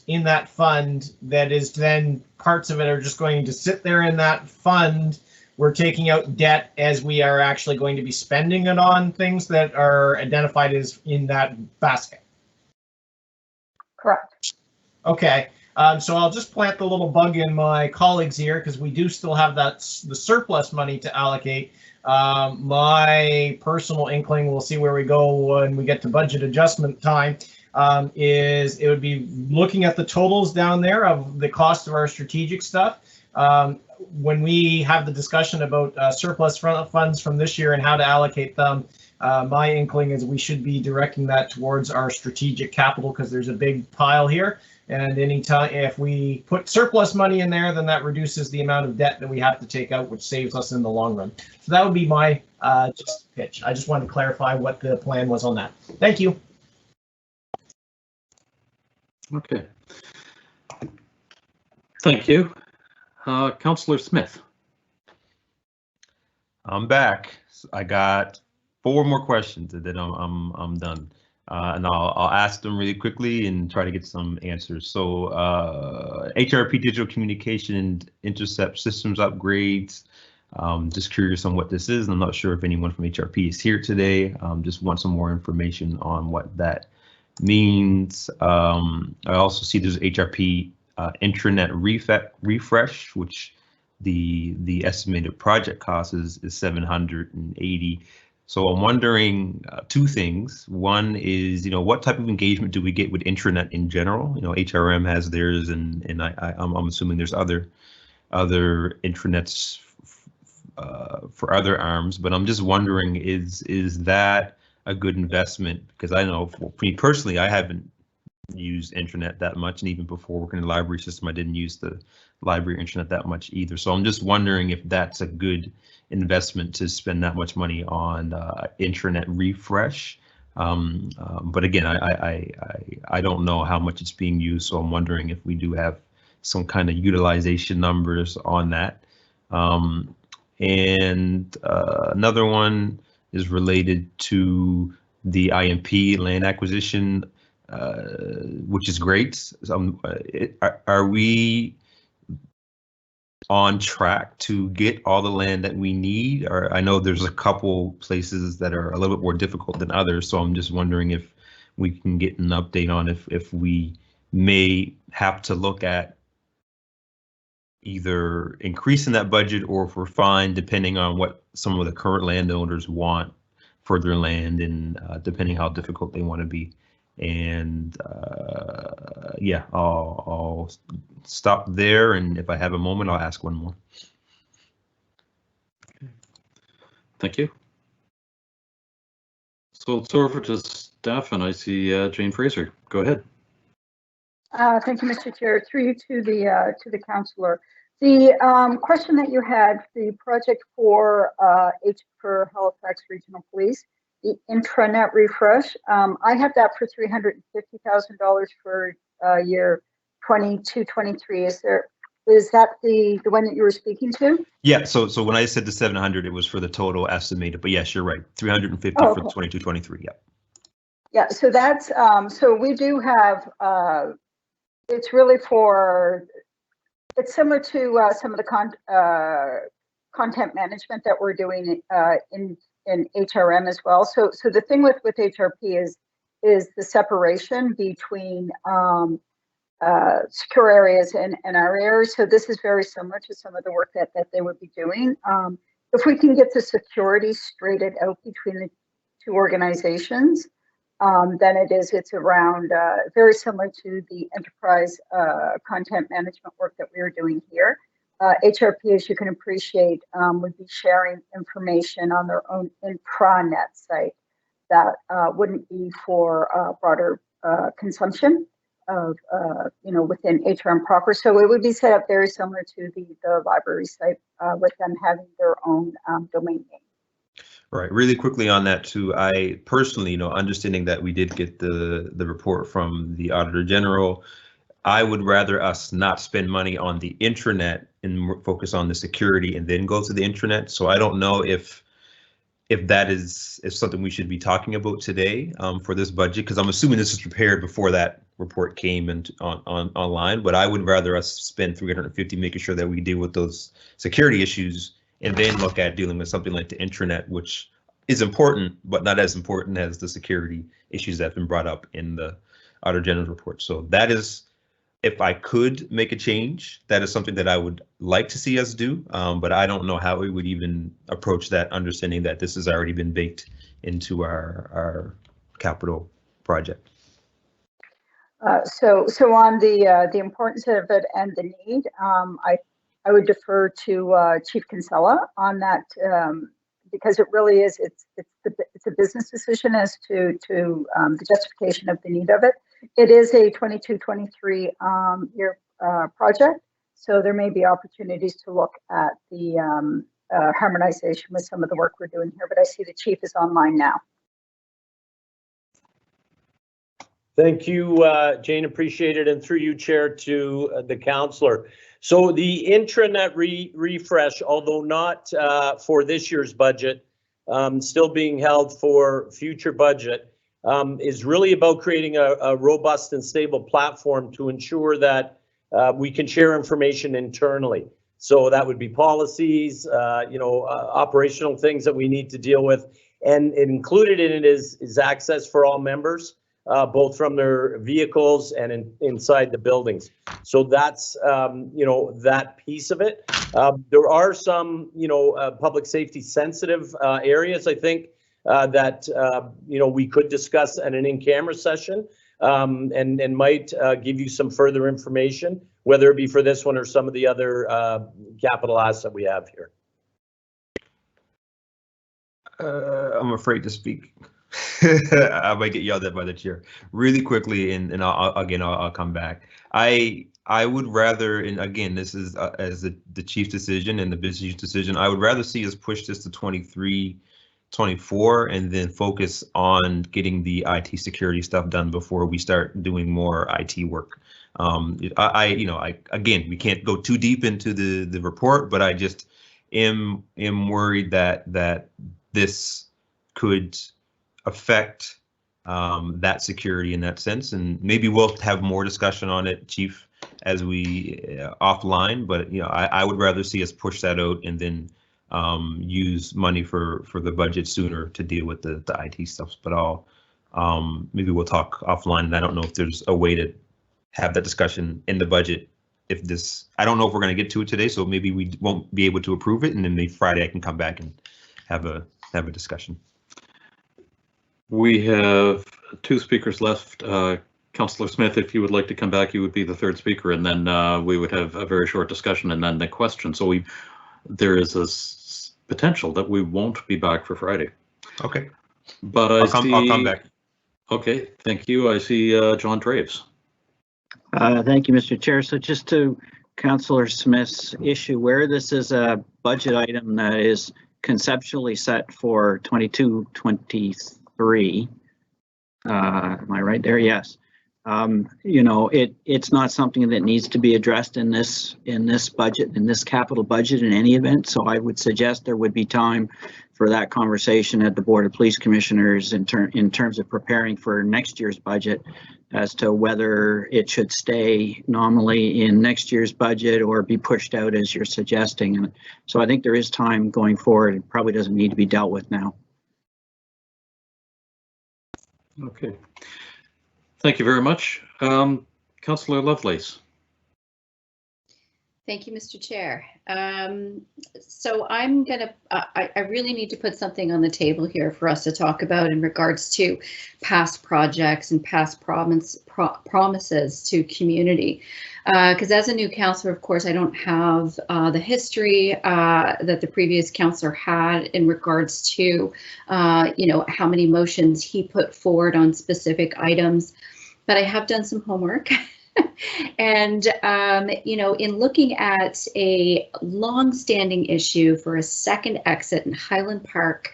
in that fund that is then parts of it are just going to sit there in that fund. We're taking out debt as we are actually going to be spending it on things that are identified as in that basket. Correct. Okay, so I'll just plant the little bug in my colleagues here, because we do still have the surplus money to allocate. My personal inkling, we'll see where we go when we get to budget adjustment time, is it would be looking at the totals down there of the cost of our strategic stuff. When we have the discussion about surplus funds from this year and how to allocate them, my inkling is we should be directing that towards our strategic capital, because there's a big pile here. And anytime if we put surplus money in there, then that reduces the amount of debt that we have to take out, which saves us in the long run. So that would be my just pitch. I just wanted to clarify what the plan was on that. Thank you. Okay. Thank you. Councillor Smith. I'm back. I got 4 more questions and then I'm done. And I'll ask them really quickly and try to get some answers. So HRP digital communication and intercept systems upgrades. Just curious on what this is. I'm not sure if anyone from HRP is here today. Just want some more information on what that means. I also see there's HRP intranet refresh, which the estimated project cost is $780. So I'm wondering 2 things. One is, what type of engagement do we get with intranet in general? HRM has theirs, and I'm assuming there's other intranets for other arms. But I'm just wondering, is that a good investment? Because I know for me personally, I haven't used intranet that much, and even before working in the library system, I didn't use the library intranet that much either. So I'm just wondering if that's a good investment to spend that much money on intranet refresh. But again, I don't know how much it's being used, so I'm wondering if we do have some kind of utilization numbers on that. And another one is related to the IMP land acquisition, which is great. So, are we on track to get all the land that we need? Or I know there's a couple places that are a little bit more difficult than others, so I'm just wondering if we can get an update on if we may have to look at either increasing that budget, or if we're fine depending on what some of the current landowners want for their land, and depending how difficult they want to be. And yeah, I'll stop there, and if I have a moment, I'll ask one more. Thank you. So it's over to staff, and I see Jane Fraser. Go ahead. Thank you, Mr. Chair. Through you to the councillor. The question that you had, the project for Halifax Regional Police, the intranet refresh. I have that for $350,000 for year 22-23. Is that the one that you were speaking to? Yeah. So when I said the 700, it was for the total estimated. But yes, you're right. 350 for the 22-23. Yeah. Yeah. So that's so we do have. It's really for. It's similar to some of the content management that we're doing in HRM as well. So the thing with HRP is the separation between secure areas and our areas. So this is very similar to some of the work that they would be doing. If we can get the security straightened out between the 2 organizations, than it's around, very similar to the enterprise content management work that we are doing here. HRP, as you can appreciate, would be sharing information on their own intranet site that wouldn't be for broader consumption of, within HRM proper. So it would be set up very similar to the library site with them having their own domain name. Right. Really quickly on that too, I personally, understanding that we did get the report from the Auditor General, I would rather us not spend money on the intranet and focus on the security and then go to the intranet. So I don't know if that is something we should be talking about today for this budget, because I'm assuming this was prepared before that report came online. But I would rather us spend $350 making sure that we deal with those security issues and then look at dealing with something like the intranet, which is important, but not as important as the security issues that have been brought up in the Auditor General's report. So that is, if I could make a change, that is something that I would like to see us do, but I don't know how we would even approach that, understanding that this has already been baked into our capital project. So on the importance of it and the need, I would defer to Chief Kinsella on that, because it really is, it's a business decision as to the justification of the need of it. It is a 22-23 year project, so there may be opportunities to look at the harmonization with some of the work we're doing here, but I see the Chief is online now. Thank you, Jane, appreciate it, and through you, Chair, to the councillor. So the intranet refresh, although not for this year's budget, still being held for future budget, is really about creating a robust and stable platform to ensure that we can share information internally. So that would be policies, operational things that we need to deal with, and included in it is access for all members, both from their vehicles and inside the buildings. So that's, that piece of it. There are some, public safety sensitive areas, I think, that, we could discuss at an in-camera session and might give you some further information, whether it be for this one or some of the other capital assets that we have here. I'm afraid to speak. I might get yelled at by the chair. Really quickly, and I'll come back. I would rather, and again, this is as the chief's decision and the business decision, I would rather see us push this to 23, 24, and then focus on getting the IT security stuff done before we start doing more IT work. Again, we can't go too deep into the report, but I just am worried that this could affect that security in that sense, and maybe we'll have more discussion on it, Chief, as we offline. But I would rather see us push that out and then use money for the budget sooner to deal with the IT stuff. But maybe we'll talk offline, and I don't know if there's a way to have that discussion in the budget. I don't know if we're going to get to it today, so maybe we won't be able to approve it, and then maybe Friday I can come back and have a discussion. We have two speakers left. Councillor Smith, if you would like to come back, you would be the third speaker, and then we would have a very short discussion and then the question. So there is a potential that we won't be back for Friday. Okay. But I'll come back. Okay, thank you. I see John Draves. Thank you, Mr. Chair. So just to Councillor Smith's issue, where this is a budget item that is conceptually set for 22-23, am I right there? Yes. It's not something that needs to be addressed in this budget, in this capital budget in any event. So I would suggest there would be time for that conversation at the Board of Police Commissioners in terms of preparing for next year's budget as to whether it should stay nominally in next year's budget or be pushed out as you're suggesting. And so I think there is time going forward. It probably doesn't need to be dealt with now. Okay. Thank you very much. Councillor Lovelace. Thank you, Mr. Chair. So I'm gonna, I really need to put something on the table here for us to talk about in regards to past projects and past promises to community. Because as a new councillor, of course, I don't have the history that the previous councillor had in regards to, you know, how many motions he put forward on specific items, but I have done some homework. And, you know, in looking at a long-standing issue for a second exit in Highland Park,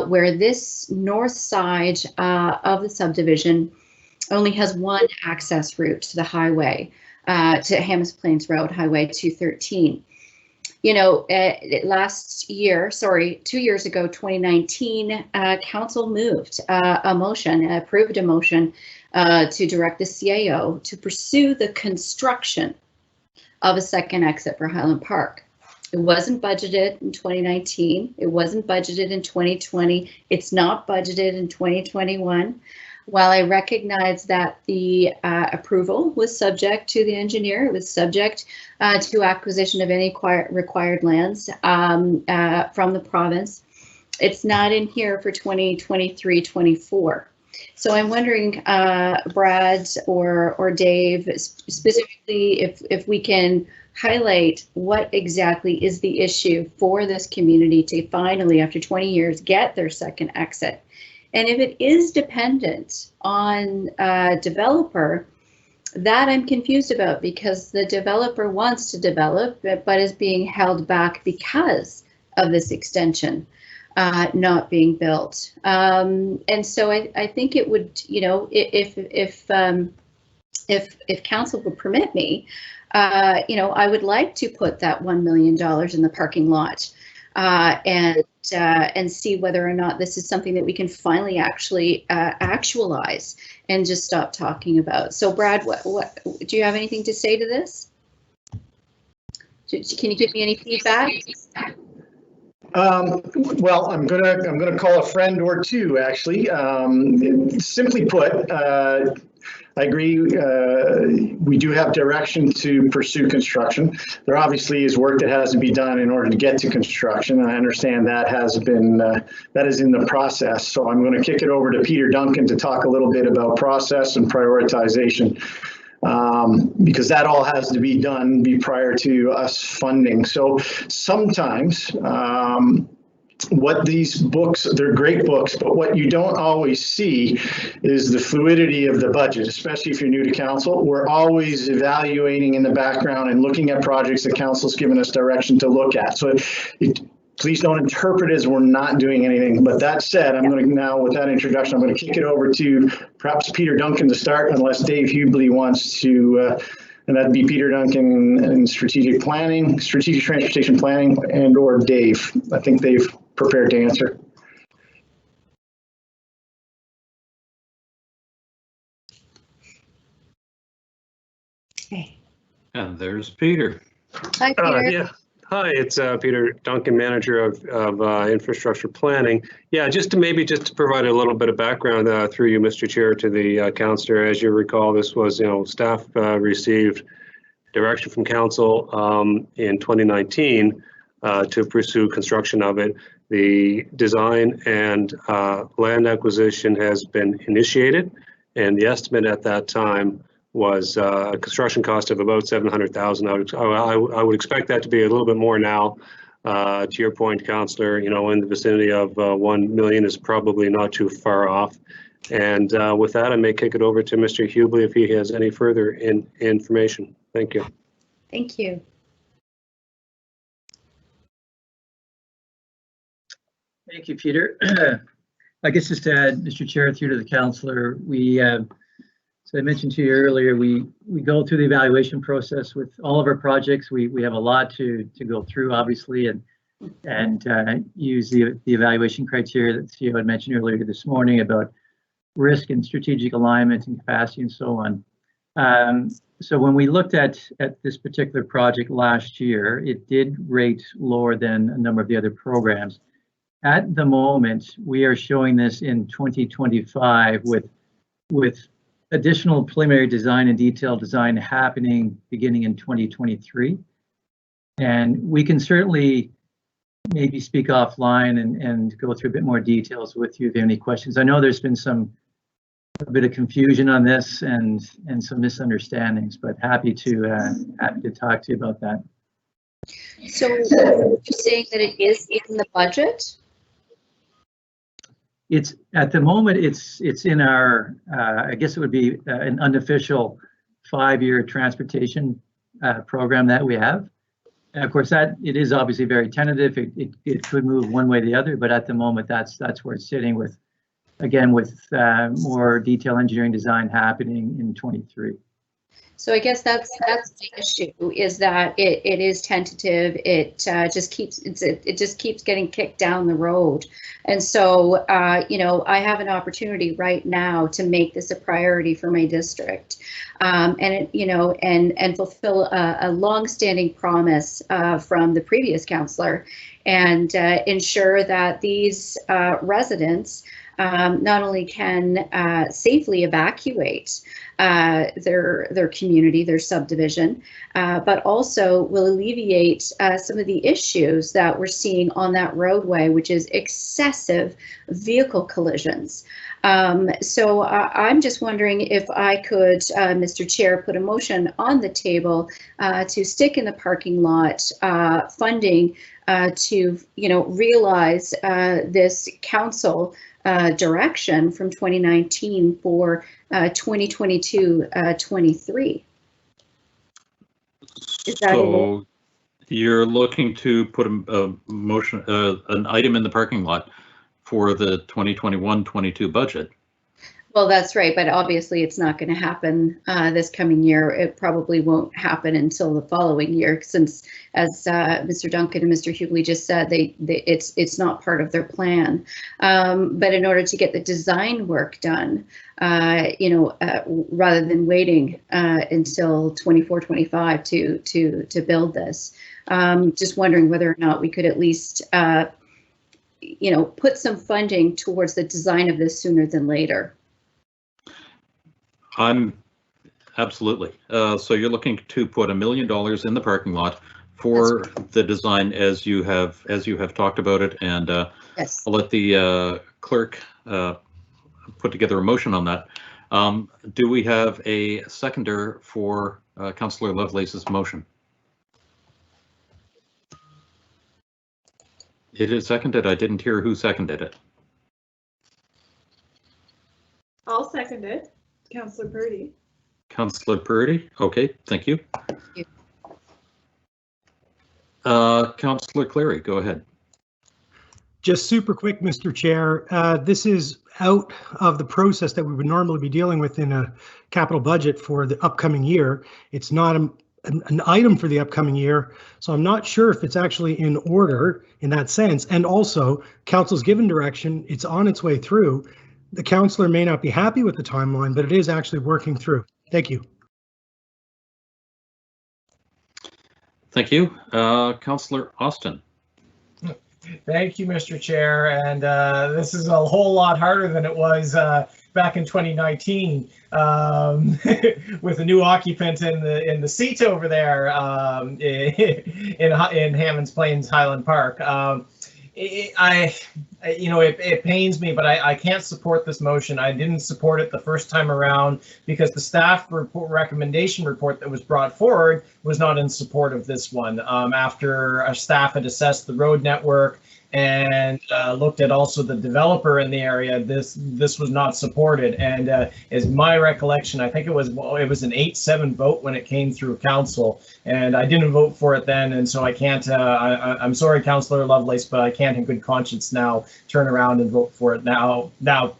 where this north side of the subdivision only has one access route to the highway, to Hammers Plains Road, Highway 213. You know, last year, sorry, 2 years ago, 2019, council moved a motion, approved a motion to direct the CAO to pursue the construction of a second exit for Highland Park. It wasn't budgeted in 2019. It wasn't budgeted in 2020. It's not budgeted in 2021. While I recognize that the approval was subject to the engineer, it was subject to acquisition of any required lands from the province. It's not in here for 2023-24. So I'm wondering, Brad or Dave, specifically if we can highlight what exactly is the issue for this community to finally, after 20 years, get their second exit. And if it is dependent on a developer, that I'm confused about, because the developer wants to develop, but is being held back because of this extension not being built. And so I think it would, you know, if council would permit me, you know, I would like to put that $1 million in the parking lot and see whether or not this is something that we can finally actually actualize and just stop talking about. So Brad, what do you have anything to say to this? Can you give me any feedback? Well, I'm gonna call a friend or two, actually. Simply put, I agree. We do have direction to pursue construction. There obviously is work that has to be done in order to get to construction. I understand that has been that is in the process. So I'm going to kick it over to Peter Duncan to talk a little bit about process and prioritization. Because that all has to be done prior to us funding. So sometimes what these books, they're great books, but what you don't always see is the fluidity of the budget, especially if you're new to council. We're always evaluating in the background and looking at projects that council's given us direction to look at. So please don't interpret as we're not doing anything. But that said, I'm going to now, with that introduction, I'm going to kick it over to perhaps Peter Duncan to start, unless Dave Hubley wants to, and that'd be Peter Duncan in strategic planning, strategic transportation planning, and or Dave. I think they've prepared to answer. Okay. And there's Peter. Hi, Peter. Yeah. Hi, it's Peter Duncan, manager of infrastructure planning. Yeah, just to provide a little bit of background through you, Mr. Chair, to the councillor. As you recall, this was, you know, staff received direction from council in 2019 to pursue construction of it. The design and land acquisition has been initiated, and the estimate at that time was a construction cost of about $700,000. I would expect that to be a little bit more now. To your point, councillor, you know, in the vicinity of 1 million is probably not too far off. And with that, I may kick it over to Mr. Hubley if he has any further information. Thank you. Thank you. Thank you, Peter. I guess just to add, Mr. Chair, through to the councillor, we, so I mentioned to you earlier, we go through the evaluation process with all of our projects. We have a lot to go through, obviously, and use the evaluation criteria that the CEO had mentioned earlier this morning about risk and strategic alignment and capacity and so on. So when we looked at this particular project last year, it did rate lower than a number of the other programs. At the moment, we are showing this in 2025 with additional preliminary design and detailed design happening beginning in 2023. And we can certainly maybe speak offline and go through a bit more details with you if you have any questions. I know there's been a bit of confusion on this and some misunderstandings, but happy to talk to you about that. So you're saying that it is in the budget? It's at the moment it's in our I guess it would be an unofficial 5-year transportation program that we have. And of course that it is obviously very tentative. It could move one way or the other, but at the moment that's where it's sitting with, again, with more detailed engineering design happening in 23. So I guess that's the issue, is that it is tentative. It just keeps getting kicked down the road. And so you know, I have an opportunity right now to make this a priority for my district, and it, you know, and fulfill a long-standing promise from the previous councillor, and ensure that these residents not only can safely evacuate their community, their subdivision, but also will alleviate some of the issues that we're seeing on that roadway, which is excessive vehicle collisions. So I'm just wondering if I could, Mr. Chair, put a motion on the table to stick in the parking lot funding to, you know, realize this council direction from 2019 for 2022-23. So you're looking to put a motion, an item in the parking lot for the 2021-22 budget? Well, that's right, but obviously it's not going to happen this coming year. It probably won't happen until the following year, since, as Mr. Duncan and Mr. Hughley just said, it's not part of their plan. But in order to get the design work done, you know, rather than waiting until 24-25 to build this, just wondering whether or not we could at least, you know, put some funding towards the design of this sooner than later. Absolutely. So you're looking to put $1 million in the parking lot for the design as you have talked about it, and yes. I'll let the clerk put together a motion on that. Do we have a seconder for Councillor Lovelace's motion? It is seconded. I didn't hear who seconded it. I'll second it. Councillor Purdy. Councillor Purdy. Okay, thank you. Thank you. Councillor Cleary, go ahead. Just super quick, Mr. Chair. This is out of the process that we would normally be dealing with in a capital budget for the upcoming year. It's not an item for the upcoming year, so I'm not sure if it's actually in order in that sense. And also, council's given direction, it's on its way through. The councillor may not be happy with the timeline, but it is actually working through. Thank you. Thank you. Councillor Austin. Thank you, Mr. Chair. And this is a whole lot harder than it was back in 2019 with a new occupant in the seat over there in Hammonds Plains Highland Park. It pains me, but I can't support this motion. I didn't support it the first time around because the staff recommendation report that was brought forward was not in support of this one. After our staff had assessed the road network and looked at also the developer in the area, this was not supported. And as my recollection, I think it was an 8-7 vote when it came through council, and I didn't vote for it then, and so I can't. I'm sorry, Councillor Lovelace, but I can't in good conscience now turn around and vote for it now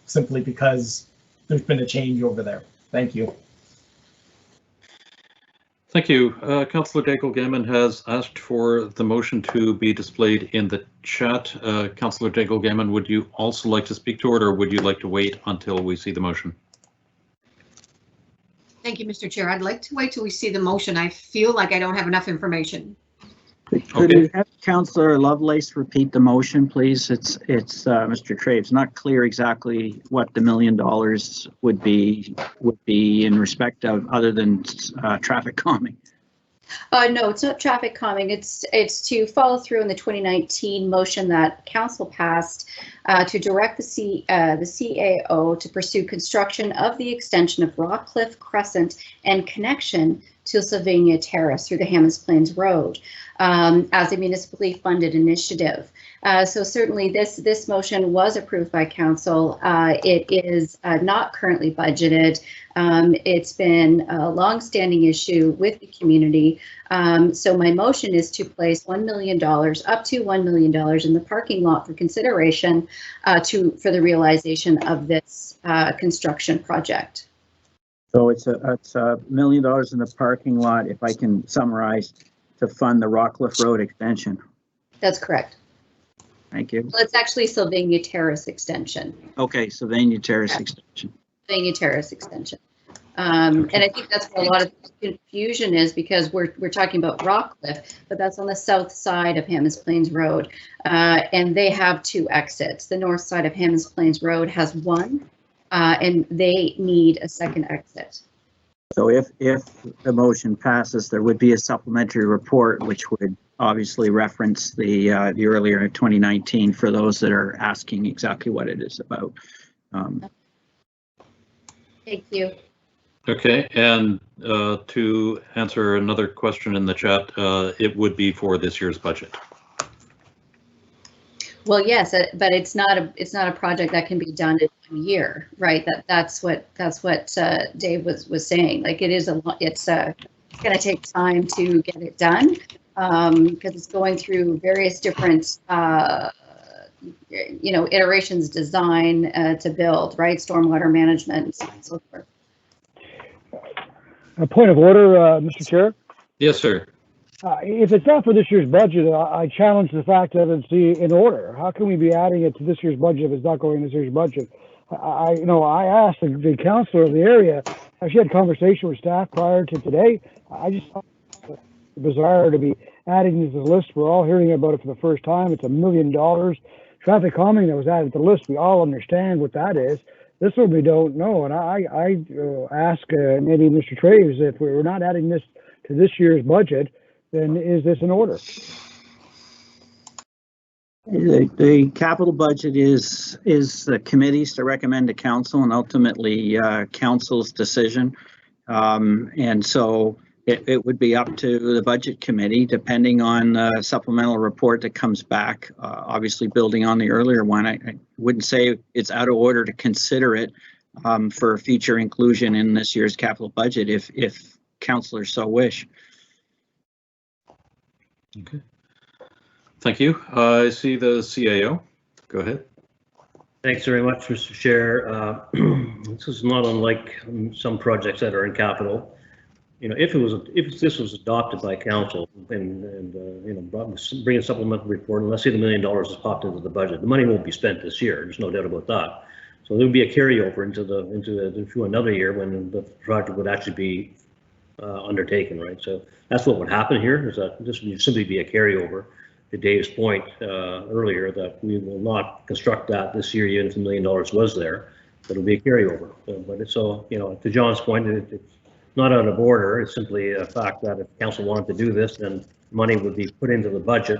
simply because there's been a change over there. Thank you. Thank you. Councillor Daigle-Gammon has asked for the motion to be displayed in the chat. Councillor Daigle-Gammon, would you also like to speak to it, or would you like to wait until we see the motion? Thank you, Mr. Chair. I'd like to wait till we see the motion. I feel like I don't have enough information. Could we have Councillor Lovelace repeat the motion, please? It's Mr. Trey. It's not clear exactly what the $1 million would be in respect of, other than traffic calming. No, it's not traffic calming. It's to follow through on the 2019 motion that council passed to direct the CAO to pursue construction of the extension of Rockcliffe Crescent and connection to Sylvania Terrace through the Hammonds Plains Road as a municipally funded initiative. So certainly this motion was approved by council. It is not currently budgeted. It's been a long-standing issue with the community. So my motion is to place $1 million, up to $1 million in the parking lot for consideration for the realization of this construction project. So it's $1 million in the parking lot, if I can summarize, to fund the Rockcliffe Road extension. That's correct. Thank you. Well, it's actually Sylvania Terrace extension. Okay, Sylvania Terrace extension. Sylvania Terrace extension. And I think that's where a lot of confusion is, because we're talking about Rockcliffe, but that's on the south side of Hammonds Plains Road. And they have 2 exits. The north side of Hammonds Plains Road has 1, and they need a second exit. So if the motion passes, there would be a supplementary report, which would obviously reference the earlier 2019 for those that are asking exactly what it is about. Thank you. Okay, and to answer another question in the chat, it would be for this year's budget. Well, yes, but it's not a project that can be done in 1 year, right? That's what Dave was saying. Like, it's going to take time to get it done because it's going through various different iterations, design to build, right? Stormwater management and so on and so forth. A point of order, Mr. Chair. Yes, sir. If it's not for this year's budget, I challenge the fact that it's in order. How can we be adding it to this year's budget if it's not going in this year's budget? I asked the councillor of the area. She had a conversation with staff prior to today. I just thought it was bizarre to be adding this to the list. We're all hearing about it for the first time. It's $1 million. Traffic calming that was added to the list. We all understand what that is. This one we don't know. And I ask maybe Mr. Traves, if we're not adding this to this year's budget, then is this in order? The capital budget is the committees to recommend to council, and ultimately council's decision. And so it would be up to the budget committee, depending on the supplemental report that comes back. Obviously, building on the earlier one, I wouldn't say it's out of order to consider it for future inclusion in this year's capital budget if councilors so wish. Okay. Thank you. I see the CAO. Go ahead. Thanks very much, Mr. Chair. This is not unlike some projects that are in capital. If this was adopted by council and bring a supplemental report, and let's say the $1 million is popped into the budget, the money won't be spent this year. There's no doubt about that. So there would be a carryover into another year when the project would actually be undertaken, right? So that's what would happen here, is that this would simply be a carryover. To Dave's point earlier, that we will not construct that this year, even if $1 million was there, it'll be a carryover. But it's so, to John's point, it's not out of order. It's simply a fact that if council wanted to do this, then money would be put into the budget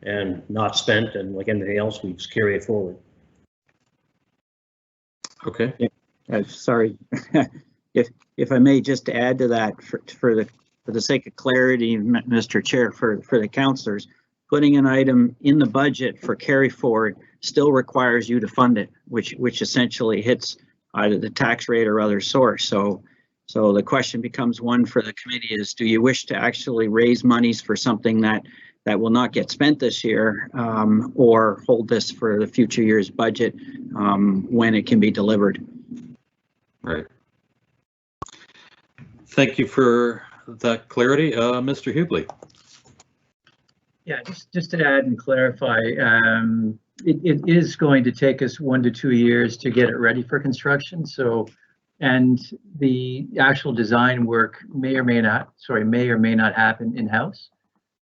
and not spent, and like anything else, we just carry it forward. Okay. Sorry, if I may just add to that, for the sake of clarity, Mr. Chair, for the councillors, putting an item in the budget for carry forward still requires you to fund it, which essentially hits either the tax rate or other source. So the question becomes one for the committee is, do you wish to actually raise monies for something that will not get spent this year, or hold this for the future year's budget when it can be delivered? Right. Thank you for that clarity. Mr. Hubley. Yeah, just to add and clarify, it is going to take us 1 to 2 years to get it ready for construction. So, and the actual design work may or may not happen in-house.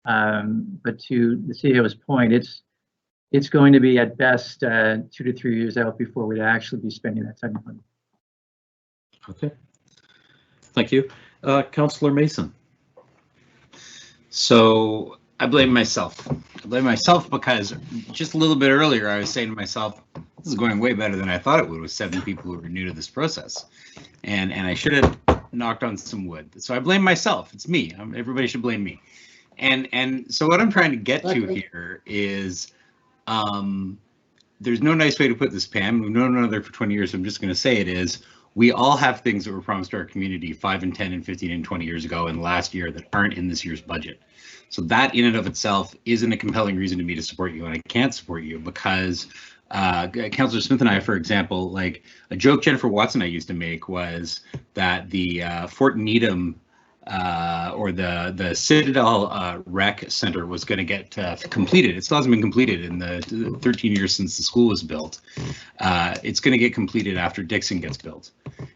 But to the CEO's point, it's going to be at best 2 to 3 years out before we'd actually be spending that type of money. Okay. Thank you. Councillor Mason. So I blame myself. I blame myself because just a little bit earlier, I was saying to myself, this is going way better than I thought it would with 7 people who are new to this process. And I should have knocked on some wood. So I blame myself. It's me. Everybody should blame me. And so what I'm trying to get to here is, there's no nice way to put this, Pam. We've known one another for 20 years. So I'm just going to say it is, we all have things that were promised to our community 5 and 10 and 15 and 20 years ago and last year that aren't in this year's budget. So that in and of itself isn't a compelling reason to me to support you, and I can't support you because Councillor Smith and I, for example, like a joke Jennifer Watson and I used to make was that the Fort Needham or the Citadel Rec Center was going to get completed. It still hasn't been completed in the 13 years since the school was built. It's going to get completed after Dixon gets built.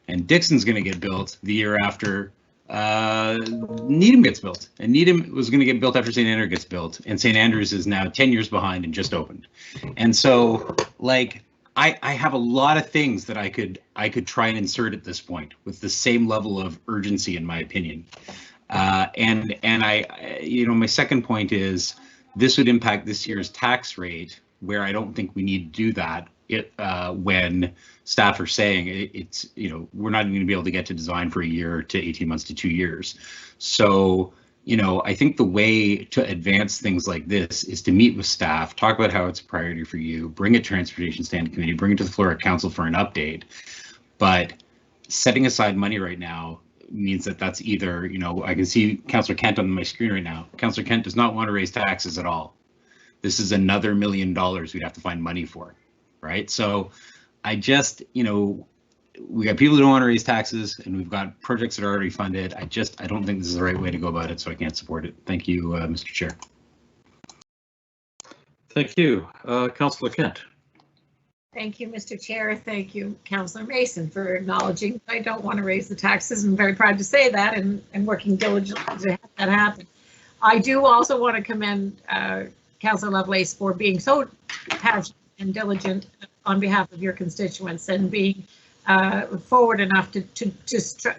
And Dixon's going to get built the year after Needham gets built. And Needham was going to get built after St. Andrews gets built. And St. Andrews is now 10 years behind and just opened. And so, like, I have a lot of things that I could try and insert at this point with the same level of urgency, in my opinion. And I, my second point is this would impact this year's tax rate, where I don't think we need to do that. When staff are saying it's, we're not even going to be able to get to design for a year to 18 months to 2 years. So, I think the way to advance things like this is to meet with staff, talk about how it's a priority for you, bring it to Transportation Standing Committee, bring it to the floor of council for an update. But setting aside money right now means that that's either, I can see Councillor Kent on my screen right now. Councillor Kent does not want to raise taxes at all. This is another $1 million we'd have to find money for, right? So I just, we got people who don't want to raise taxes, and we've got projects that are already funded. I don't think this is the right way to go about it, so I can't support it. Thank you, Mr. Chair. Thank you. Councillor Kent. Thank you, Mr. Chair. Thank you, Councillor Mason, for acknowledging I don't want to raise the taxes. I'm very proud to say that and working diligently to have that happen. I do also want to commend Councillor Lovelace for being so passionate and diligent on behalf of your constituents and being forward enough to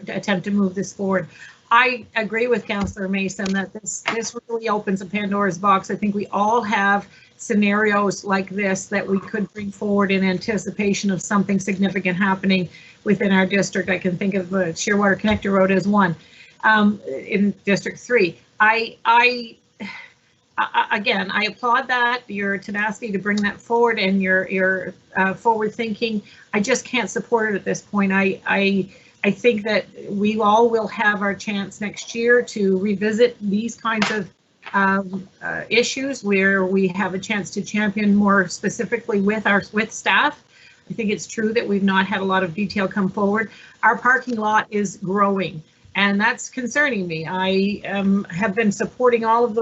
attempt to move this forward. I agree with Councillor Mason that this really opens a Pandora's box. I think we all have scenarios like this that we could bring forward in anticipation of something significant happening within our district. I can think of Shearwater Connector Road as one in District 3. Again, I applaud that, your tenacity to bring that forward and your forward thinking. I just can't support it at this point. I think that we all will have our chance next year to revisit these kinds of issues where we have a chance to champion more specifically with staff. I think it's true that we've not had a lot of detail come forward. Our parking lot is growing, and that's concerning me. I have been supporting all of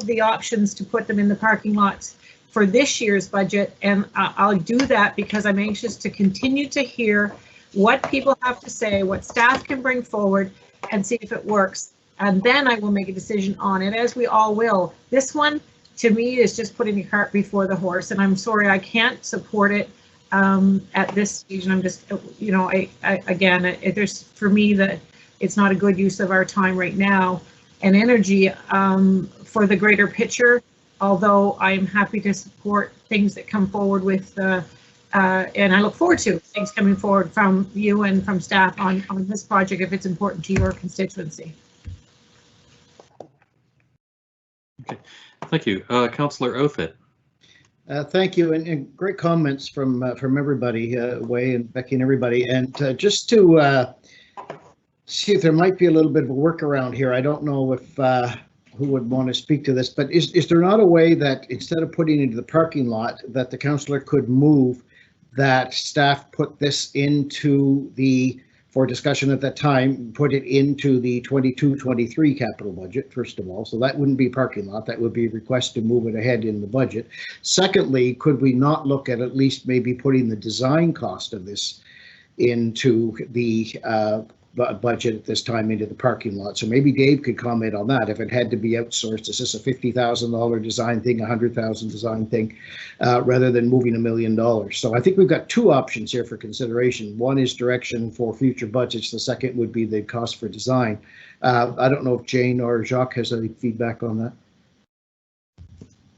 the options to put them in the parking lots for this year's budget, and I'll do that because I'm anxious to continue to hear what people have to say, what staff can bring forward, and see if it works. And then I will make a decision on it, as we all will. This one, to me, is just putting the cart before the horse, and I'm sorry I can't support it at this stage. And I'm just, there's for me that it's not a good use of our time right now and energy for the greater picture. Although I'm happy to support things that come forward with, and I look forward to things coming forward from you and from staff on this project if it's important to your constituency. Okay, thank you. Councillor Outfit. Thank you, and great comments from everybody, Wei and Becky and everybody. And just to see if there might be a little bit of a workaround here. I don't know if who would want to speak to this, but is there not a way that instead of putting it into the parking lot, that the councillor could move that staff put this into for discussion at that time, put it into the 22-23 capital budget, first of all. So that wouldn't be parking lot, that would be a request to move it ahead in the budget. Secondly, could we not look at least maybe putting the design cost of this into the budget at this time into the parking lot. So maybe Dave could comment on that. If it had to be outsourced, is this a $50,000 design thing, $100,000 design thing, rather than moving $1 million? So I think we've got two options here for consideration. One is direction for future budgets. The second would be the cost for design. I don't know if Jane or Jacques has any feedback on that.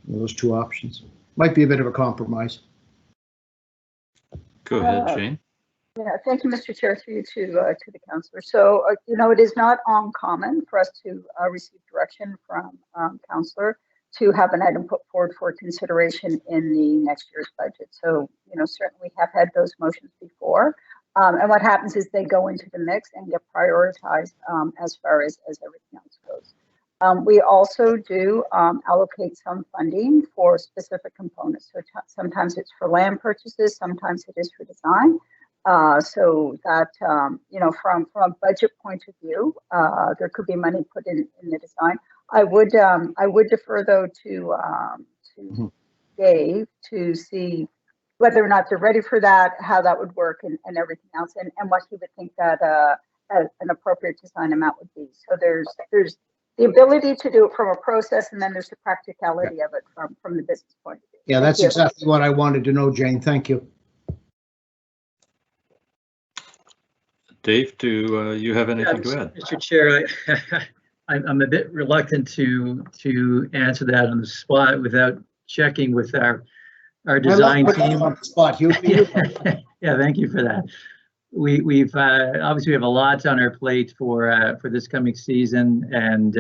Those two options might be a bit of a compromise. Go ahead, Jane. Yeah, thank you, Mr. Chair, through you to the councillor. So, you know, it is not uncommon for us to receive direction from councillor to have an item put forward for consideration in the next year's budget. So, you know, certainly we have had those motions before. And what happens is they go into the mix and get prioritized as far as everything else goes. We also do allocate some funding for specific components. So sometimes it's for land purchases, sometimes it is for design. So that, you know, from a budget point of view, there could be money put in the design. I would defer though to Dave to see whether or not they're ready for that, how that would work and everything else, and what he would think that an appropriate design amount would be. So there's the ability to do it from a process, and then there's the practicality of it from the business point of view. Yeah, that's exactly what I wanted to know, Jane. Thank you. Dave, do you have anything to add? Mr. Chair, I'm a bit reluctant to answer that on the spot without checking with our design team. On the spot. Yeah, thank you for that. We've obviously we have a lot on our plate for this coming season, and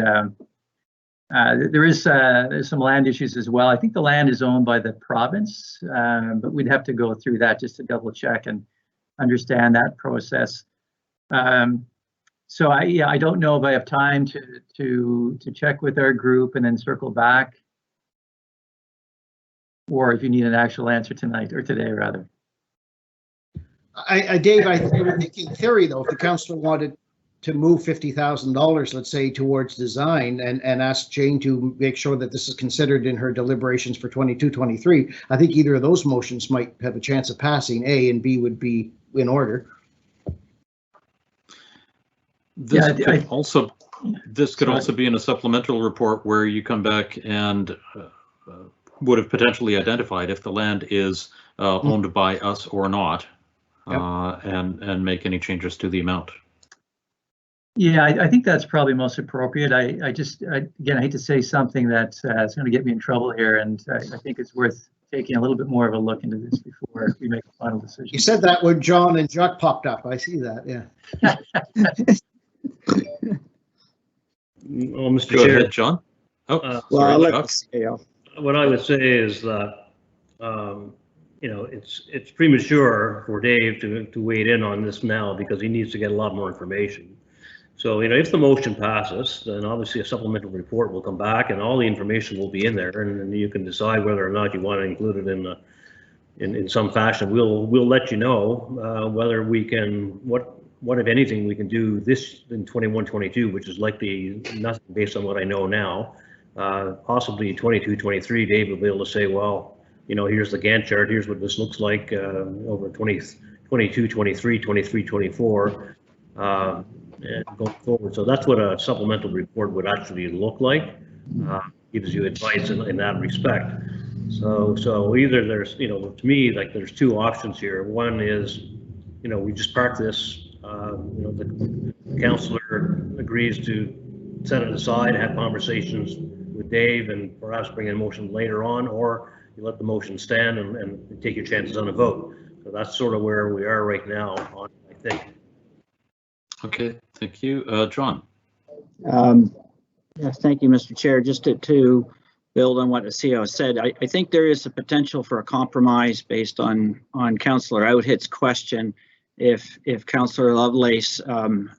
there's some land issues as well. I think the land is owned by the province, but we'd have to go through that just to double check and understand that process. So I don't know if I have time to check with our group and then circle back, or if you need an actual answer tonight or today rather. Dave, I think in theory though, if the councillor wanted to move $50,000, let's say, towards design and ask Jane to make sure that this is considered in her deliberations for 22-23, I think either of those motions might have a chance of passing. A and B would be in order. This could also be in a supplemental report where you come back and would have potentially identified if the land is owned by us or not, and make any changes to the amount. Yeah, I think that's probably most appropriate. Again, I hate to say something that's going to get me in trouble here, and I think it's worth taking a little bit more of a look into this before we make a final decision. You said that when John and Jacques popped up. I see that, yeah. Well, Mr. Go Chair, ahead, John. Well, What I would say is that you know, it's premature for Dave to wade in on this now because he needs to get a lot more information. So, you know, if the motion passes, then obviously a supplemental report will come back and all the information will be in there, and then you can decide whether or not you want to include it in some fashion. We'll let you know whether we can, what if anything we can do this in 21-22, which is likely nothing based on what I know now. Possibly 22-23, Dave will be able to say, well, you know, here's the Gantt chart, here's what this looks like over 22-23, 23-24. And going forward. So that's what a supplemental report would actually look like. Gives you advice in that respect. So either there's, you know, to me, like there's two options here. One is, you know, we just park this, you know, the councillor agrees to set it aside, have conversations with Dave and perhaps bring in a motion later on, or you let the motion stand and take your chances on a vote. So that's sort of where we are right now on, I think. Okay, thank you. John. Yes, thank you, Mr. Chair. Just to build on what the CEO said, I think there is a potential for a compromise based on Councillor Outhit's question. If Councillor Lovelace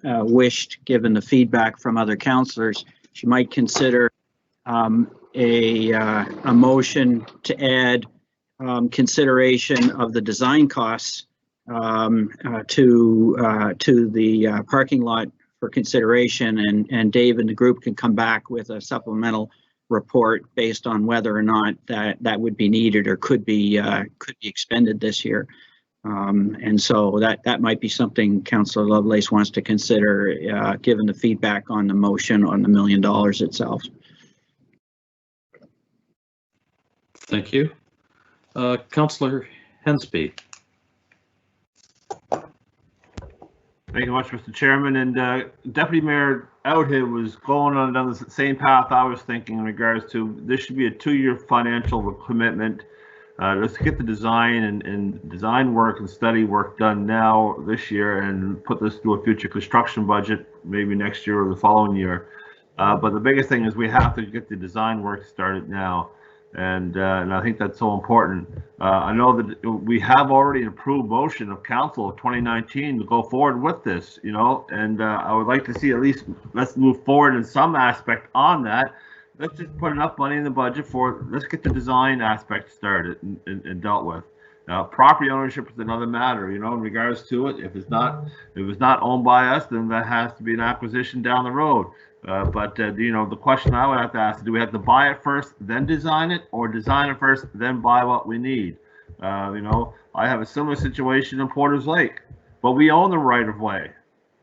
wished, given the feedback from other councillors, she might consider a motion to add consideration of the design costs to the parking lot for consideration, and Dave and the group can come back with a supplemental report based on whether or not that would be needed or could be expended this year. And so that might be something Councillor Lovelace wants to consider, given the feedback on the motion on the $1 million itself. Thank you. Councillor Hensby. Thank you much, Mr. Chairman. And Deputy Mayor Outhit was going on down the same path I was thinking in regards to this should be a 2-year financial commitment. Let's get the design and design work and study work done now this year and put this to a future construction budget, maybe next year or the following year. But the biggest thing is we have to get the design work started now. And I think that's so important. I know that we have already approved motion of council of 2019 to go forward with this, you know, and I would like to see at least let's move forward in some aspect on that. Let's just put enough money in the budget for, let's get the design aspect started and dealt with. Now, property ownership is another matter, you know, in regards to it. If it's not owned by us, then that has to be an acquisition down the road. But you know, the question I would have to ask, do we have to buy it first, then design it, or design it first, then buy what we need? You know, I have a similar situation in Porter's Lake, but we own the right of way.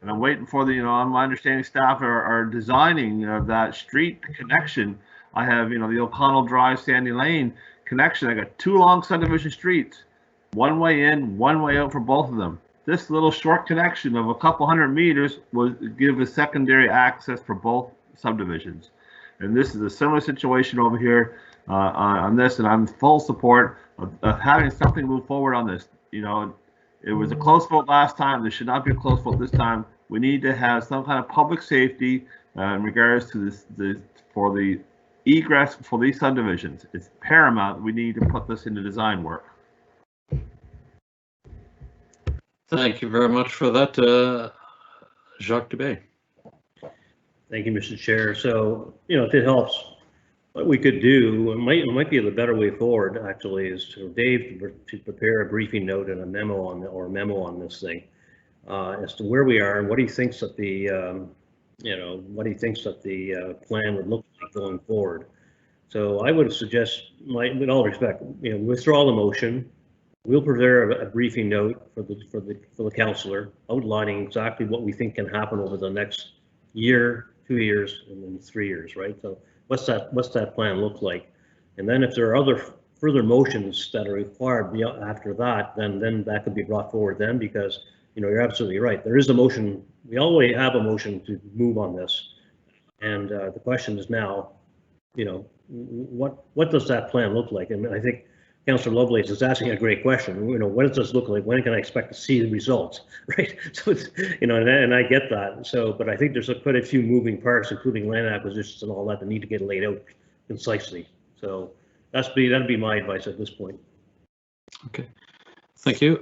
And I'm waiting for the, you know, my understanding staff are designing that street connection. I have, you know, the O'Connell Drive, Sandy Lane connection. I got 2 long subdivision streets, one way in, one way out for both of them. This little short connection of a couple hundred meters will give a secondary access for both subdivisions. And this is a similar situation over here on this, and I'm full support of having something move forward on this. You know, it was a close vote last time. There should not be a close vote this time. We need to have some kind of public safety in regards to this for the egress for these subdivisions. It's paramount. We need to put this into design work. Thank you very much for that, Jacques Dubé. Thank you, Mr. Chair. So, you know, if it helps, what we could do, it might be the better way forward, actually, is to Dave to prepare a briefing note and a memo on this thing as to where we are and what he thinks that the, you know, what he thinks that the plan would look like going forward. So I would suggest, with all respect, you know, withdraw the motion. We'll prepare a briefing note for the councillor outlining exactly what we think can happen over the next year, 2 years, and then 3 years, right? So what's that plan look like? And then if there are other further motions that are required after that, then that could be brought forward then, because, you know, you're absolutely right. There is a motion. We already have a motion to move on this. And the question is now, you know, what does that plan look like? And I think Councillor Lovelace is asking a great question. You know, what does this look like? When can I expect to see the results, right? So it's, you know, and I get that. So, but I think there's quite a few moving parts, including land acquisitions and all that need to get laid out concisely. So that'd be my advice at this point. Okay, thank you.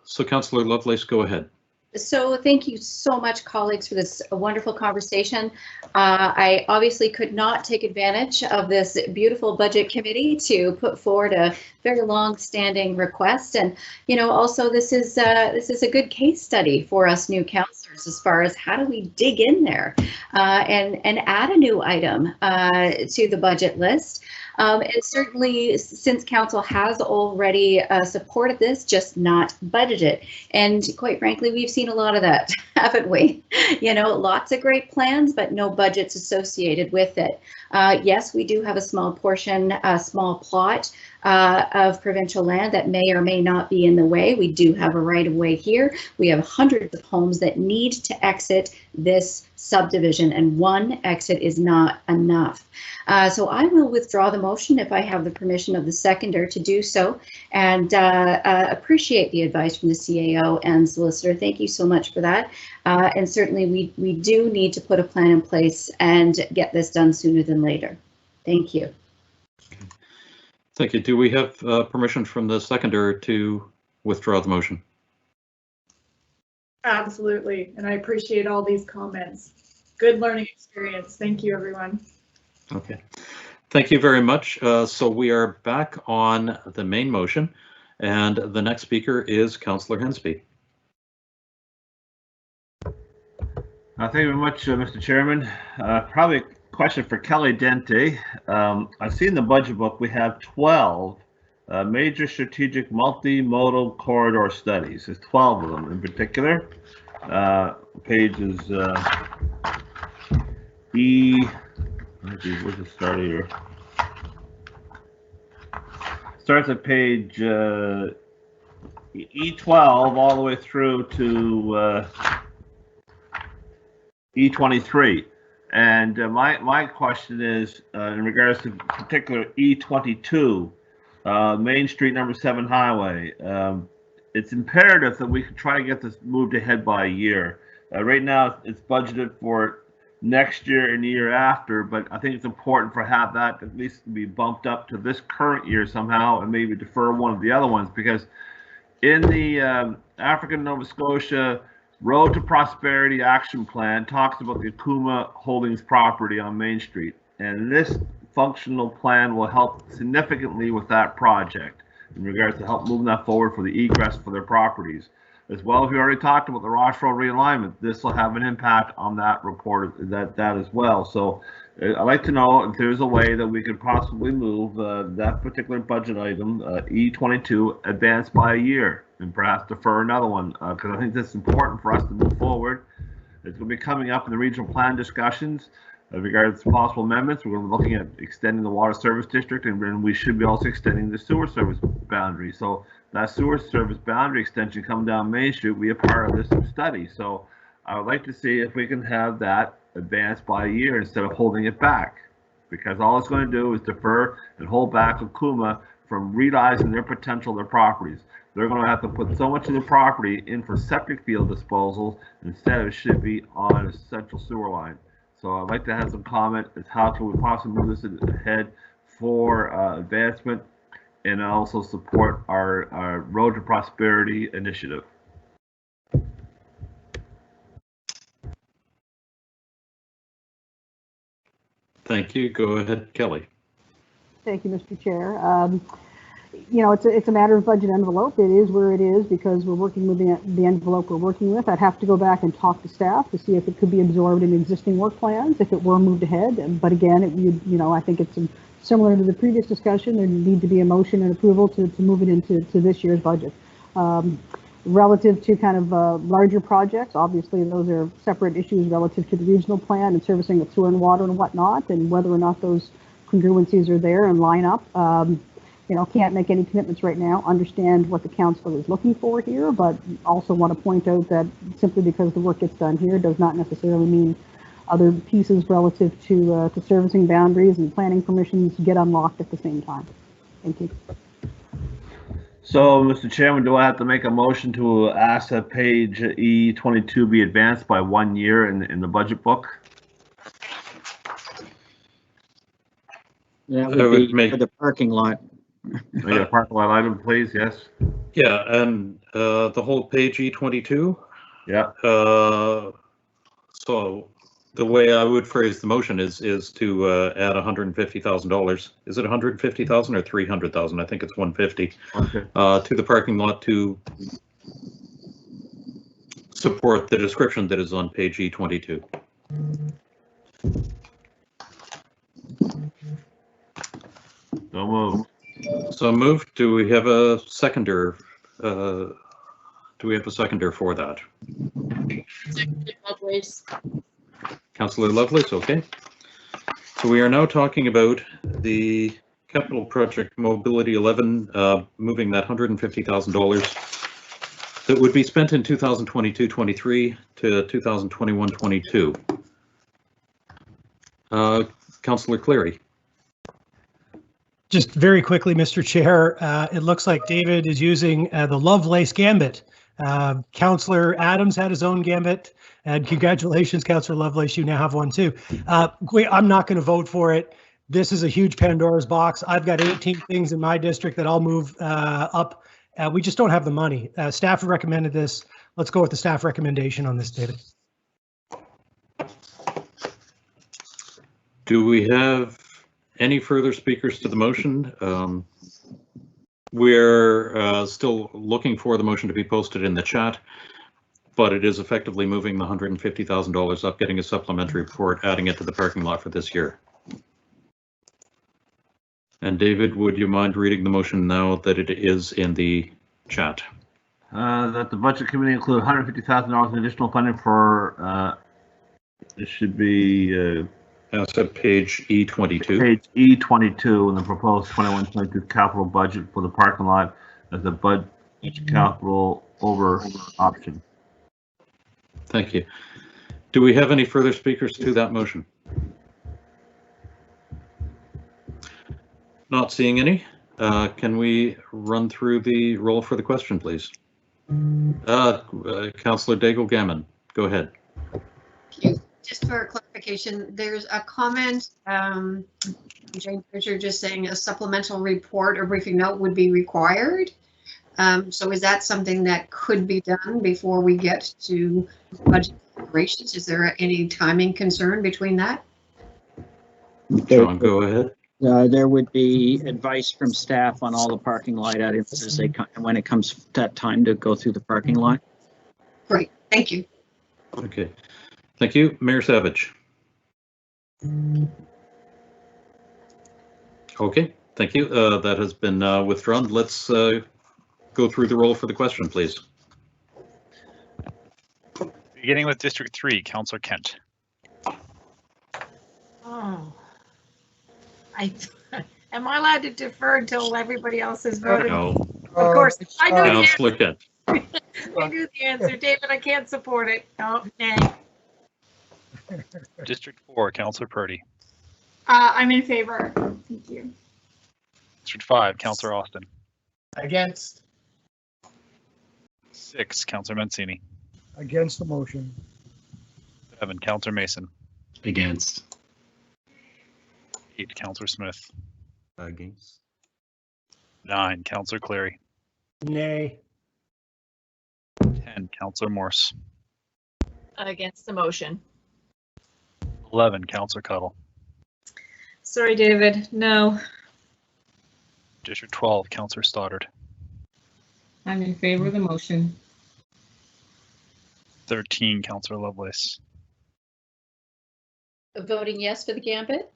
So Councillor Lovelace, go ahead. So thank you so much, colleagues, for this wonderful conversation. I obviously could not take advantage of this beautiful budget committee to put forward a very long-standing request, and you know, also this is a good case study for us new councillors as far as how do we dig in there and add a new item to the budget list. And certainly, since council has already supported this, just not budgeted. And quite frankly, we've seen a lot of that, haven't we? You know, lots of great plans, but no budgets associated with it. Yes, we do have a small portion, a small plot of provincial land that may or may not be in the way. We do have a right of way here. We have hundreds of homes that need to exit this subdivision, and one exit is not enough. So I will withdraw the motion if I have the permission of the seconder to do so, and appreciate the advice from the CAO and solicitor. Thank you so much for that. And certainly we do need to put a plan in place and get this done sooner than later. Thank you. Thank you. Do we have permission from the seconder to withdraw the motion? Absolutely, and I appreciate all these comments. Good learning experience. Thank you, everyone. Okay, thank you very much. So we are back on the main motion, and the next speaker is Councillor Hensby. Thank you very much, Mr. Chairman. Probably a question for Kelly Dente. I've seen the budget book. We have 12 major strategic multimodal corridor studies. There's 12 of them in particular. Pages where's it start here? Starts at page E12 all the way through to E23. And my question is in regards to particular E22, Main Street number 7 highway. It's imperative that we can try to get this moved ahead by a year. Right now it's budgeted for next year and the year after, but I think it's important for have that at least be bumped up to this current year somehow, and maybe defer one of the other ones, because in the African Nova Scotia Road to Prosperity Action Plan talks about the Akuma Holdings property on Main Street, and this functional plan will help significantly with that project in regards to help moving that forward for the egress for their properties. As well as we already talked about the Ross Road realignment, this will have an impact on that report, that as well. So I'd like to know if there's a way that we could possibly move that particular budget item, E22, advance by a year, and perhaps defer another one, because I think this is important for us to move forward. It's going to be coming up in the regional plan discussions in regards to possible amendments. We're going to be looking at extending the water service district, and we should be also extending the sewer service boundary. So that sewer service boundary extension coming down Main Street will be a part of this study. So I would like to see if we can have that advanced by a year instead of holding it back, because all it's going to do is defer and hold back Akuma from realizing their potential, their properties. They're going to have to put so much of the property in for septic field disposal instead of it should be on a central sewer line. So I'd like to have some comment as how can we possibly move this ahead for advancement, and also support our Road to Prosperity initiative. Thank you. Go ahead, Kelly. Thank you, Mr. Chair. You know, it's a matter of budget envelope. It is where it is because we're working with the envelope we're working with. I'd have to go back and talk to staff to see if it could be absorbed in existing work plans if it were moved ahead. But again, you know, I think it's similar to the previous discussion. There need to be a motion and approval to move it into this year's budget. Relative to kind of larger projects, obviously those are separate issues relative to the regional plan and servicing of sewer and water and whatnot, and whether or not those congruencies are there and line up. You know, can't make any commitments right now. Understand what the council is looking for here, but also want to point out that simply because the work gets done here does not necessarily mean other pieces relative to servicing boundaries and planning permissions get unlocked at the same time. Thank you. So, Mr. Chairman, do I have to make a motion to ask that page E22 be advanced by 1 year in the budget book? That would be for the parking lot. I got a parking lot item, please. Yes. Yeah, and the whole page E22. Yeah. So the way I would phrase the motion is to add $150,000. Is it 150,000 or 300,000? I think it's 150. Okay. To the parking lot to support the description that is on page E22. So moved. So moved. Do we have a seconder? Do we have a seconder for that? Councillor Lovelace, okay. So we are now talking about the capital project Mobility 11, moving that $150,000 that would be spent in 2022-23 to 2021-22. Councillor Cleary. Just very quickly, Mr. Chair, it looks like David is using the Lovelace gambit. Councillor Adams had his own gambit, and congratulations, Councillor Lovelace, you now have one too. I'm not going to vote for it. This is a huge Pandora's box. I've got 18 things in my district that I'll move up. We just don't have the money. Staff recommended this. Let's go with the staff recommendation on this, David. Do we have any further speakers to the motion? We're still looking for the motion to be posted in the chat, but it is effectively moving the $150,000 up, getting a supplementary report, adding it to the parking lot for this year. And David, would you mind reading the motion now that it is in the chat? That the budget committee include $150,000 in additional funding for, it should be that's at page E22. Page E22 in the proposed 21-22 capital budget for the parking lot as a budget capital over option. Thank you. Do we have any further speakers to that motion? Not seeing any. Can we run through the roll for the question, please? Councillor Daigle-Gammon, go ahead. Just for clarification, there's a comment, Jane Fisher just saying a supplemental report or briefing note would be required. So is that something that could be done before we get to budget operations? Is there any timing concern between that? Sean, go ahead. There would be advice from staff on all the parking lot items as they come, when it comes that time to go through the parking lot. Great, thank you. Okay, thank you. Mayor Savage. Okay, thank you. That has been withdrawn. Let's go through the roll for the question, please. Beginning with District 3, Councillor Kent. Oh. Am I allowed to defer until everybody else has voted? No. Of course, I know the Councillor answer. Kent. I knew the answer, David. I can't support it. No, nay. District 4, Councillor Purdy. I'm in favor. Thank you. District 5, Councillor Austin. Against. 6, Councillor Mancini. Against the motion. 7, Councillor Mason. Against. 8, Councillor Smith. Against. 9, Councillor Clary. Nay. 10, Councillor Morse. Against the motion. 11, Councillor Cuttle. Sorry, David, no. District 12, Councillor Stoddard. I'm in favor of the motion. 13, Councillor Lovelace. Voting yes for the gambit.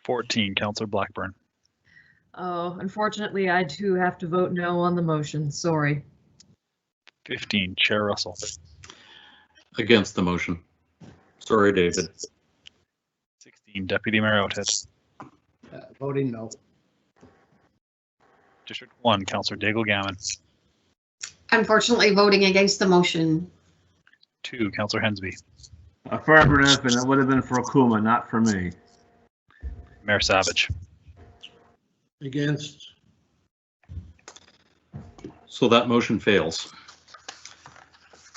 14, Councillor Blackburn. Oh, unfortunately, I too have to vote no on the motion. Sorry. 15, Chair Russell. Against the motion. Sorry, David. 16, Deputy Mayor Oathead. Voting no. District 1, Councillor Daigle-Gammon. Unfortunately, voting against the motion. 2, Councillor Hensby. Affirmative, and it would have been for Akuma, not for me. Mayor Savage. Against. So that motion fails.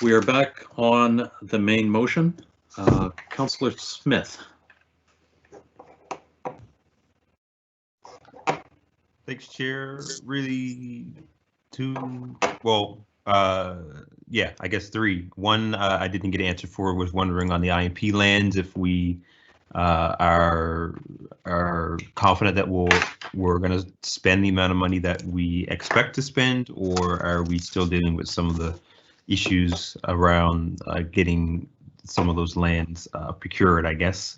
We are back on the main motion. Councillor Smith. Thanks, Chair. Really, yeah, I guess 3. One, I didn't get an answer for, was wondering on the IMP lands if we are confident that we're going to spend the amount of money that we expect to spend, or are we still dealing with some of the issues around getting some of those lands procured, I guess.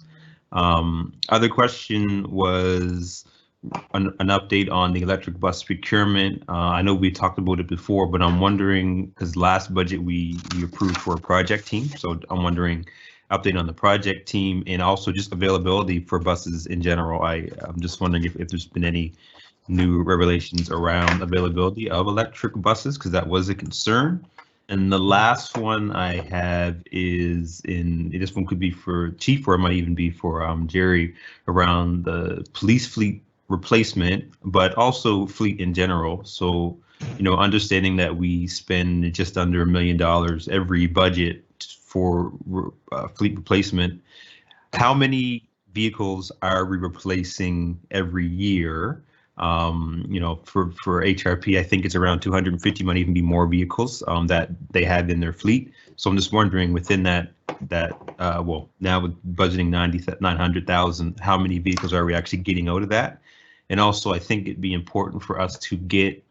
Other question was an update on the electric bus procurement. I know we talked about it before, but I'm wondering, because last budget we approved for a project team, so I'm wondering update on the project team and also just availability for buses in general. I'm just wondering if there's been any new revelations around availability of electric buses, because that was a concern. And the last one I have is this one could be for Chief, or it might even be for Jerry, around the police fleet replacement, but also fleet in general. So, understanding that we spend just under $1 million every budget for fleet replacement, how many vehicles are we replacing every year? For HRP, I think it's around 250, might even be more vehicles that they have in their fleet. So I'm just wondering, within that now with budgeting 900,000, how many vehicles are we actually getting out of that? And also, I think it'd be important for us to get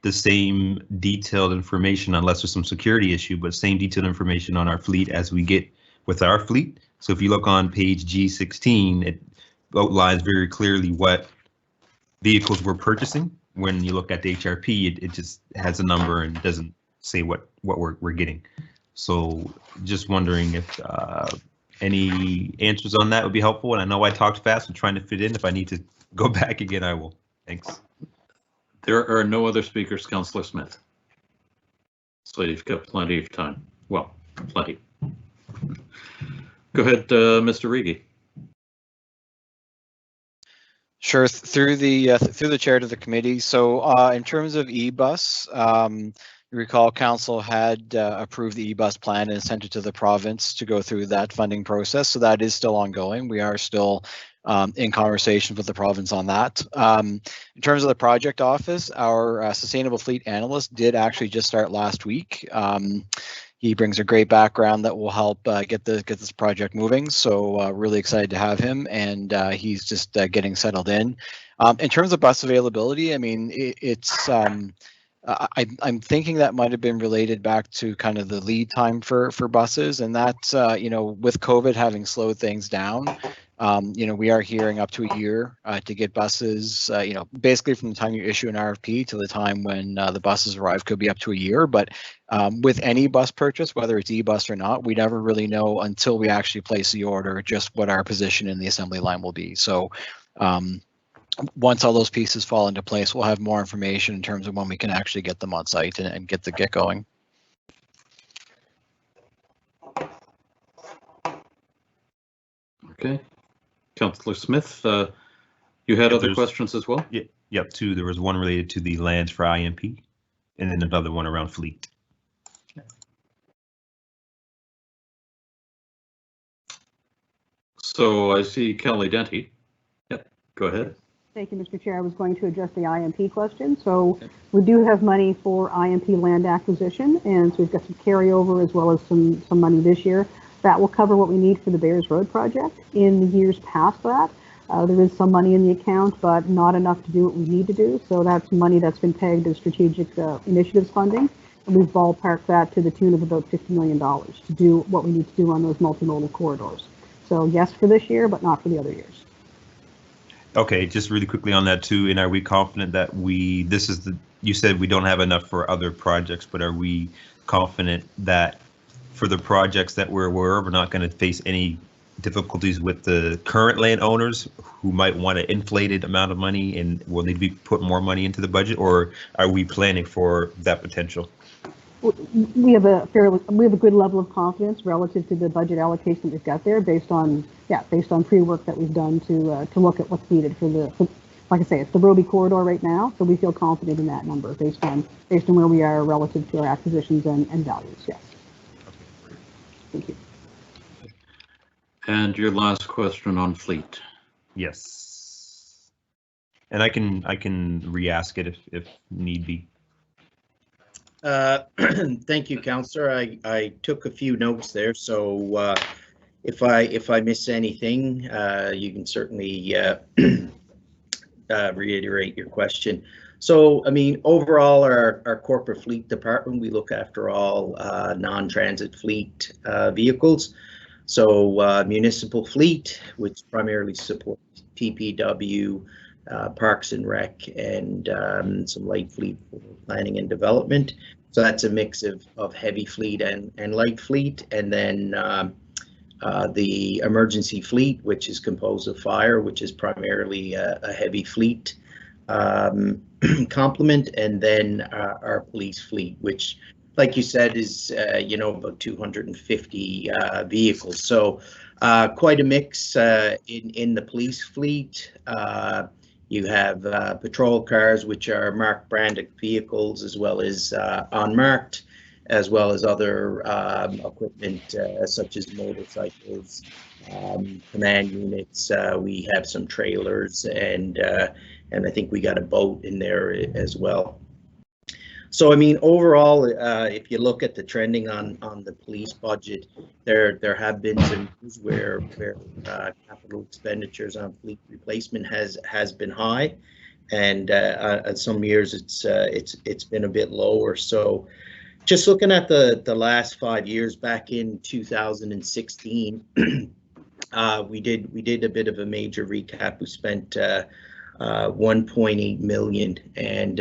the same detailed information, unless there's some security issue, but same detailed information on our fleet as we get with our fleet. So if you look on page G16, it outlines very clearly what vehicles we're purchasing. When you look at the HRP, it just has a number and doesn't say what we're getting. So just wondering if any answers on that would be helpful. And I know I talked fast and trying to fit in. If I need to go back again, I will. Thanks. There are no other speakers, Councillor Smith. So you've got plenty of time. Well, plenty. Go ahead, Mr. Regie. Sure, through the chair to the committee. So in terms of e-bus, you recall council had approved the e-bus plan and sent it to the province to go through that funding process. So that is still ongoing. We are still in conversations with the province on that. In terms of the project office, our sustainable fleet analyst did actually just start last week. He brings a great background that will help get this project moving. So really excited to have him, and he's just getting settled in. In terms of bus availability, I mean, I'm thinking that might have been related back to kind of the lead time for buses, and that's you know, with COVID having slowed things down. You know, we are hearing up to a year to get buses, you know, basically from the time you issue an RFP to the time when the buses arrive could be up to a year. But with any bus purchase, whether it's e-bus or not, we never really know until we actually place the order just what our position in the assembly line will be. So once all those pieces fall into place, we'll have more information in terms of when we can actually get them on site and get going. Okay. Councillor Smith, you had other questions as well? Yeah, yep, two. There was one related to the lands for IMP, and then another one around fleet. So I see Kelly Denty. Yep, go ahead. Thank you, Mr. Chair. I was going to address the IMP question. So we do have money for IMP land acquisition, and so we've got some carryover as well as some money this year. That will cover what we need for the Bears Road project. In the years past that, there is some money in the account, but not enough to do what we need to do. So that's money that's been pegged as strategic initiatives funding, and we've ballparked that to the tune of about $50 million to do what we need to do on those multimodal corridors. So yes, for this year, but not for the other years. Okay, just really quickly on that too, and are we confident that you said we don't have enough for other projects, but are we confident that for the projects that we're aware of, we're not going to face any difficulties with the current landowners who might want an inflated amount of money and will need to be put more money into the budget, or are we planning for that potential? We have a good level of confidence relative to the budget allocation that we've got there, based on pre-work that we've done to look at what's needed for like I say, it's the Roby corridor right now, so we feel confident in that number based on where we are relative to our acquisitions and values. Yes. Thank you. And your last question on fleet. Yes. And I can re-ask it if need be. Thank you, Councillor. I took a few notes there, so if I miss anything, you can certainly reiterate your question. So, I mean, overall, our corporate fleet department, we look after all non-transit fleet vehicles. So municipal fleet, which primarily supports TPW, Parks and Rec, and some light fleet for planning and development. So that's a mix of heavy fleet and light fleet. And then the emergency fleet, which is composed of fire, which is primarily a heavy fleet complement, and then our police fleet, which, like you said, is about 250 vehicles. So quite a mix in the police fleet. You have patrol cars, which are marked branded vehicles, as well as unmarked, as well as other equipment such as motorcycles, command units. We have some trailers, and I think we got a boat in there as well. So, I mean, overall, if you look at the trending on the police budget, there have been some years where capital expenditures on fleet replacement has been high, and some years it's been a bit lower. So, just looking at the last 5 years, back in 2016, we did a bit of a major recap. We spent 1.8 million, and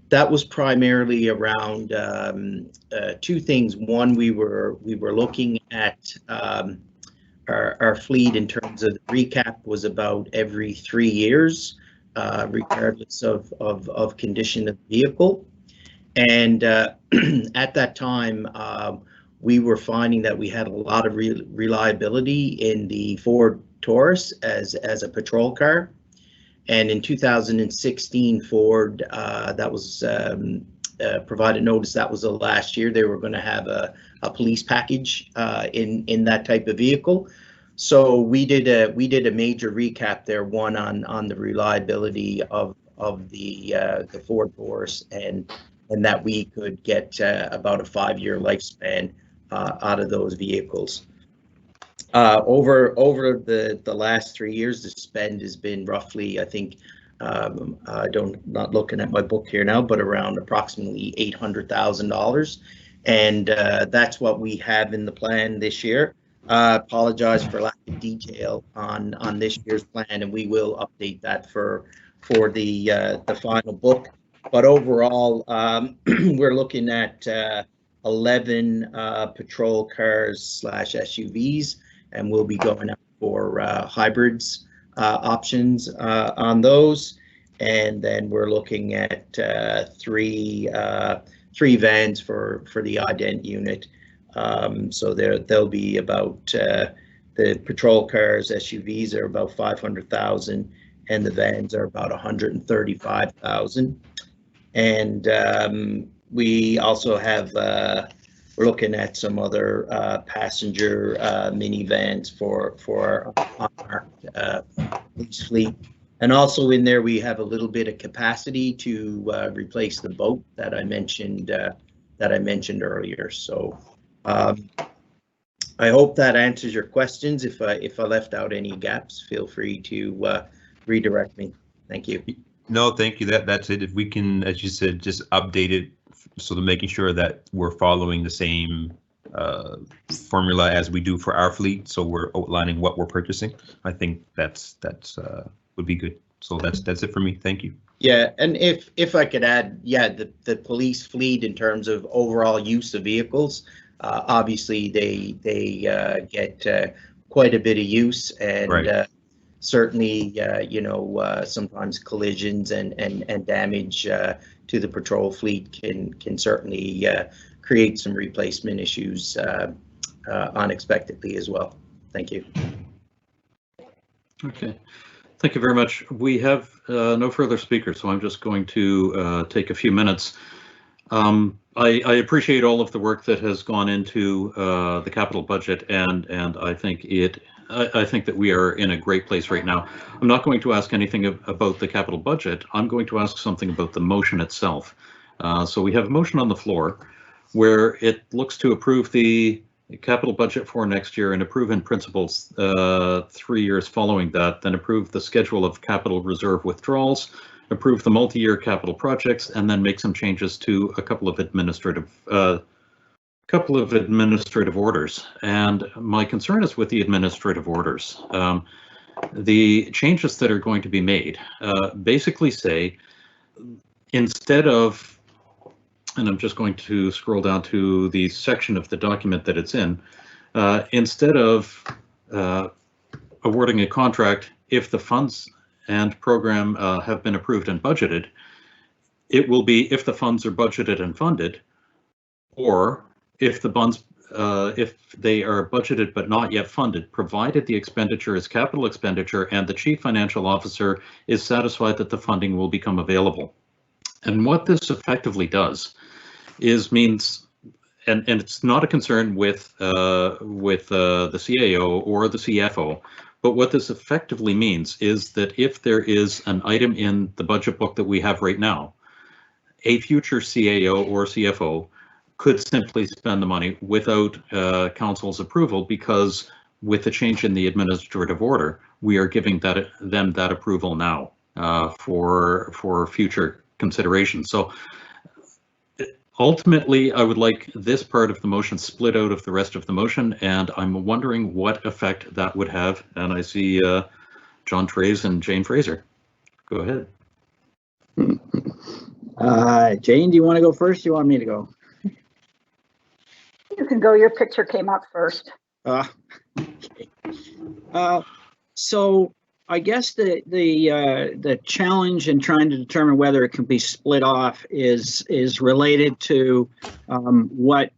that was primarily around two things. One, we were looking at our fleet in terms of the recap was about every 3 years, regardless of condition of the vehicle. And at that time, we were finding that we had a lot of reliability in the Ford Taurus as a patrol car. And in 2016, Ford, that was provided notice that was the last year they were going to have a police package in that type of vehicle. So we did a major recap there, one on the reliability of the Ford Taurus, and that we could get about a 5-year lifespan out of those vehicles. Over the last 3 years, the spend has been roughly, I think, not looking at my book here now, but around approximately $800,000, and that's what we have in the plan this year. Apologize for lack of detail on this year's plan, and we will update that for the final book. But overall, we're looking at 11 patrol cars / SUVs, and we'll be going out for hybrids options on those. And then we're looking at three vans for the ident unit. So there'll be about the patrol cars, SUVs are about 500,000, and the vans are about 135,000. And we also have we're looking at some other passenger minivans for our police fleet. And also in there, we have a little bit of capacity to replace the boat that I mentioned earlier. So I hope that answers your questions. If I left out any gaps, feel free to redirect me. Thank you. No, thank you. That's it. If we can, as you said, just update it, so to making sure that we're following the same formula as we do for our fleet, so we're outlining what we're purchasing. I think that's would be good. So that's it for me. Thank you. Yeah, and if I could add, yeah, the police fleet in terms of overall use of vehicles, obviously they get quite a bit of use, and right. Certainly, sometimes collisions and damage to the patrol fleet can certainly create some replacement issues unexpectedly as well. Thank you. Okay, thank you very much. We have no further speakers, so I'm just going to take a few minutes. I appreciate all of the work that has gone into the capital budget, and I think I think that we are in a great place right now. I'm not going to ask anything about the capital budget. I'm going to ask something about the motion itself. So we have a motion on the floor where it looks to approve the capital budget for next year and approve in principles 3 years following that, then approve the schedule of capital reserve withdrawals, approve the multi-year capital projects, and then make some changes to a couple of administrative orders. And my concern is with the administrative orders. The changes that are going to be made basically say, instead of, and I'm just going to scroll down to the section of the document that it's in, instead of awarding a contract if the funds and program have been approved and budgeted, it will be if the funds are budgeted and funded, or if the funds, if they are budgeted but not yet funded, provided the expenditure is capital expenditure and the chief financial officer is satisfied that the funding will become available. And what this effectively does is means, and it's not a concern with the CAO or the CFO, but what this effectively means is that if there is an item in the budget book that we have right now, a future CAO or CFO could simply spend the money without council's approval, because with the change in the administrative order, we are giving them that approval now for future consideration. So Ultimately, I would like this part of the motion split out of the rest of the motion, and I'm wondering what effect that would have. And I see John Traves and Jane Fraser. Go ahead. Jane, do you want to go first? Do you want me to go? You can go. Your picture came up first. Okay. So I guess the challenge in trying to determine whether it can be split off is related to what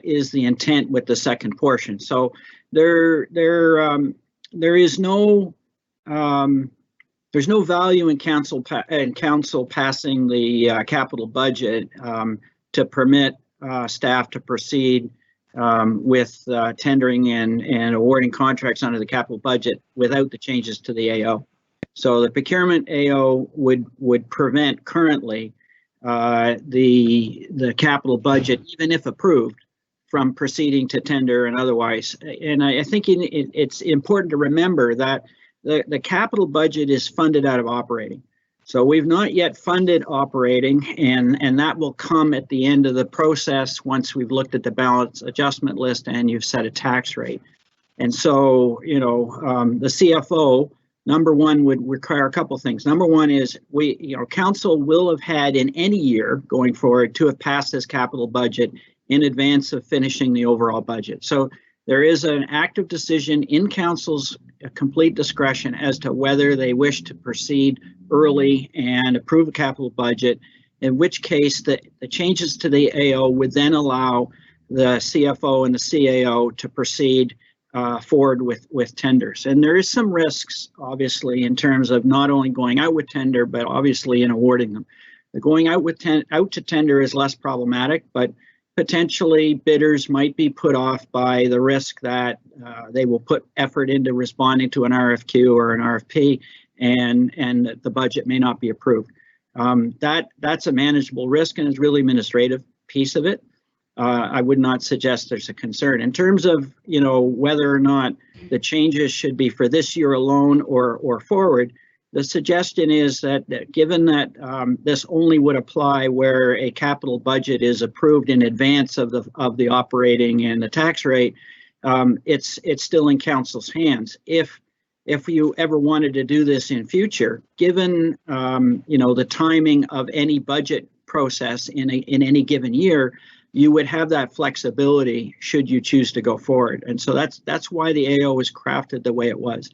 is the intent with the second portion. So there is no there's no value in council passing the capital budget to permit staff to proceed with tendering and awarding contracts under the capital budget without the changes to the AO. So the procurement AO would prevent currently the capital budget, even if approved, from proceeding to tender and otherwise. And I think it's important to remember that the capital budget is funded out of operating. So we've not yet funded operating, and that will come at the end of the process once we've looked at the balance adjustment list and you've set a tax rate. And so, you know, the CFO, number one, would require a couple things. Number one is council will have had in any year going forward to have passed this capital budget in advance of finishing the overall budget. So there is an active decision in council's complete discretion as to whether they wish to proceed early and approve a capital budget, in which case the changes to the AO would then allow the CFO and the CAO to proceed forward with tenders. And there is some risks, obviously, in terms of not only going out with tender, but obviously in awarding them. The going out to tender is less problematic, but potentially bidders might be put off by the risk that they will put effort into responding to an RFQ or an RFP, and the budget may not be approved. That's a manageable risk and is really administrative piece of it. I would not suggest there's a concern. In terms of, you know, whether or not the changes should be for this year alone or forward, the suggestion is that given that this only would apply where a capital budget is approved in advance of the operating and the tax rate, it's still in council's hands. If you ever wanted to do this in future, given the timing of any budget process in any given year, you would have that flexibility should you choose to go forward. And so that's why the AO was crafted the way it was.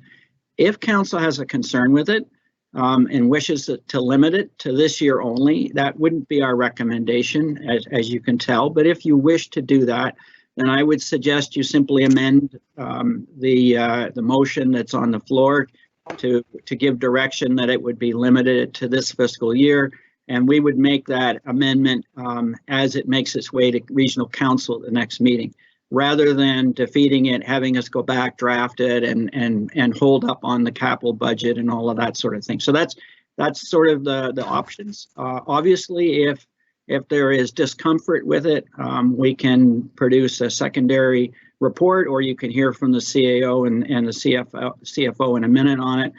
If council has a concern with it and wishes to limit it to this year only, that wouldn't be our recommendation, as you can tell. But if you wish to do that, then I would suggest you simply amend the motion that's on the floor to give direction that it would be limited to this fiscal year. And we would make that amendment as it makes its way to regional council at the next meeting, rather than defeating it, having us go back, draft it, and hold up on the capital budget and all of that sort of thing. So that's sort of the options. Obviously, if there is discomfort with it, we can produce a secondary report, or you can hear from the CAO and the CFO in a minute on it.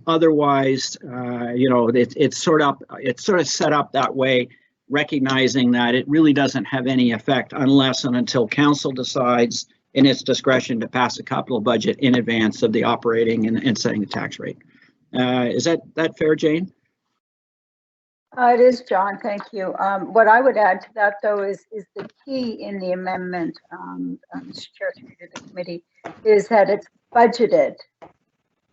Otherwise, it's sort of set up that way, recognizing that it really doesn't have any effect unless and until council decides in its discretion to pass a capital budget in advance of the operating and setting the tax rate. Is that fair, Jane? It is, John. Thank you. What I would add to that, though, is the key in the amendment, Mr. Chair, through the committee, is that it's budgeted,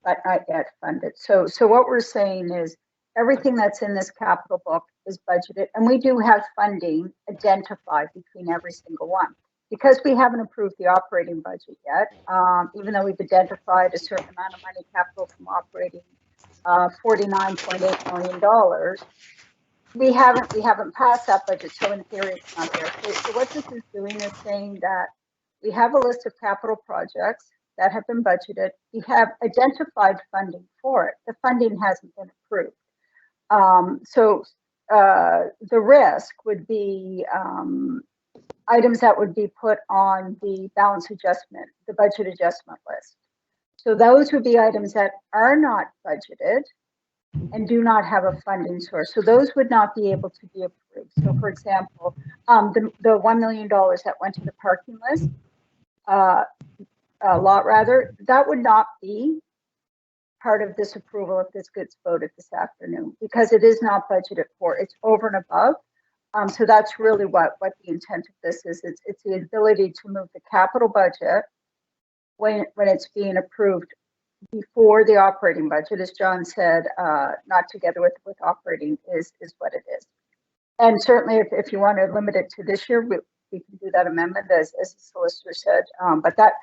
but not yet funded. So what we're saying is everything that's in this capital book is budgeted, and we do have funding identified between every single one. Because we haven't approved the operating budget yet, even though we've identified a certain amount of money capital from operating, $49.8 million, we haven't passed that budget, so in theory it's not there. So what this is doing is saying that we have a list of capital projects that have been budgeted. We have identified funding for it. The funding hasn't been approved. So the risk would be items that would be put on the balance adjustment, the budget adjustment list. So those would be items that are not budgeted, and do not have a funding source. So those would not be able to be approved. So for example, the $1 million that went to the parking list, lot rather, that would not be part of this approval if this gets voted this afternoon, because it is not budgeted for. It's over and above. So that's really what the intent of this is. It's the ability to move the capital budget when it's being approved before the operating budget, as John said, not together with operating is what it is. And certainly if you want to limit it to this year, we can do that amendment as the solicitor said. But that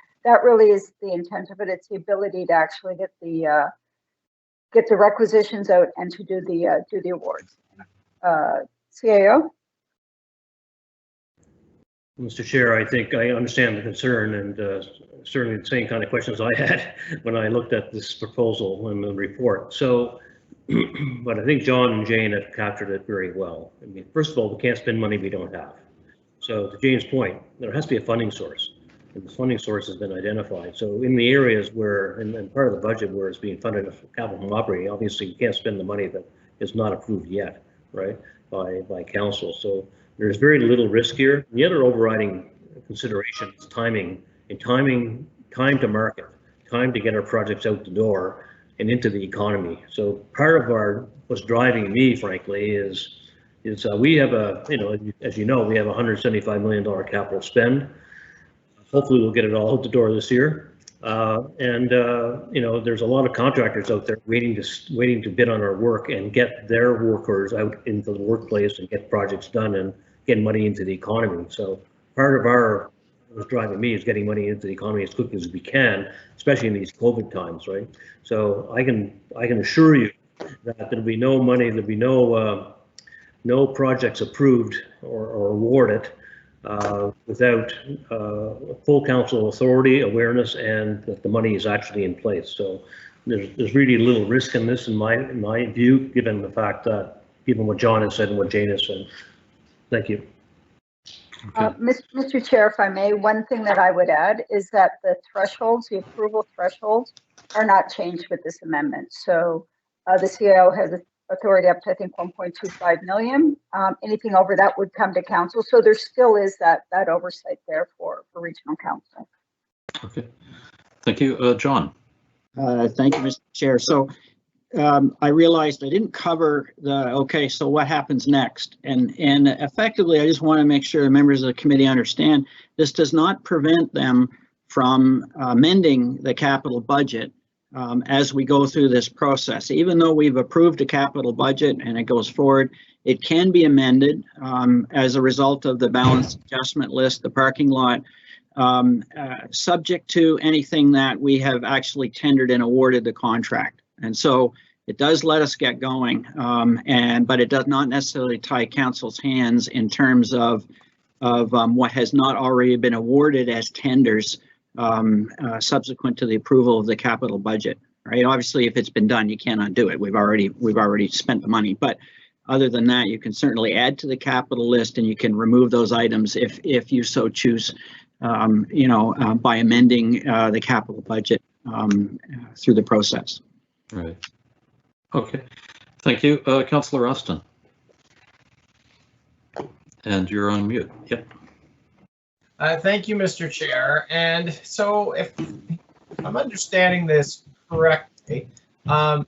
really is the intent of it. It's the ability to actually get the requisitions out and to do the awards. CAO? Mr. Chair, I think I understand the concern, and certainly the same kind of questions I had when I looked at this proposal and the report. So, but I think John and Jane have captured it very well. I mean, first of all, we can't spend money we don't have. So to Jane's point, there has to be a funding source, and the funding source has been identified. So in the areas where, and part of the budget where it's being funded capital from operating, obviously you can't spend the money that is not approved yet, right, by council. So there's very little risk here. The other overriding consideration is timing, and time to market, time to get our projects out the door and into the economy. So part of what's driving me, frankly, is we have as you know, we have a $175 million capital spend. Hopefully we'll get it all out the door this year. There's a lot of contractors out there waiting to bid on our work and get their workers out into the workplace and get projects done and get money into the economy. So part of what's driving me is getting money into the economy as quickly as we can, especially in these COVID times, right? So I can assure you that there'll be no money, there'll be no projects approved or awarded without full council authority, awareness, and that the money is actually in place. So there's really little risk in this, in my view, given the fact that, given what John has said and what Jane has said. Thank you. Okay. Mr. Chair, if I may, one thing that I would add is that the thresholds, the approval thresholds, are not changed with this amendment. So the CAO has authority up to, I think, 1.25 million. Anything over that would come to council. So there still is that oversight there for regional council. Okay. Thank you. John. Thank you, Mr. Chair. So I realized I didn't cover so what happens next? And effectively, I just want to make sure the members of the committee understand this does not prevent them from amending the capital budget as we go through this process. Even though we've approved a capital budget and it goes forward, it can be amended as a result of the balance adjustment list, the parking lot, subject to anything that we have actually tendered and awarded the contract. And so it does let us get going, but it does not necessarily tie council's hands in terms of what has not already been awarded as tenders subsequent to the approval of the capital budget. Right? Obviously, if it's been done, you cannot do it. We've already spent the money, but other than that, you can certainly add to the capital list, and you can remove those items if you so choose. By amending the capital budget through the process. Right. Okay. Thank you, Councillor Austin. And you're on mute. Yep. Thank you, Mr. Chair. And so, if I'm understanding this correctly, I'm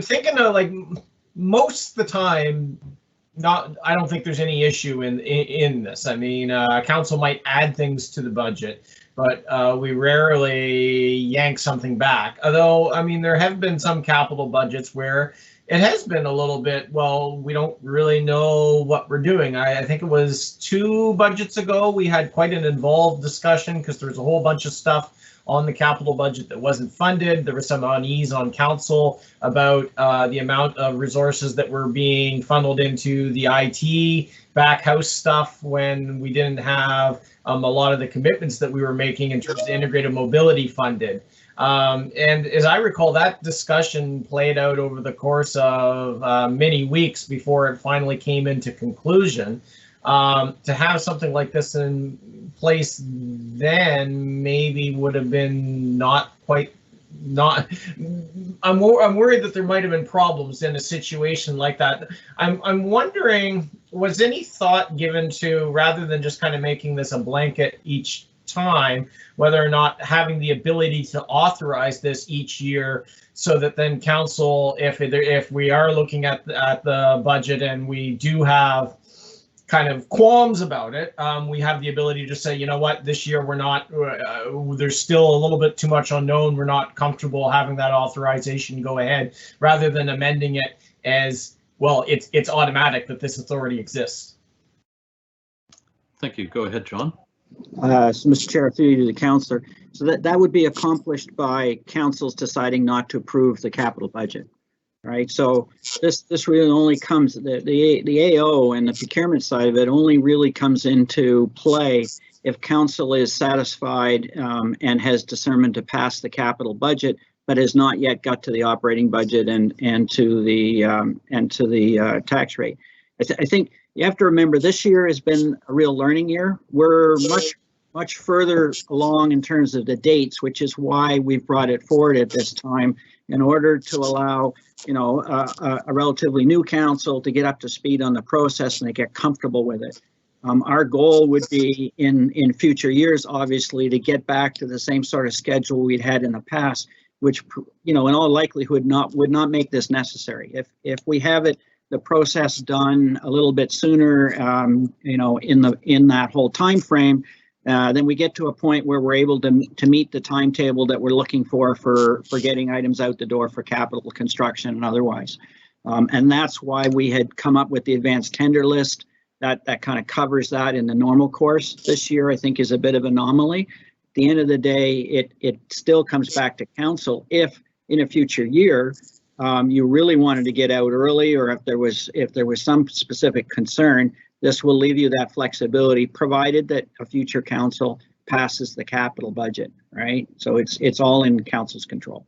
thinking of, like, most of the time, I don't think there's any issue in this. I mean, council might add things to the budget, but we rarely yank something back. Although, I mean, there have been some capital budgets where it has been a little bit, well, we don't really know what we're doing. I think it was 2 budgets ago, we had quite an involved discussion because there was a whole bunch of stuff on the capital budget that wasn't funded. There was some unease on council about the amount of resources that were being funneled into the IT back house stuff when we didn't have a lot of the commitments that we were making in terms of integrated mobility funded. And as I recall, that discussion played out over the course of many weeks before it finally came into conclusion. To have something like this in place then maybe would have been not quite not. I'm worried that there might have been problems in a situation like that. I'm wondering, was any thought given to, rather than just kind of making this a blanket each time, whether or not having the ability to authorize this each year, so that then council, if we are looking at the budget and we do have kind of qualms about it, we have the ability to just say, you know what, this year we're not, there's still a little bit too much unknown, we're not comfortable having that authorization go ahead, rather than amending it as, well, it's automatic that this authority exists. Thank you. Go ahead, John. So, Mr. Chair, through you to the councillor. So that would be accomplished by councils deciding not to approve the capital budget, right? So this really only comes, the AO and the procurement side of it only really comes into play if council is satisfied and has determined to pass the capital budget, but has not yet got to the operating budget and to the tax rate. I think you have to remember this year has been a real learning year. We're much further along in terms of the dates, which is why we've brought it forward at this time, in order to allow, you know, a relatively new council to get up to speed on the process and to get comfortable with it. Our goal would be in future years, obviously, to get back to the same sort of schedule we'd had in the past, which, you know, in all likelihood would not make this necessary. If we have it, the process done a little bit sooner, you know, in that whole time frame, then we get to a point where we're able to meet the timetable that we're looking for getting items out the door for capital construction and otherwise. And that's why we had come up with the advanced tender list that kind of covers that in the normal course. This year, I think, is a bit of an anomaly. At the end of the day, it still comes back to council if in a future year you really wanted to get out early, or if there was some specific concern, this will leave you that flexibility, provided that a future council passes the capital budget, right? So it's all in council's control.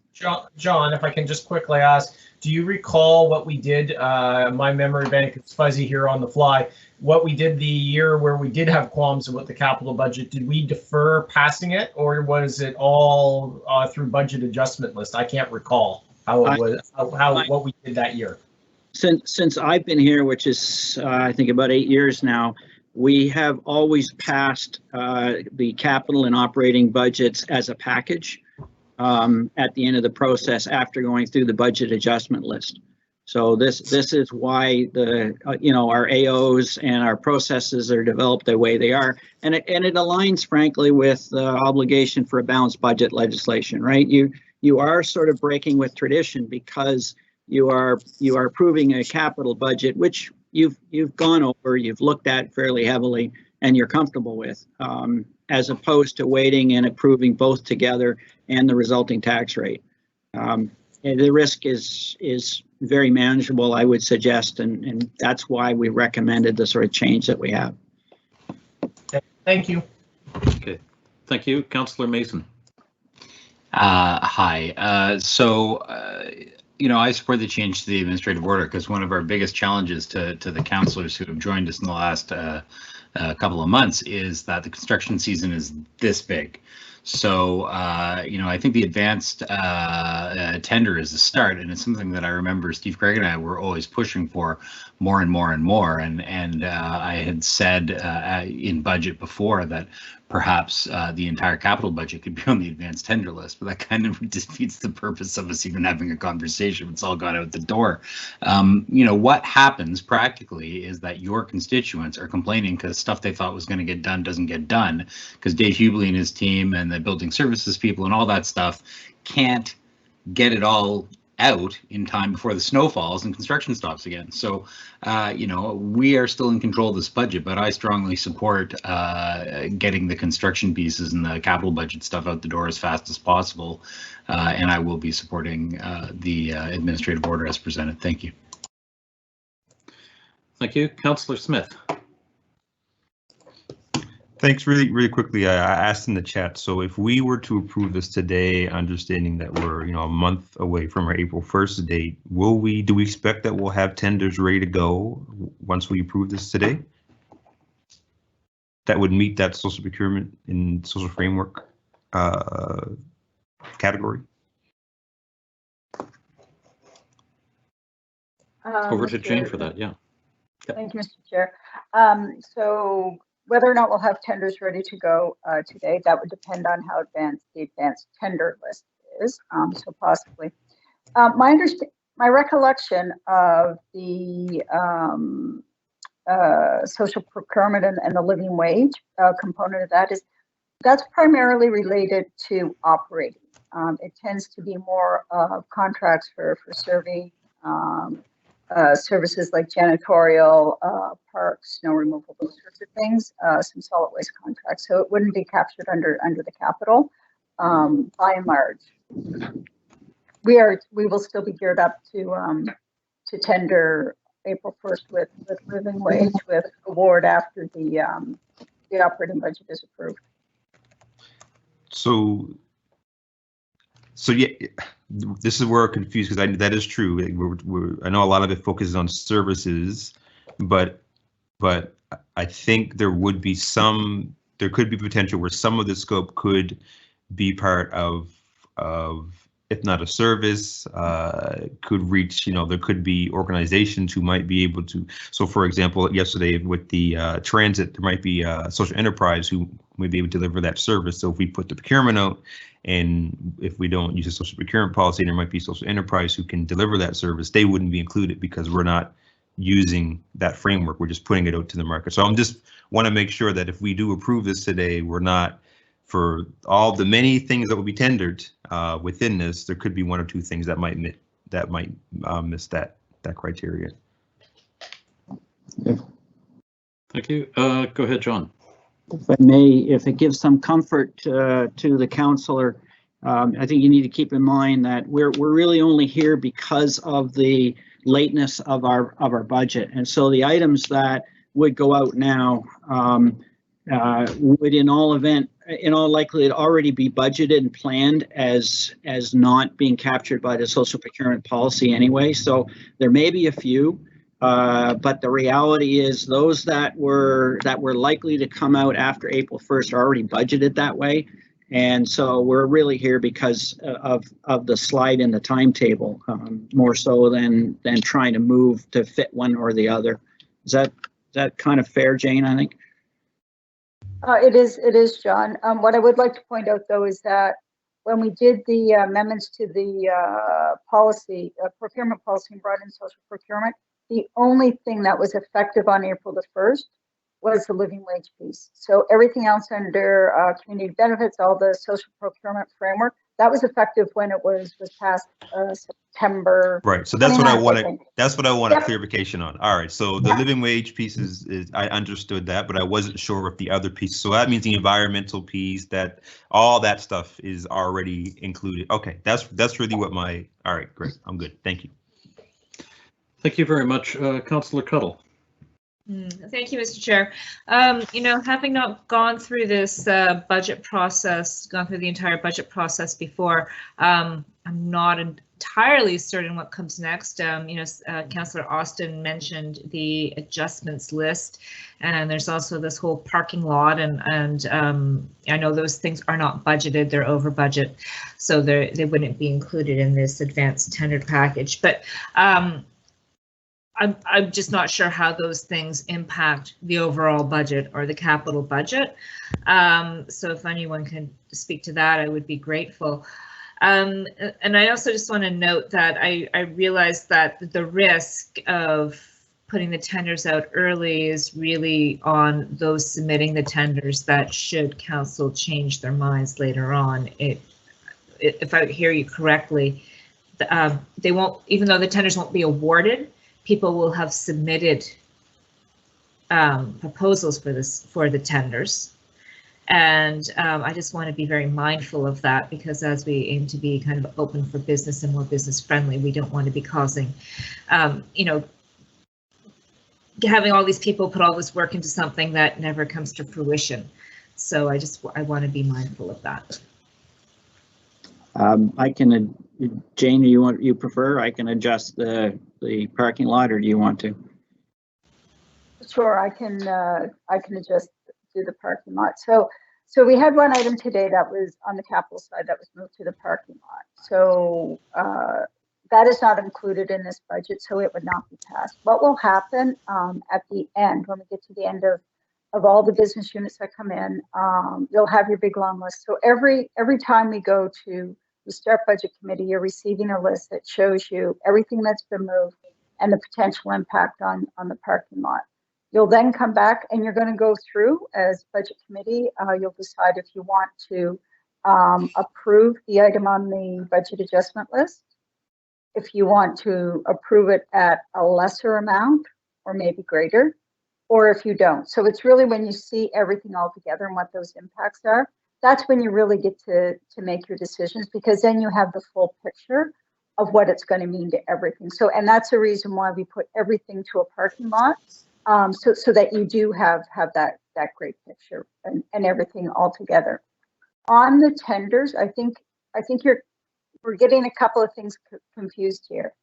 John, if I can just quickly ask, do you recall what we did? My memory bank is fuzzy here on the fly. What we did the year where we did have qualms about the capital budget, did we defer passing it, or was it all through budget adjustment list? I can't recall how it was, what we did that year. Since I've been here, which is I think about 8 years now, we have always passed the capital and operating budgets as a package at the end of the process after going through the budget adjustment list. So this is why you know, our AOs and our processes are developed the way they are, and it aligns frankly with the obligation for a balanced budget legislation, right? You are sort of breaking with tradition because you are approving a capital budget which you've gone over, you've looked at fairly heavily, and you're comfortable with, as opposed to waiting and approving both together and the resulting tax rate. And the risk is very manageable, I would suggest, and that's why we recommended the sort of change that we have. Thank you. Okay, thank you, Councillor Mason. Hi. You know, I support the change to the administrative order because one of our biggest challenges to the councillors who have joined us in the last couple of months is that the construction season is this big. So, you know, I think the advanced tender is the start, and it's something that I remember Steve Craig and I were always pushing for more and more and more. And I had said in budget before that perhaps the entire capital budget could be on the advanced tender list, but that kind of defeats the purpose of us even having a conversation. It's all gone out the door. You know, what happens practically is that your constituents are complaining because stuff they thought was going to get done doesn't get done, because Dave Hubbley and his team and the building services people and all that stuff can't get it all out in time before the snow falls and construction stops again. So, you know, we are still in control of this budget, but I strongly support getting the construction pieces and the capital budget stuff out the door as fast as possible. And I will be supporting the administrative order as presented. Thank you. Thank you, Councillor Smith. Thanks. Really quickly, I asked in the chat, so if we were to approve this today, understanding that we're, you know, a month away from our April 1st date, do we expect that we'll have tenders ready to go once we approve this today? That would meet that social procurement and social framework category? Over to Jane Mr. for that, yeah. Thank you, Mr. Chair. So whether or not we'll have tenders ready to go today, that would depend on how advanced the advanced tender list is. So possibly. My recollection of the social procurement and the living wage component of that is that's primarily related to operating. It tends to be more contracts for serving services like janitorial, parks, snow removal, those sorts of things, some solid waste contracts. So it wouldn't be captured under the capital by and large. We will still be geared up to tender April 1st with living wage with award after the operating budget is approved. So yeah, this is where we're confused because that is true. I know a lot of it focuses on services, but I think there could be potential where some of the scope could be part of if not a service, could reach, there could be organizations who might be able to. So for example, yesterday with the transit, there might be a social enterprise who may be able to deliver that service. So if we put the procurement out and if we don't use a social procurement policy, there might be social enterprise who can deliver that service. They wouldn't be included because we're not using that framework. We're just putting it out to the market. So I'm just want to make sure that if we do approve this today, we're not, for all the many things that will be tendered within this, there could be one or two things that might miss that criteria. Thank you. Go ahead, John. If I may, if it gives some comfort to the councillor, I think you need to keep in mind that we're really only here because of the lateness of our budget, and so the items that would go out now would in all likelihood already be budgeted and planned as not being captured by the social procurement policy anyway. So there may be a few, but the reality is those that were likely to come out after April 1st are already budgeted that way. And so we're really here because of the slide in the timetable, more so than trying to move to fit one or the other. Is that kind of fair, Jane, I think? It is, John. What I would like to point out, though, is that when we did the amendments to the procurement policy and brought in social procurement, the only thing that was effective on April the 1st was the living wage piece. So everything else under community benefits, all the social procurement framework, that was effective when it was passed September. Right. So that's what I wanted. That's what I want Yep. a clarification on. All right. So the living wage piece is I understood that, but I wasn't sure if the other piece. So that means the environmental piece, that all that stuff is already included. Okay. That's really what my. All right. Great. I'm good. Thank you. Thank you very much, Councillor Cuttle. Thank you, Mr. Chair. Having not gone through this budget process, gone through the entire budget process before, I'm not entirely certain what comes next. Councillor Austin mentioned the adjustments list, and there's also this whole parking lot, and I know those things are not budgeted; they're over budget, so they wouldn't be included in this advanced tendered package. But I'm just not sure how those things impact the overall budget or the capital budget. So if anyone can speak to that, I would be grateful. And I also just want to note that I realize that the risk of putting the tenders out early is really on those submitting the tenders, that should council change their minds later on. If I hear you correctly, they won't, even though the tenders won't be awarded, people will have submitted proposals for the tenders. And I just want to be very mindful of that, because as we aim to be kind of open for business and more business friendly, we don't want to be causing, having all these people put all this work into something that never comes to fruition. So I want to be mindful of that. I can, Jane, you prefer? I can adjust the parking lot, or do you want to? Sure, I can adjust to the parking lot. So we had one item today that was on the capital side that was moved to the parking lot. So that is not included in this budget, so it would not be passed. What will happen at the end, when we get to the end of all the business units that come in, you'll have your big long list. So every time we start budget committee, you're receiving a list that shows you everything that's been moved and the potential impact on the parking lot. You'll then come back and you're going to go through as budget committee. You'll decide if you want to approve the item on the budget adjustment list, if you want to approve it at a lesser amount or maybe greater, or if you don't. So it's really when you see everything all together and what those impacts are, that's when you really get to make your decisions, because then you have the full picture of what it's going to mean to everything. So, and that's the reason why we put everything to a parking lot, so that you do have that great picture and everything all together. On the tenders, I think we're getting a couple of things confused here.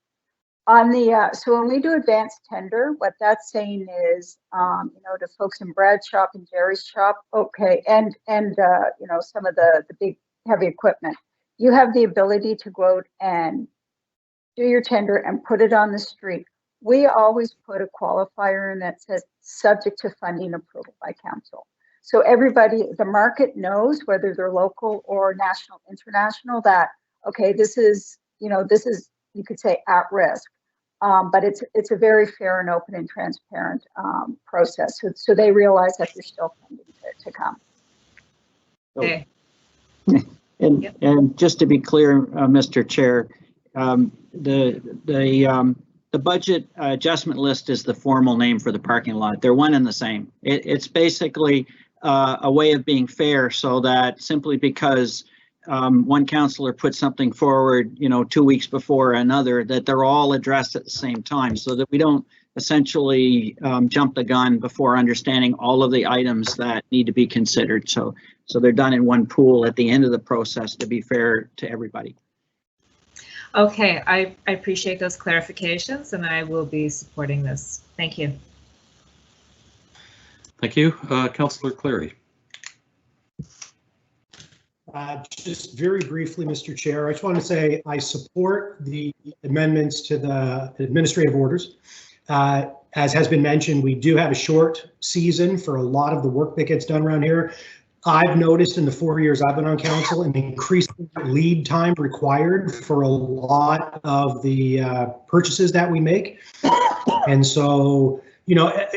On the so when we do advanced tender, what that's saying is, to folks in Brad's shop and Jerry's shop, okay, and some of the big heavy equipment, you have the ability to go out and do your tender and put it on the street. We always put a qualifier in that says subject to funding approval by council. So everybody, the market knows, whether they're local or national, international, that, okay, this is, you could say at risk, but it's a very fair and open and transparent process. So they realize that there's still funding to come. Okay. And just to be clear, Mr. Chair, the budget adjustment list is the formal name for the parking lot. They're one and the same. It's basically a way of being fair, so that simply because one councillor put something forward, 2 weeks before another, that they're all addressed at the same time, so that we don't essentially jump the gun before understanding all of the items that need to be considered. So they're done in one pool at the end of the process to be fair to everybody. Okay, I appreciate those clarifications, and I will be supporting this. Thank you. Thank you. Councillor Clary. Just very briefly, Mr. Chair, I just want to say I support the amendments to the administrative orders. As has been mentioned, we do have a short season for a lot of the work that gets done around here. I've noticed in the 4 years I've been on council an increasing lead time required for a lot of the purchases that we make. And so,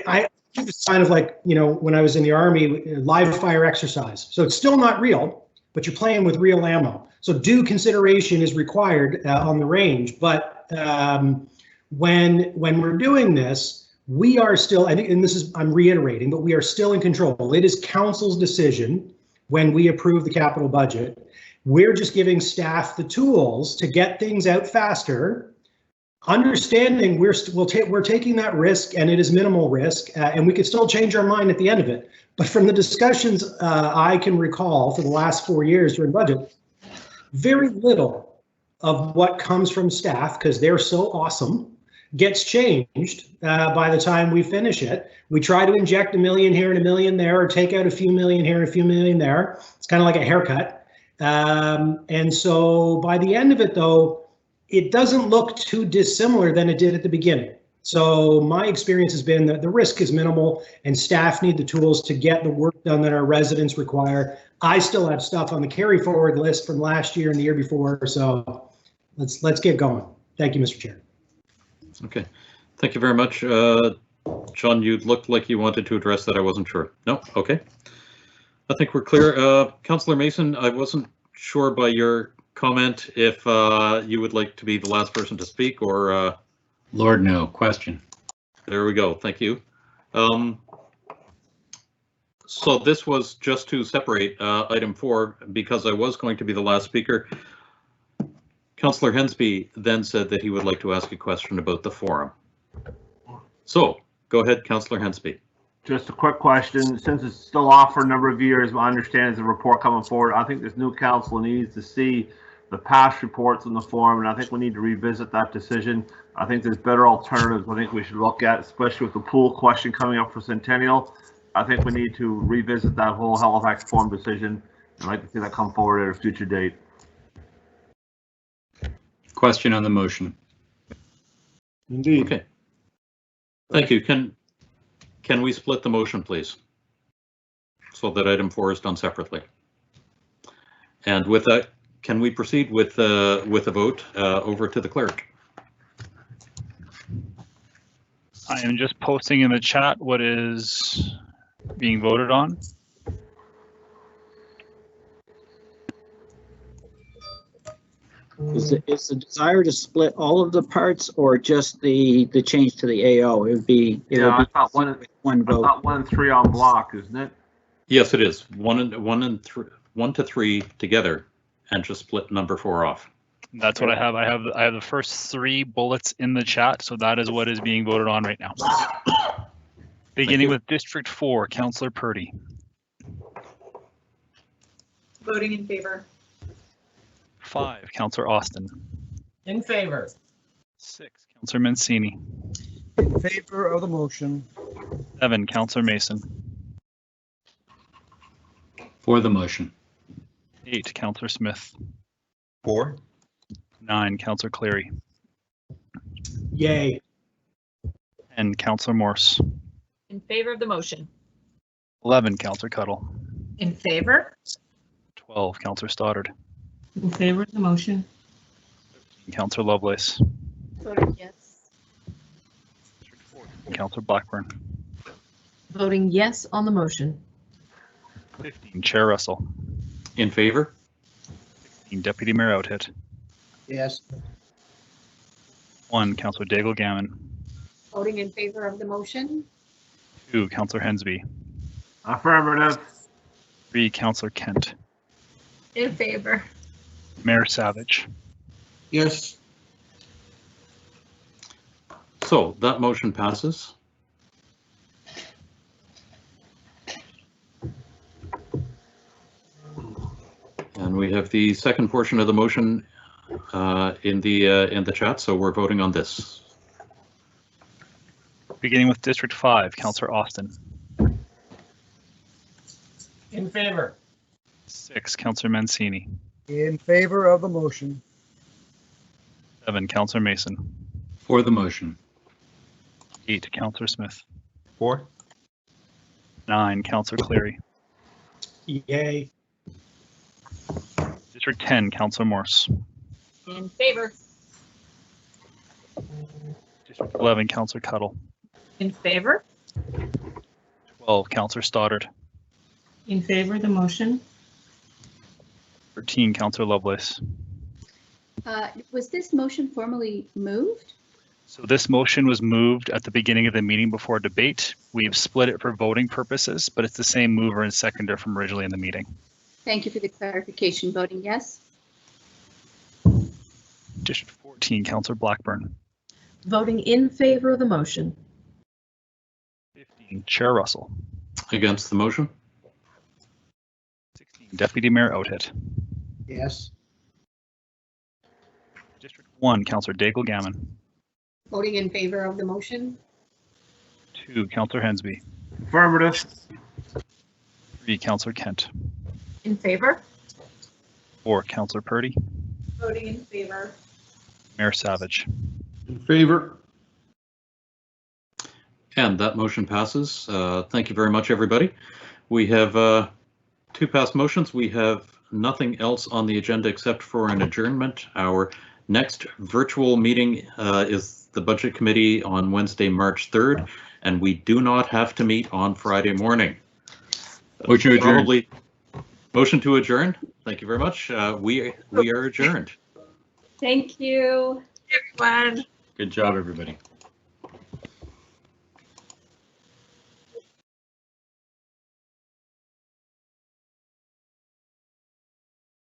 I it's kind of like, when I was in the Army, live fire exercise. So it's still not real, but you're playing with real ammo. So due consideration is required on the range. But when we're doing this, we are still, I think, and I'm reiterating, but we are still in control. It is council's decision when we approve the capital budget. We're just giving staff the tools to get things out faster, understanding we're taking that risk, and it is minimal risk, and we could still change our mind at the end of it. But from the discussions I can recall for the last 4 years during budget, very little of what comes from staff, because they're so awesome, gets changed by the time we finish it. We try to inject $1 million here and $1 million there, or take out a few million here and a few million there. It's kind of like a haircut. And so by the end of it, though, it doesn't look too dissimilar than it did at the beginning. So my experience has been that the risk is minimal, and staff need the tools to get the work done that our residents require. I still have stuff on the carry forward list from last year and the year before. So let's get going. Thank you, Mr. Chair. Okay, thank you very much. John, you looked like you wanted to address that. I wasn't sure. No, okay. I think we're clear. Councillor Mason, I wasn't sure by your comment if you would like to be the last person to speak, or Lord, no question. There we go. Thank you. So this was just to separate item 4, because I was going to be the last speaker. Councillor Hensby then said that he would like to ask a question about the forum. So go ahead, Councillor Hensby. Just a quick question. Since it's still off for a number of years, I understand there's a report coming forward. I think this new council needs to see the past reports in the forum, and I think we need to revisit that decision. I think there's better alternatives I think we should look at, especially with the pool question coming up for Centennial. I think we need to revisit that whole Halifax forum decision. I'd like to see that come forward at a future date. question on the motion. Indeed. Okay. Thank you. Can we split the motion, please? So that item 4 is done separately. And with that, can we proceed with a vote over to the clerk? I am just posting in the chat what is being voted on. Is the desire to split all of the parts or just the change to the AO? It would be. Yeah, I thought one vote. I thought 1 and 3 on block, isn't it? Yes, it is. 1 to 3 together, and just split number 4 off. That's what I have. I have the first 3 bullets in the chat, so that is what is being voted on right now. Beginning with District 4, Councillor Purdy. Voting in favor. 5, Councillor Austin. In favor. 6, Councillor Mancini. In favor of the motion. 7, Councillor Mason. For the motion. 8, Councillor Smith. 4. 9, Councillor Cleary. Yay. 10, Councillor Morse. In favor of the motion. 11, Councillor Cuddle. In favor? 12, Councillor Stoddard. In favor of the motion. Councillor Lovelace. Voting yes. Councillor Blackburn. Voting yes on the motion. 15, Chair Russell. In favor? 16, Deputy Mayor Outhit. Yes. 1, Councillor Daigle Gammon. Voting in favor of the motion. 2, Councillor Hensby. Affirmative. 3, Councillor Kent. In favor. Mayor Savage. Yes. So that motion passes. And we have the second portion of the motion in the chat, so we're voting on this. Beginning with District 5, Councillor Austin. In favor. 6, Councillor Mancini. In favor of the motion. 7, Councillor Mason. For the motion. 8, Councillor Smith. 4. 9, Councillor Cleary. Yay. District 10, Councillor Morse. In favor. District 11, Councillor Cuddle. In favor? 12, Councillor Stoddard. In favor of the motion. 13, Councillor Lovelace. Was this motion formally moved? So this motion was moved at the beginning of the meeting before debate. We've split it for voting purposes, but it's the same mover and seconder from originally in the meeting. Thank you for the clarification. Voting yes. District 14, Councillor Blackburn. Voting in favor of the motion. 15, Chair Russell. Against the motion? 16, Deputy Mayor Outhit. Yes. District 1, Councillor Daigle Gammon. Voting in favor of the motion. 2, Councillor Hensby. Affirmative. 3, Councillor Kent. In favor? 4, Councillor Purdy. Voting in favor. Mayor Savage. In favor. And that motion passes. Thank you very much, everybody. We have 2 passed motions. We have nothing else on the agenda except for an adjournment. Our next virtual meeting is the Budget Committee on Wednesday, March 3rd, and we do not have to meet on Friday morning. Motion to adjourn. Probably motion to adjourn. Thank you very much. We are adjourned. Thank you. Everyone. Good job, everybody.